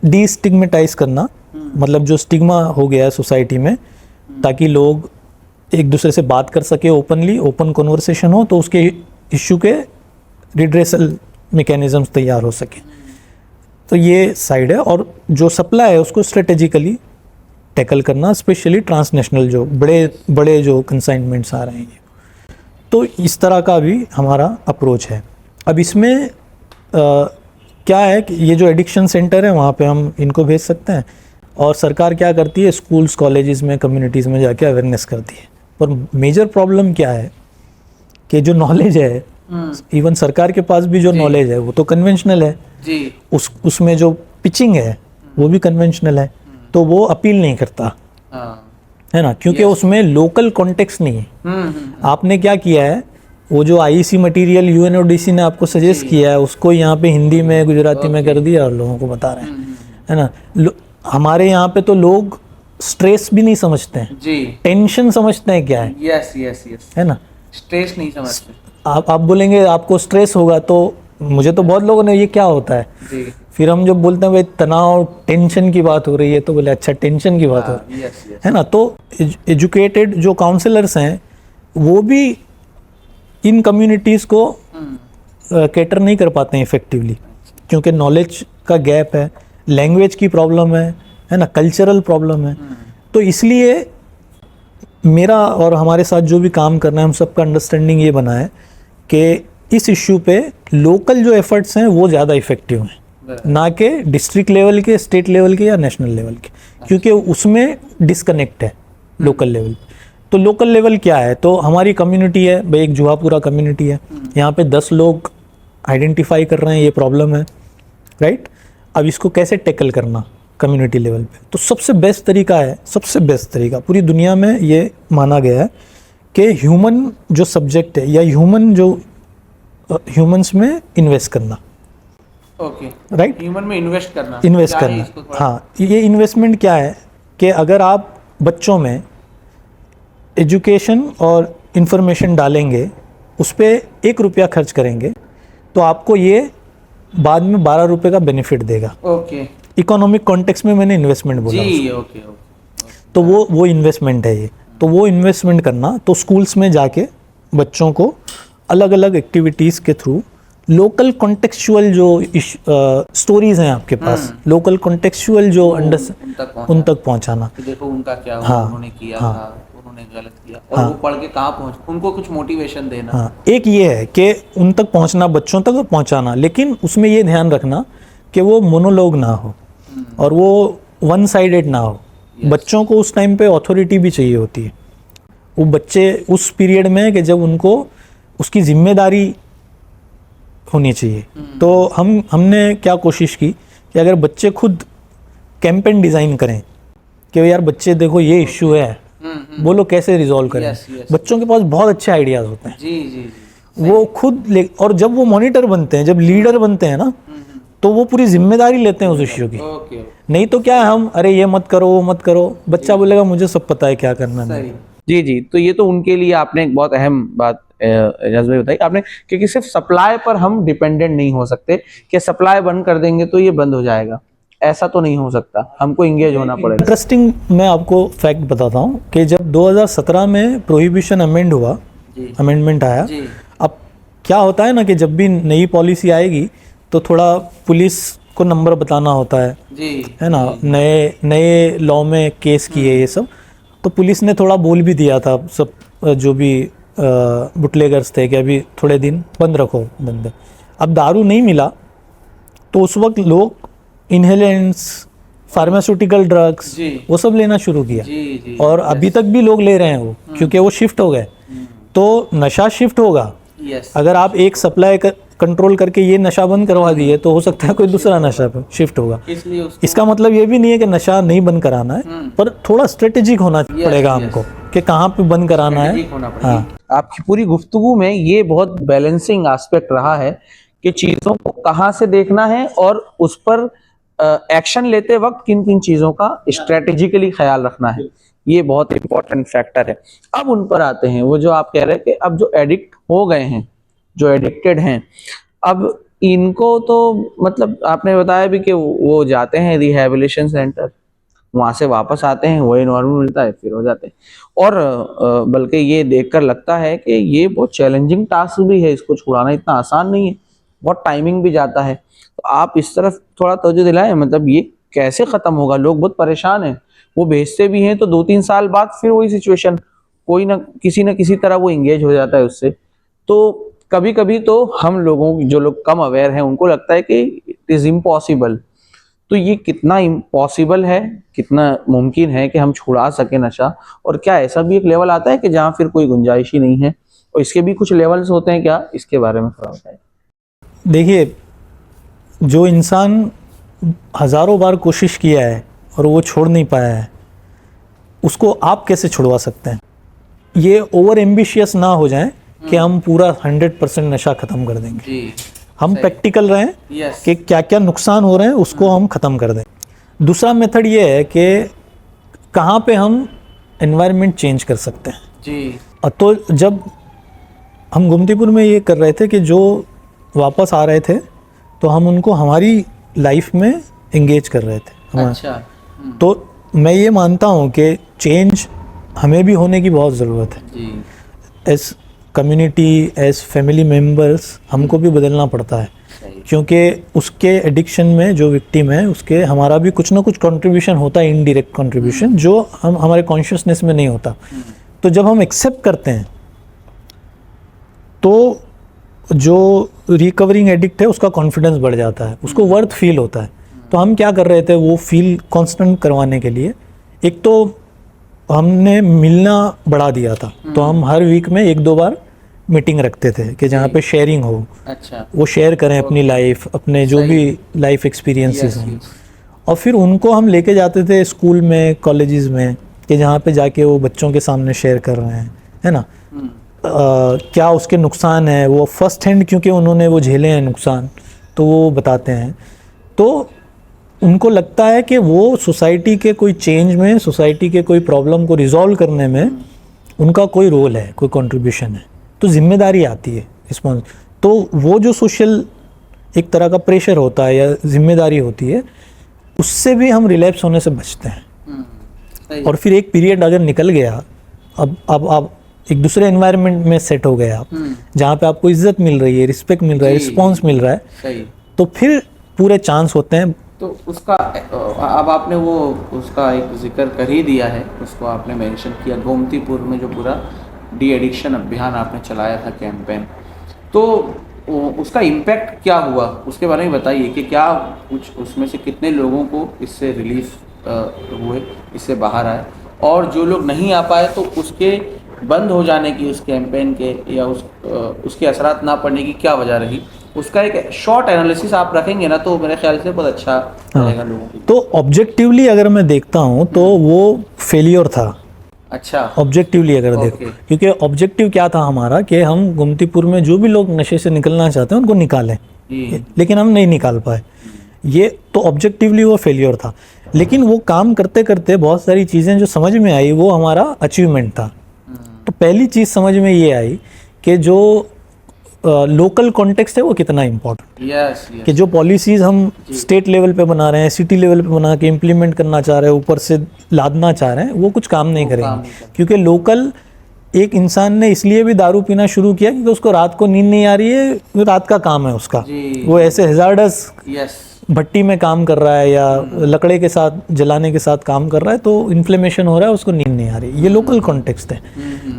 डी स्टिग्मेटाइज करना, मतलब जो स्टिग्मा हो गया है सोसाइटी में, ताकि लोग एक दूसरे से बात कर सके ओपनली, ओपन कन्वर्सेशन हो, तो उसके इश्यू के रिड्रेसल मैकेनिज्म्स तैयार हो सके। तो ये साइड है। और जो सप्लाई है उसको स्ट्रेटेजिकली टैकल करना, स्पेशली ट्रांसनेशनल जो बड़े जो कंसाइनमेंट्स आ रहे हैं, तो इस तरह का भी हमारा अप्रोच है। अब इसमें क्या है कि ये जो एडिक्शन सेंटर है वहाँ पे हम इनको भेज सकते हैं, और सरकार क्या करती है, स्कूल्स, कॉलेजेस में, कम्युनिटीज़ में जाके अवेयरनेस करती है। पर मेजर प्रॉब्लम क्या है कि जो नॉलेज है, इवन सरकार के पास भी जो नॉलेज है वो तो कन्वेंशनल है जी, उसमें जो पिचिंग है वो भी कन्वेंशनल है, तो वो अपील नहीं करता है ना, क्योंकि उसमें लोकल कॉन्टेक्स्ट नहीं है। आपने क्या किया है, वो जो आईईसी मटेरियल यूएनओडीसी ने आपको सजेस्ट किया है उसको यहाँ पे हिंदी में, गुजराती में कर दिया और लोगों को बता रहे हैं, है ना। हमारे यहाँ पे तो लोग स्ट्रेस भी नहीं समझते हैं जी, टेंशन समझते हैं क्या है। यस है ना, स्ट्रेस नहीं समझते। आप बोलेंगे आपको स्ट्रेस होगा, तो मुझे तो बहुत लोगों ने ये क्या होता है जी। फिर हम जब बोलते हैं भाई तनाव, टेंशन की बात हो रही है, तो बोले अच्छा टेंशन की बात हो रही है ना। तो एजुकेटेड जो काउंसलर्स हैं वो भी इन कम्युनिटीज़ को कैटर नहीं कर पाते हैं इफेक्टिवली, क्योंकि नॉलेज का गैप है, लैंग्वेज की प्रॉब्लम है ना, कल्चरल प्रॉब्लम है। तो इसलिए मेरा और हमारे साथ जो भी काम करना है, हम सबका अंडरस्टैंडिंग ये बना है कि इस इश्यू पे लोकल जो एफर्ट्स हैं वो ज़्यादा इफेक्टिव हैं, ना कि डिस्ट्रिक्ट लेवल के, स्टेट लेवल के या नेशनल लेवल के, क्योंकि उसमें डिस्कनेक्ट है लोकल लेवल। तो लोकल लेवल क्या है, तो हमारी कम्युनिटी है भाई, एक जुहापुरा कम्युनिटी है, यहाँ पे 10 लोग आइडेंटिफाई कर रहे हैं ये प्रॉब्लम है, राइट। अब इसको कैसे टैकल करना कम्युनिटी लेवल पे, तो सबसे बेस्ट तरीका पूरी दुनिया में ये माना गया है कि ह्यूमन जो सब्जेक्ट है या ह्यूमंस में इन्वेस्ट करना, राइट, ह्यूमन में इन्वेस्ट करना। हाँ, ये इन्वेस्टमेंट क्या है कि अगर आप बच्चों में एजुकेशन और इंफॉर्मेशन डालेंगे, उस पर 1 रुपया खर्च करेंगे तो आपको ये बाद में 12 रुपये का बेनिफिट देगा। ओके इकोनॉमिक कॉन्टेक्स्ट में मैंने इन्वेस्टमेंट बोला जी, उसको। ओके ओके, तो वो इन्वेस्टमेंट है ये। तो वो इन्वेस्टमेंट करना, तो स्कूल्स में जाके बच्चों को अलग अलग एक्टिविटीज़ के थ्रू लोकल कॉन्टेक्चुअल जो स्टोरीज हैं आपके पास, लोकल कॉन्टेक्चुअल जो उन तक पहुंचाना कि देखो उनका क्या हुआ, हाँ, उन्होंने किया हाँ, था, उन्होंने गलत किया, और वो पढ़ के कहाँ पहुंच, उनको कुछ मोटिवेशन देना। हाँ, एक ये है कि उन तक पहुंचना, बच्चों तक पहुंचाना, लेकिन उसमें ये ध्यान रखना कि वो मोनोलॉग ना हो और वो वन साइडेड ना हो। बच्चों को उस टाइम पे अथॉरिटी भी चाहिए होती है। वो बच्चे उस पीरियड में कि जब उनको उसकी जिम्मेदारी होनी चाहिए। तो हमने क्या कोशिश की कि अगर बच्चे खुद कैंपेन डिज़ाइन करें कि यार बच्चे देखो ये इश्यू है, बोलो कैसे रिजॉल्व करें। बच्चों के पास बहुत अच्छे आइडियाज़ होते हैं, जी जी जी, वो खुद और जब वो मॉनिटर बनते हैं, जब लीडर बनते हैं ना, तो वो पूरी जिम्मेदारी लेते हैं उस इश्यू की। ओके, नहीं तो क्या है, हम अरे ये मत करो वो मत करो, बच्चा बोलेगा मुझे सब पता है क्या करना है। जी जी। तो ये तो उनके लिए आपने एक बहुत अहम बात एजाज भाई बताई आपने, क्योंकि सिर्फ सप्लाई पर हम डिपेंडेंट नहीं हो सकते कि सप्लाई बंद कर देंगे तो ये बंद हो जाएगा, ऐसा तो नहीं हो सकता, हमको इंगेज होना पड़ेगा। इंटरेस्टिंग, मैं आपको फैक्ट बताता हूँ कि जब 2017 में प्रोहिबिशन अमेंड हुआ, अमेंडमेंट आया, अब क्या होता है ना कि जब भी नई पॉलिसी आएगी तो थोड़ा पुलिस को नंबर बताना होता है जी, है ना, नए लॉ में केस किए ये सब, तो पुलिस ने थोड़ा बोल भी दिया था सब जो भी बुटलेगर्स थे कि अभी थोड़े दिन बंद रखो धंधे। अब दारू नहीं मिला तो उस वक्त लोग इनहेलेंट्स, फार्मास्यूटिकल ड्रग्स वो सब लेना शुरू किया जी, और अभी तक भी लोग ले रहे हैं वो, क्योंकि वो शिफ्ट हो गए। तो नशा शिफ्ट होगा। अगर आप एक सप्लाई कंट्रोल करके ये नशा बंद करवा दिए तो हो सकता है कोई दूसरा नशा पे शिफ्ट होगा। इसका मतलब ये भी नहीं है कि नशा नहीं बंद कराना है, पर थोड़ा स्ट्रेटेजिक होना पड़ेगा हमको कि कहाँ पे बंद कराना है। हाँ, आपकी पूरी गुफ्तगू में ये बहुत बैलेंसिंग एस्पेक्ट रहा है कि चीजों को कहाँ से देखना है और उस पर एक्शन लेते वक्त किन किन चीजों का स्ट्रेटेजिकली ख्याल रखना है, ये बहुत इंपॉर्टेंट फैक्टर है। अब उन पर आते हैं, वो जो आप कह रहे हैं कि अब जो एडिक्ट हो गए हैं, जो एडिक्टेड हैं, अब इनको तो मतलब आपने बताया भी कि वो जाते हैं रिहैबिलिटेशन सेंटर, वहां से वापस आते हैं, वही नॉर्मल मिलता है, फिर हो जाते हैं। और बल्कि ये देखकर लगता है कि ये बहुत चैलेंजिंग टास्क भी है, इसको छुड़ाना इतना आसान नहीं है, बहुत टाइमिंग भी जाता है। तो आप इस तरफ थोड़ा तवज्जो दिलाएं, मतलब ये कैसे खत्म होगा? लोग बहुत परेशान हैं, वो भेजते भी हैं तो 2-3 साल बाद फिर वही सिचुएशन, कोई ना किसी तरह वो इंगेज हो जाता है उससे। तो कभी कभी तो हम लोगों, जो लोग कम अवेयर हैं, उनको लगता है कि इट इज इम्पॉसिबल। तो ये कितना इम्पॉसिबल है, कितना मुमकिन है कि हम छुड़ा सके नशा? और क्या ऐसा भी एक लेवल आता है कि जहाँ फिर कोई गुंजाइश ही नहीं है? और इसके भी कुछ लेवल्स होते हैं क्या? इसके बारे में थोड़ा बताएं। देखिए, जो इंसान हज़ारों बार कोशिश किया है और वो छोड़ नहीं पाया है, उसको आप कैसे छुड़वा सकते हैं? ये ओवर एम्बिशियस ना हो जाए कि हम पूरा 100% नशा ख़त्म कर देंगे जी। हम प्रैक्टिकल रहें कि क्या क्या नुकसान हो रहे हैं उसको हम ख़त्म कर दें। दूसरा मेथड ये है कि कहाँ पे हम एनवायरनमेंट चेंज कर सकते हैं जी। तो जब हम गोमतीपुर में ये कर रहे थे कि जो वापस आ रहे थे तो हम उनको हमारी लाइफ में एंगेज कर रहे थे। अच्छा। तो मैं ये मानता हूँ कि चेंज हमें भी होने की बहुत ज़रूरत है जी। As community, as family members हमको भी बदलना पड़ता है, क्योंकि उसके एडिक्शन में जो विक्टिम है उसके हमारा भी कुछ ना कुछ कंट्रीब्यूशन होता है, इनडायरेक्ट कंट्रीब्यूशन, जो हम हमारे कॉन्शियसनेस में नहीं होता। तो जब हम एक्सेप्ट करते हैं तो जो रिकवरिंग एडिक्ट है उसका कॉन्फिडेंस बढ़ जाता है, उसको वर्थ फील होता है। तो हम क्या कर रहे थे, वो फील कांस्टेंट करवाने के लिए एक तो हमने मिलना बढ़ा दिया था। तो हम हर वीक में 1-2 बार मीटिंग रखते थे कि जहाँ पे शेयरिंग हो। अच्छा। वो शेयर करें अपनी लाइफ, अपने जो भी लाइफ एक्सपीरियंसेस हैं, और फिर उनको हम लेके जाते थे स्कूल में, कॉलेजेस में, कि जहाँ पे जाके वो बच्चों के सामने शेयर कर रहे हैं, है ना, क्या उसके नुकसान है, वो फर्स्ट हैंड, क्योंकि उन्होंने वो झेले हैं नुकसान, तो वो बताते हैं। तो उनको लगता है कि वो सोसाइटी के कोई चेंज में, सोसाइटी के कोई प्रॉब्लम को रिजॉल्व करने में उनका कोई रोल है, कोई कंट्रीब्यूशन है, तो जिम्मेदारी आती है, रिस्पॉन्स। तो वो जो सोशल एक तरह का प्रेशर होता है या जिम्मेदारी होती है, उससे भी हम रिलैप्स होने से बचते हैं। और फिर एक पीरियड अगर निकल गया, अब आप एक दूसरे एनवायरनमेंट में सेट हो गए आप, जहाँ पे आपको इज्जत मिल रही है, रिस्पेक्ट मिल रहा है, रिस्पॉन्स मिल रहा है, तो फिर पूरे चांस होते हैं। तो उसका अब आपने वो उसका एक जिक्र कर ही दिया है, उसको आपने मेंशन किया, गोमतीपुर में जो पूरा डी एडिक्शन अभियान आपने चलाया था कैंपेन, तो उसका इम्पैक्ट क्या हुआ उसके बारे में बताइए कि क्या कुछ उसमें से कितने लोगों को इससे रिलीफ हुए, इससे बाहर आए, और जो लोग नहीं आ पाए तो उसके बंद हो जाने की, उस कैंपेन के या उसके असरात ना पड़ने की क्या वजह रही, उसका एक शॉर्ट एनालिसिस आप रखेंगे ना तो मेरे ख्याल से बहुत अच्छा रहेगा लोगों को। तो ऑब्जेक्टिवली अगर मैं देखता हूँ तो वो फेलियर था। अच्छा, ऑब्जेक्टिवली अगर देखो, क्योंकि ऑब्जेक्टिव क्या था हमारा कि हम गोमतीपुर में जो भी लोग नशे से निकलना चाहते हैं उनको निकालें, लेकिन हम नहीं निकाल पाए, ये तो ऑब्जेक्टिवली वो फेलियर था। लेकिन वो काम करते करते बहुत सारी चीज़ें जो समझ में आई वो हमारा अचीवमेंट था। तो पहली चीज़ समझ में ये आई कि जो लोकल कॉन्टेक्स्ट है वो कितना इम्पोर्टेंट, कि जो पॉलिसीज़ हम स्टेट लेवल पे बना रहे हैं, सिटी लेवल पे बना के इम्प्लीमेंट करना चाह रहे हैं, ऊपर से लादना चाह रहे हैं, वो कुछ काम नहीं करेंगे। क्योंकि लोकल एक इंसान ने इसलिए भी दारू पीना शुरू किया क्योंकि उसको रात को नींद नहीं आ रही है, वो रात का काम है उसका, वो ऐसे हैजार्डस भट्टी में काम कर रहा है या लकड़े के साथ जलाने के साथ काम कर रहा है, तो इन्फ्लेमेशन हो रहा है, उसको नींद नहीं आ रही। ये लोकल कॉन्टेक्स्ट है।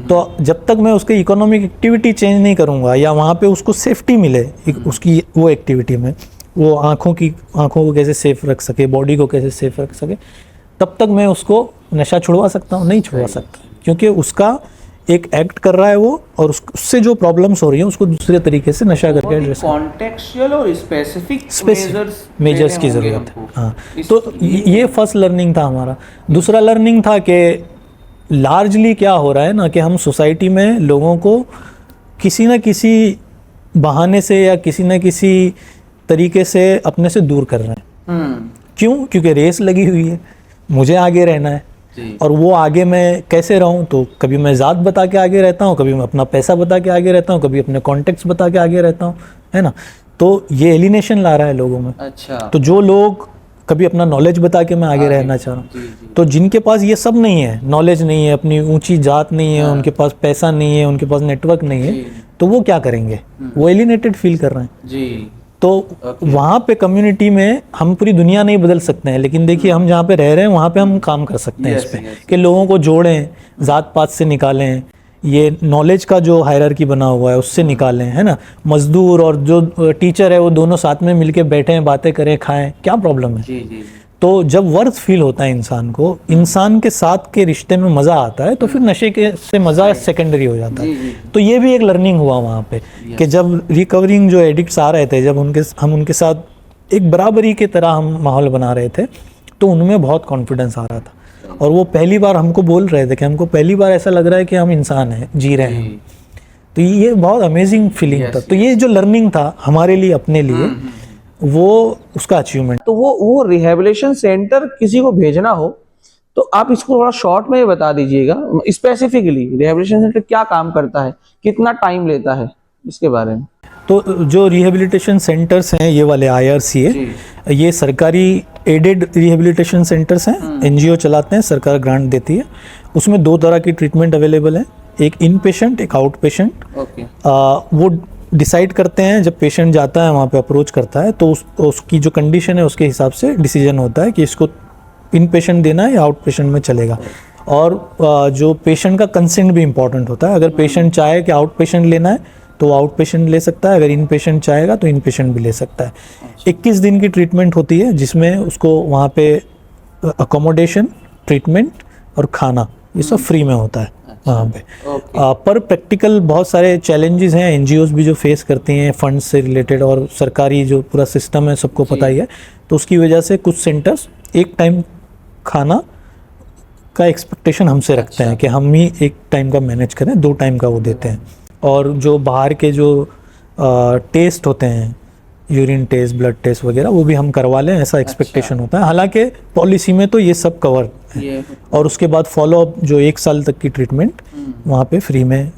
तो जब तक मैं उसके इकोनॉमिक एक्टिविटी चेंज नहीं करूँगा या वहाँ पे उसको सेफ्टी मिले उसकी वो एक्टिविटी में, वो आँखों को कैसे सेफ रख सके, बॉडी को कैसे सेफ रख सके, तब तक मैं उसको नशा छुड़वा सकता हूँ? नहीं छुड़वा सकता, क्योंकि उसका एक एक्ट कर रहा है वो, और उससे जो प्रॉब्लम्स हो रही हैं उसको दूसरे तरीके से नशा करके एड्रेस, कॉन्टेक्चुअल और स्पेसिफिक मेजर्स की ज़रूरत है। हाँ, तो ये फर्स्ट लर्निंग था हमारा। दूसरा लर्निंग था कि लार्जली क्या हो रहा है ना, कि हम सोसाइटी में लोगों को किसी न किसी बहाने से या किसी न किसी तरीके से अपने से दूर कर रहे हैं। क्यों? क्योंकि रेस लगी हुई है, मुझे आगे रहना है, और वो आगे मैं कैसे रहूं? तो कभी मैं ज़ात बता के आगे रहता हूं, कभी मैं अपना पैसा बता के आगे रहता हूं, कभी अपने कॉन्टेक्ट्स बता के आगे रहता हूं, है ना। तो ये एलिनेशन ला रहा है लोगों में। अच्छा, तो जो लोग कभी अपना नॉलेज बता के मैं आगे रहना चाह रहा हूँ, तो जिनके पास ये सब नहीं है, नॉलेज नहीं है, अपनी ऊंची जात नहीं है, उनके पास पैसा नहीं है, उनके पास नेटवर्क नहीं है, तो वो क्या करेंगे? वो एलिनेटेड फील कर रहे हैं जी। तो वहाँ पे कम्युनिटी में हम पूरी दुनिया नहीं बदल सकते हैं, लेकिन देखिए हम जहाँ पे रह रहे हैं वहाँ पे हम काम कर सकते हैं इस पे, कि लोगों को जोड़ें, जात पात से निकालें, ये नॉलेज का जो हायरार्की बना हुआ है उससे निकालें, है ना। मजदूर और जो टीचर है वो दोनों साथ में मिलके बैठें, बातें करें, खाएं, क्या प्रॉब्लम है? जी। तो जब वर्थ फील होता है इंसान को, इंसान के साथ के रिश्ते में मज़ा आता है, तो फिर नशे के से मज़ा सेकेंडरी हो जाता है। तो ये भी एक लर्निंग हुआ वहाँ पे, कि जब रिकवरिंग जो एडिक्ट्स आ रहे थे, जब हम उनके साथ एक बराबरी की तरह हम माहौल बना रहे थे, तो उनमें बहुत कॉन्फिडेंस आ रहा था, और वो पहली बार हमको बोल रहे थे कि हमको पहली बार ऐसा लग रहा है कि हम इंसान हैं, जी रहे हैं। तो ये बहुत अमेजिंग फीलिंग था। तो ये जो लर्निंग था हमारे लिए, अपने लिए, वो उसका अचीवमेंट। तो वो रिहेबिलिटेशन सेंटर किसी को भेजना हो तो आप इसको थोड़ा शॉर्ट में बता दीजिएगा, स्पेसिफिकली रिहेबिलिटेशन सेंटर क्या काम करता है, कितना टाइम लेता है, इसके बारे में। तो जो रिहेबिलिटेशन सेंटर्स हैं ये वाले IRCA, ये सरकारी एडेड रिहेबिलिटेशन सेंटर्स हैं, NGO चलाते हैं, सरकार ग्रांट देती है। उसमें 2 तरह की ट्रीटमेंट अवेलेबल है, एक इन पेशेंट, एक आउट पेशेंट। वो डिसाइड करते हैं, जब पेशेंट जाता है वहाँ पे अप्रोच करता है, तो उसकी जो कंडीशन है उसके हिसाब से डिसीजन होता है कि इसको इन पेशेंट देना है या आउट पेशेंट में चलेगा। और जो पेशेंट का कंसेंट भी इम्पॉर्टेंट होता है। अगर पेशेंट चाहे कि आउट पेशेंट लेना है तो वो आउट पेशेंट ले सकता है, अगर इन पेशेंट चाहेगा तो इन पेशेंट भी ले सकता है। 21 दिन की ट्रीटमेंट होती है, जिसमें उसको वहाँ पे अकोमोडेशन, ट्रीटमेंट और खाना, ये सब फ्री में होता है वहाँ पे। पर प्रैक्टिकल बहुत सारे चैलेंजेस हैं, NGOs भी जो फेस करती हैं फंड से रिलेटेड, और सरकारी जो पूरा सिस्टम है सबको पता ही है। तो उसकी वजह से कुछ सेंटर्स एक टाइम खाना का एक्सपेक्टेशन हमसे रखते हैं कि हम ही एक टाइम का मैनेज करें, 2 टाइम का वो देते हैं। और जो बाहर के जो टेस्ट होते हैं, यूरिन टेस्ट, ब्लड टेस्ट वगैरह वो भी हम करवा लें, ऐसा एक्सपेक्टेशन होता है। हालांकि पॉलिसी में तो ये सब कवर है, और उसके बाद फॉलोअप जो 1 साल तक की ट्रीटमेंट वहाँ पे फ्री में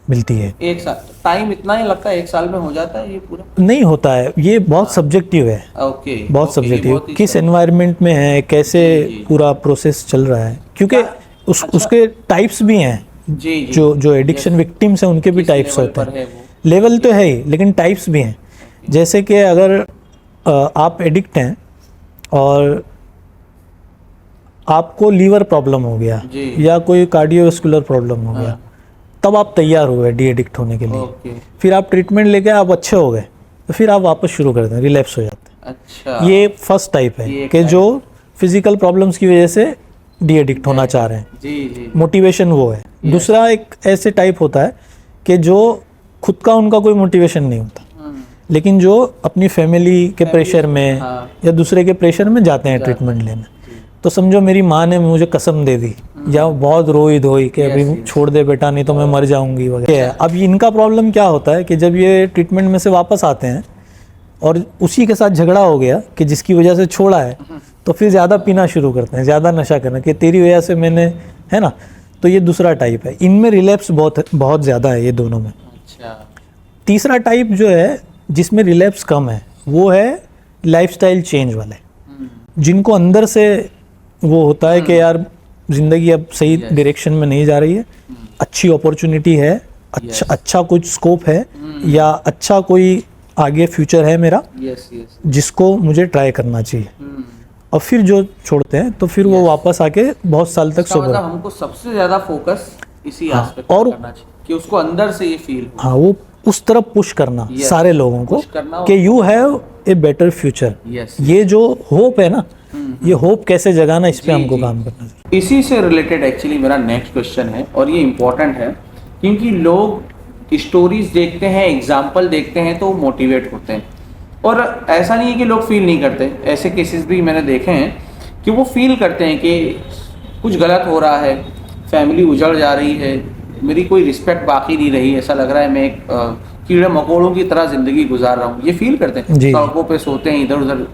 मिलती है। 1 साल टाइम इतना ही लगता है? 1 साल में हो जाता है ये पूरा? नहीं होता है, ये बहुत सब्जेक्टिव है। ओके, बहुत सब्जेक्टिव, किस एनवायरनमेंट में है, कैसे पूरा प्रोसेस चल रहा है, क्योंकि उसके टाइप्स भी हैं। जी, जो एडिक्शन विक्टिम्स हैं उनके भी टाइप्स होते हैं। लेवल तो है ही, लेकिन टाइप्स भी हैं। जैसे कि अगर आप एडिक्ट हैं और आपको लीवर प्रॉब्लम हो गया या कोई कार्डियोवैस्कुलर प्रॉब्लम हो गया, तब आप तैयार हो गए डी एडिक्ट होने के लिए। फिर आप ट्रीटमेंट लेके आप अच्छे हो गए, तो फिर आप वापस शुरू कर दें, रिलैप्स हो जाते हैं। अच्छा, ये फर्स्ट टाइप है कि जो फिजिकल प्रॉब्लम्स की वजह से डी एडिक्ट होना चाह रहे हैं। जी। मोटिवेशन वो है। दूसरा एक ऐसे टाइप होता है कि जो खुद का उनका कोई मोटिवेशन नहीं होता, लेकिन जो अपनी फैमिली के प्रेशर में या दूसरे के प्रेशर में जाते हैं ट्रीटमेंट लेने। तो समझो मेरी माँ ने मुझे कसम दे दी या बहुत रोई धोई कि अभी छोड़ दे बेटा, नहीं तो मैं मर जाऊंगी वगैरह। अब इनका प्रॉब्लम क्या होता है कि जब ये ट्रीटमेंट में से वापस आते हैं और उसी के साथ झगड़ा हो गया कि जिसकी वजह से छोड़ा है, तो फिर ज़्यादा पीना शुरू करते हैं, ज़्यादा नशा करना कि तेरी वजह से मैंने, है ना। तो ये दूसरा टाइप है। इनमें रिलैप्स बहुत ज़्यादा है ये दोनों में। अच्छा। तीसरा टाइप जो है जिसमें रिलैप्स कम है, वो है लाइफस्टाइल चेंज वाले, जिनको अंदर से वो होता है कि यार ज़िंदगी अब सही डायरेक्शन में नहीं जा रही है, अच्छी अपॉर्चुनिटी है, अच्छा कुछ स्कोप है, या अच्छा कोई आगे फ्यूचर है मेरा, जिसको मुझे ट्राई करना चाहिए। और फिर जो छोड़ते हैं तो फिर वो वापस आके बहुत साल तक सोबर। मतलब हमको सबसे ज्यादा फोकस इसी एस्पेक्ट पर करना चाहिए कि उसको अंदर से ये फील हो। हाँ, वो उस तरफ पुश करना सारे लोगों को कि you have a better future. ये जो होप है ना, ये होप कैसे जगाना, इस पे हमको काम करना चाहिए। इसी से रिलेटेड एक्चुअली मेरा नेक्स्ट क्वेश्चन है, और ये इम्पोर्टेंट है क्योंकि लोग स्टोरीज देखते हैं, एग्जाम्पल देखते हैं तो मोटिवेट होते हैं, और ऐसा नहीं है कि लोग फील नहीं करते। ऐसे केसेस भी मैंने देखे हैं कि वो फील करते हैं कि कुछ गलत हो रहा है, फैमिली उजड़ जा रही है, मेरी कोई रिस्पेक्ट बाकी नहीं रही, ऐसा लग रहा है मैं एक कीड़े मकोड़ों की तरह ज़िंदगी गुजार रहा हूँ। ये फील करते हैं, सड़कों पे सोते हैं इधर उधर,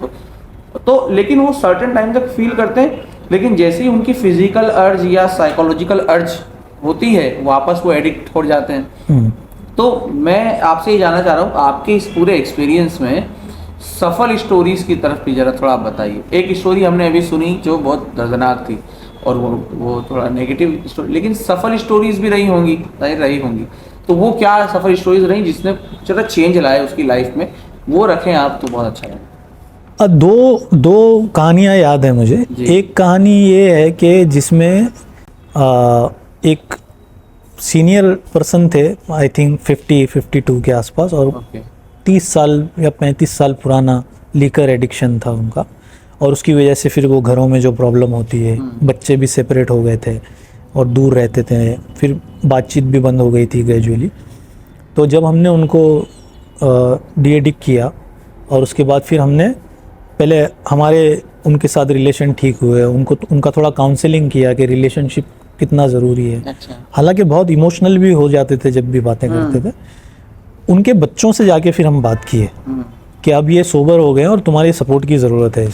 तो लेकिन वो सर्टेन टाइम तक फील करते हैं, लेकिन जैसे ही उनकी फिजिकल अर्ज या साइकोलॉजिकल अर्ज होती है, वापस वो एडिक्ट हो जाते हैं। तो मैं आपसे ये जानना चाह रहा हूँ, आपके इस पूरे एक्सपीरियंस में सफल स्टोरीज की तरफ भी जरा थोड़ा बताइए। एक स्टोरी हमने अभी सुनी जो बहुत दर्दनाक थी, और वो थोड़ा नेगेटिव स्टोरी, लेकिन सफल स्टोरीज भी रही होंगी, रही होंगी। तो वो क्या सफल स्टोरीज रही जिसने ज़रा चेंज लाया उसकी लाइफ में, वो रखें आप तो बहुत अच्छा लगेगा। दो कहानियाँ याद है मुझे। एक कहानी ये है कि जिसमें एक सीनियर पर्सन थे, आई थिंक 52 के आसपास, और 30 साल या 35 साल पुराना लीकर एडिक्शन था उनका, और उसकी वजह से फिर वो घरों में जो प्रॉब्लम होती है, बच्चे भी सेपरेट हो गए थे और दूर रहते थे, फिर बातचीत भी बंद हो गई थी ग्रेजुअली। तो जब हमने उनको डी एडिक्ट किया, और उसके बाद फिर हमने पहले हमारे उनके साथ रिलेशन ठीक हुए, उनका थोड़ा काउंसलिंग किया कि रिलेशनशिप कितना ज़रूरी है। अच्छा। हालांकि बहुत इमोशनल भी हो जाते थे जब भी बातें करते थे। उनके बच्चों से जाके फिर हम बात किए कि अब ये सोबर हो गए और तुम्हारी सपोर्ट की ज़रूरत है,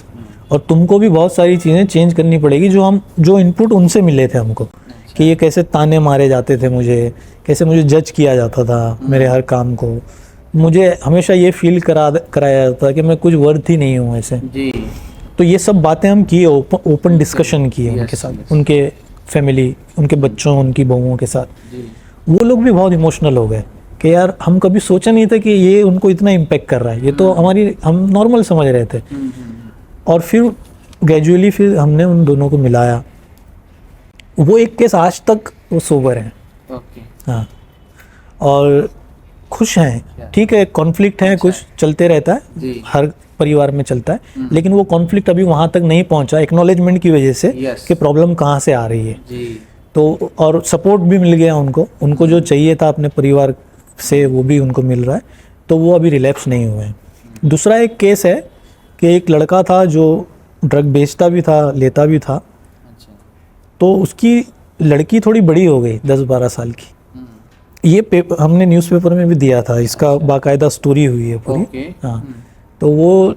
और तुमको भी बहुत सारी चीज़ें चेंज करनी पड़ेगी जो इनपुट उनसे मिले थे हमको। कि ये कैसे ताने मारे जाते थे मुझे, कैसे मुझे जज किया जाता था मेरे हर काम को, मुझे हमेशा ये फील कराया जाता था कि मैं कुछ वर्थ ही नहीं हूँ ऐसे। तो ये सब बातें हम किए, ओपन डिस्कशन किए उनके साथ, उनके फैमिली, उनके बच्चों, उनकी बहुओं के साथ। वो लोग भी बहुत इमोशनल हो गए कि यार हम कभी सोचा नहीं था कि ये उनको इतना इम्पेक्ट कर रहा है, ये तो हम नॉर्मल समझ रहे थे। और फिर ग्रेजुअली फिर हमने उन दोनों को मिलाया। वो एक केस आज तक वो सोबर हैं। हाँ, और खुश हैं। ठीक है, कॉन्फ्लिक्ट है, कुछ चलते रहता है, हर परिवार में चलता है, लेकिन वो कॉन्फ्लिक्ट अभी वहाँ तक नहीं पहुँचा एक्नॉलेजमेंट की वजह से कि प्रॉब्लम कहाँ से आ रही है। तो और सपोर्ट भी मिल गया उनको जो चाहिए था अपने परिवार से, वो भी उनको मिल रहा है, तो वो अभी रिलैप्स नहीं हुए हैं। दूसरा एक केस है कि एक लड़का था जो ड्रग बेचता भी था, लेता भी था। तो उसकी लड़की थोड़ी बड़ी हो गई, 10-12 साल की। ये हमने न्यूज़पेपर में भी दिया था, इसका बाकायदा स्टोरी हुई है पूरी। हाँ, तो वो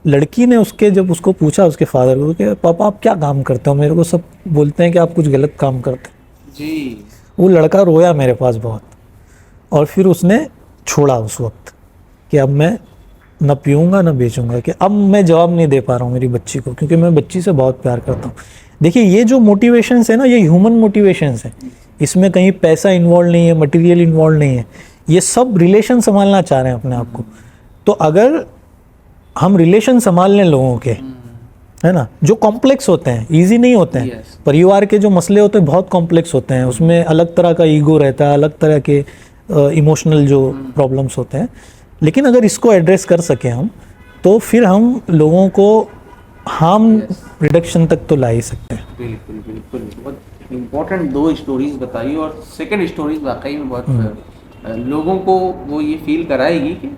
लड़की ने जब उसको पूछा उसके फादर को कि पापा आप क्या काम करते हो, मेरे को सब बोलते हैं कि आप कुछ गलत काम करते हो। जी। वो लड़का रोया मेरे पास बहुत, और फिर उसने छोड़ा उस वक्त कि अब मैं न पीऊँगा न बेचूंगा, कि अब मैं जवाब नहीं दे पा रहा हूँ मेरी बच्ची को, क्योंकि मैं बच्ची से बहुत प्यार करता हूँ। देखिए ये जो मोटिवेशंस है ना, ये ह्यूमन मोटिवेशंस है, इसमें कहीं पैसा इन्वॉल्व नहीं है, मटेरियल इन्वॉल्व नहीं है, ये सब रिलेशन संभालना चाह रहे हैं अपने आप को। तो अगर हम रिलेशन संभाल लें लोगों के, है ना, जो कॉम्प्लेक्स होते हैं, इजी नहीं होते हैं। परिवार के जो मसले होते हैं बहुत कॉम्प्लेक्स होते हैं, उसमें अलग तरह का ईगो रहता है, अलग तरह के इमोशनल जो प्रॉब्लम्स होते हैं। लेकिन अगर इसको एड्रेस कर सकें हम, तो फिर हम लोगों को हार्म रिडक्शन तक तो ला ही सकते हैं। बिल्कुल बिल्कुल, बहुत इम्पोर्टेंट 2 स्टोरीज बताई, और सेकंड स्टोरीज वाकई में बहुत लोगों को वो ये फील कराएगी कि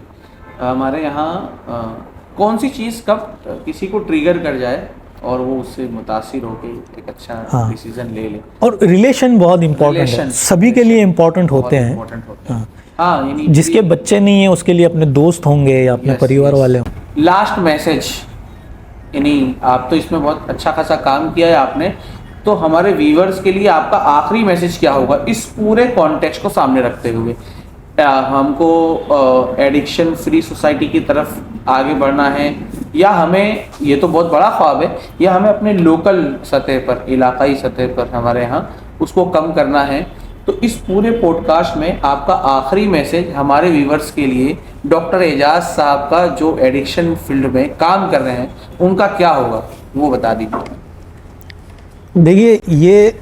हमारे यहाँ कौन सी चीज़ कब किसी को ट्रिगर कर जाए और वो उससे मुतासिर होकर एक अच्छा डिसीजन ले ले। और रिलेशन बहुत इम्पोर्टेंट है, सभी के लिए इम्पोर्टेंट होते हैं। हाँ, यानी जिसके बच्चे नहीं है उसके लिए अपने दोस्त होंगे या अपने परिवार वाले होंगे। लास्ट मैसेज, यानी आप तो इसमें बहुत अच्छा खासा काम किया है आपने, तो हमारे व्यूअर्स के लिए आपका आखिरी मैसेज क्या होगा इस पूरे कॉन्टेक्स्ट को सामने रखते हुए? हमको एडिक्शन फ्री सोसाइटी की तरफ आगे बढ़ना है, या हमें, ये तो बहुत बड़ा ख्वाब है, या हमें अपने लोकल सतह पर, इलाकाई सतह पर हमारे यहाँ उसको कम करना है? तो इस पूरे पॉडकास्ट में आपका आखिरी मैसेज हमारे व्यूअर्स के लिए, डॉक्टर एजाज साहब का जो एडिक्शन फील्ड में काम कर रहे हैं, उनका क्या होगा वो बता दीजिए। देखिए, ये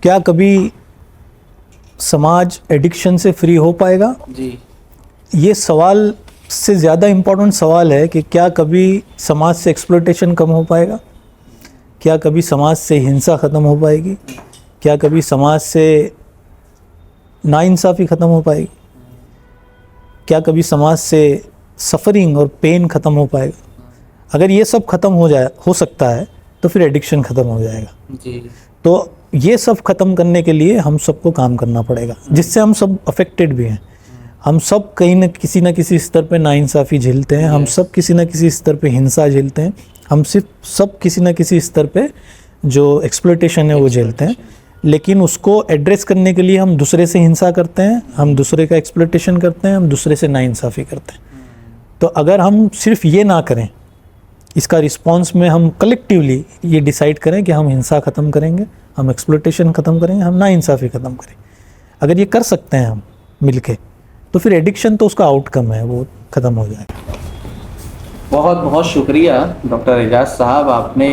क्या कभी समाज एडिक्शन से फ्री हो पाएगा? जी। ये सवाल से ज़्यादा इम्पोर्टेंट सवाल है कि क्या कभी समाज से एक्सप्लॉयटेशन कम हो पाएगा? क्या कभी समाज से हिंसा ख़त्म हो पाएगी? क्या कभी समाज से नाइंसाफ़ी ख़त्म हो पाएगी? क्या कभी समाज से सफ़रिंग और पेन ख़त्म हो पाएगा? अगर ये सब ख़त्म हो सकता है तो फिर एडिक्शन ख़त्म हो जाएगा। जी। तो ये सब ख़त्म करने के लिए हम सबको काम करना पड़ेगा, जिससे हम सब अफेक्टेड भी हैं। हम सब कहीं न किसी स्तर पे नाइंसाफ़ी झेलते हैं, हम सब किसी न किसी स्तर पे हिंसा झेलते हैं, हम सब किसी न किसी स्तर पे जो एक्सप्लॉयटेशन है वो झेलते हैं। लेकिन उसको एड्रेस करने के लिए हम दूसरे से हिंसा करते हैं, हम दूसरे का एक्सप्लॉयटेशन करते हैं, हम दूसरे से नाइंसाफ़ी करते हैं। तो अगर हम सिर्फ ये ना करें, इसका रिस्पॉन्स में हम कलेक्टिवली ये डिसाइड करें कि हम हिंसा ख़त्म करेंगे, हम एक्सप्लॉयटेशन ख़त्म करेंगे, हम नाइंसाफ़ी ख़त्म करेंगे, अगर ये कर सकते हैं हम मिलके, तो फिर एडिक्शन तो उसका आउटकम है, वो ख़त्म हो जाएगा। बहुत बहुत शुक्रिया डॉक्टर एजाज साहब, आपने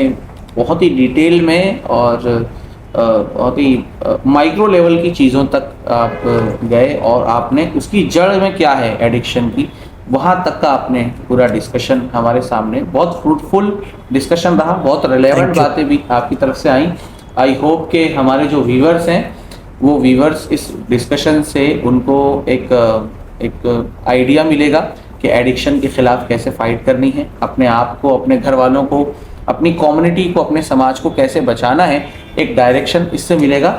बहुत ही डिटेल में और बहुत ही माइक्रो लेवल की चीज़ों तक आप गए, और आपने उसकी जड़ में क्या है एडिक्शन की, वहाँ तक का आपने पूरा डिस्कशन हमारे सामने, बहुत फ्रूटफुल डिस्कशन रहा, बहुत रिलेवेंट बातें भी आपकी तरफ से आई। आई होप के हमारे जो व्यूअर्स हैं, वो व्यूअर्स इस डिस्कशन से उनको एक आइडिया मिलेगा कि एडिक्शन के ख़िलाफ़ कैसे फ़ाइट करनी है, अपने आप को, अपने घर वालों को, अपनी कम्युनिटी को, अपने समाज को कैसे बचाना है, एक डायरेक्शन इससे मिलेगा।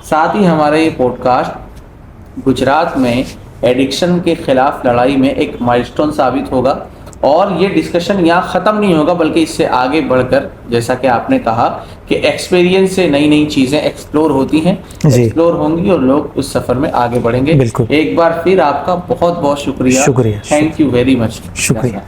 साथ ही हमारे ये पॉडकास्ट गुजरात में एडिक्शन के ख़िलाफ़ लड़ाई में एक माइलस्टोन साबित होगा, और ये डिस्कशन यहाँ ख़त्म नहीं होगा, बल्कि इससे आगे बढ़कर, जैसा कि आपने कहा कि एक्सपीरियंस से नई नई चीज़ें एक्सप्लोर होती हैं, एक्सप्लोर होंगी और लोग उस सफ़र में आगे बढ़ेंगे। एक बार फिर आपका बहुत बहुत शुक्रिया। Thank you very much. शुक्रिया।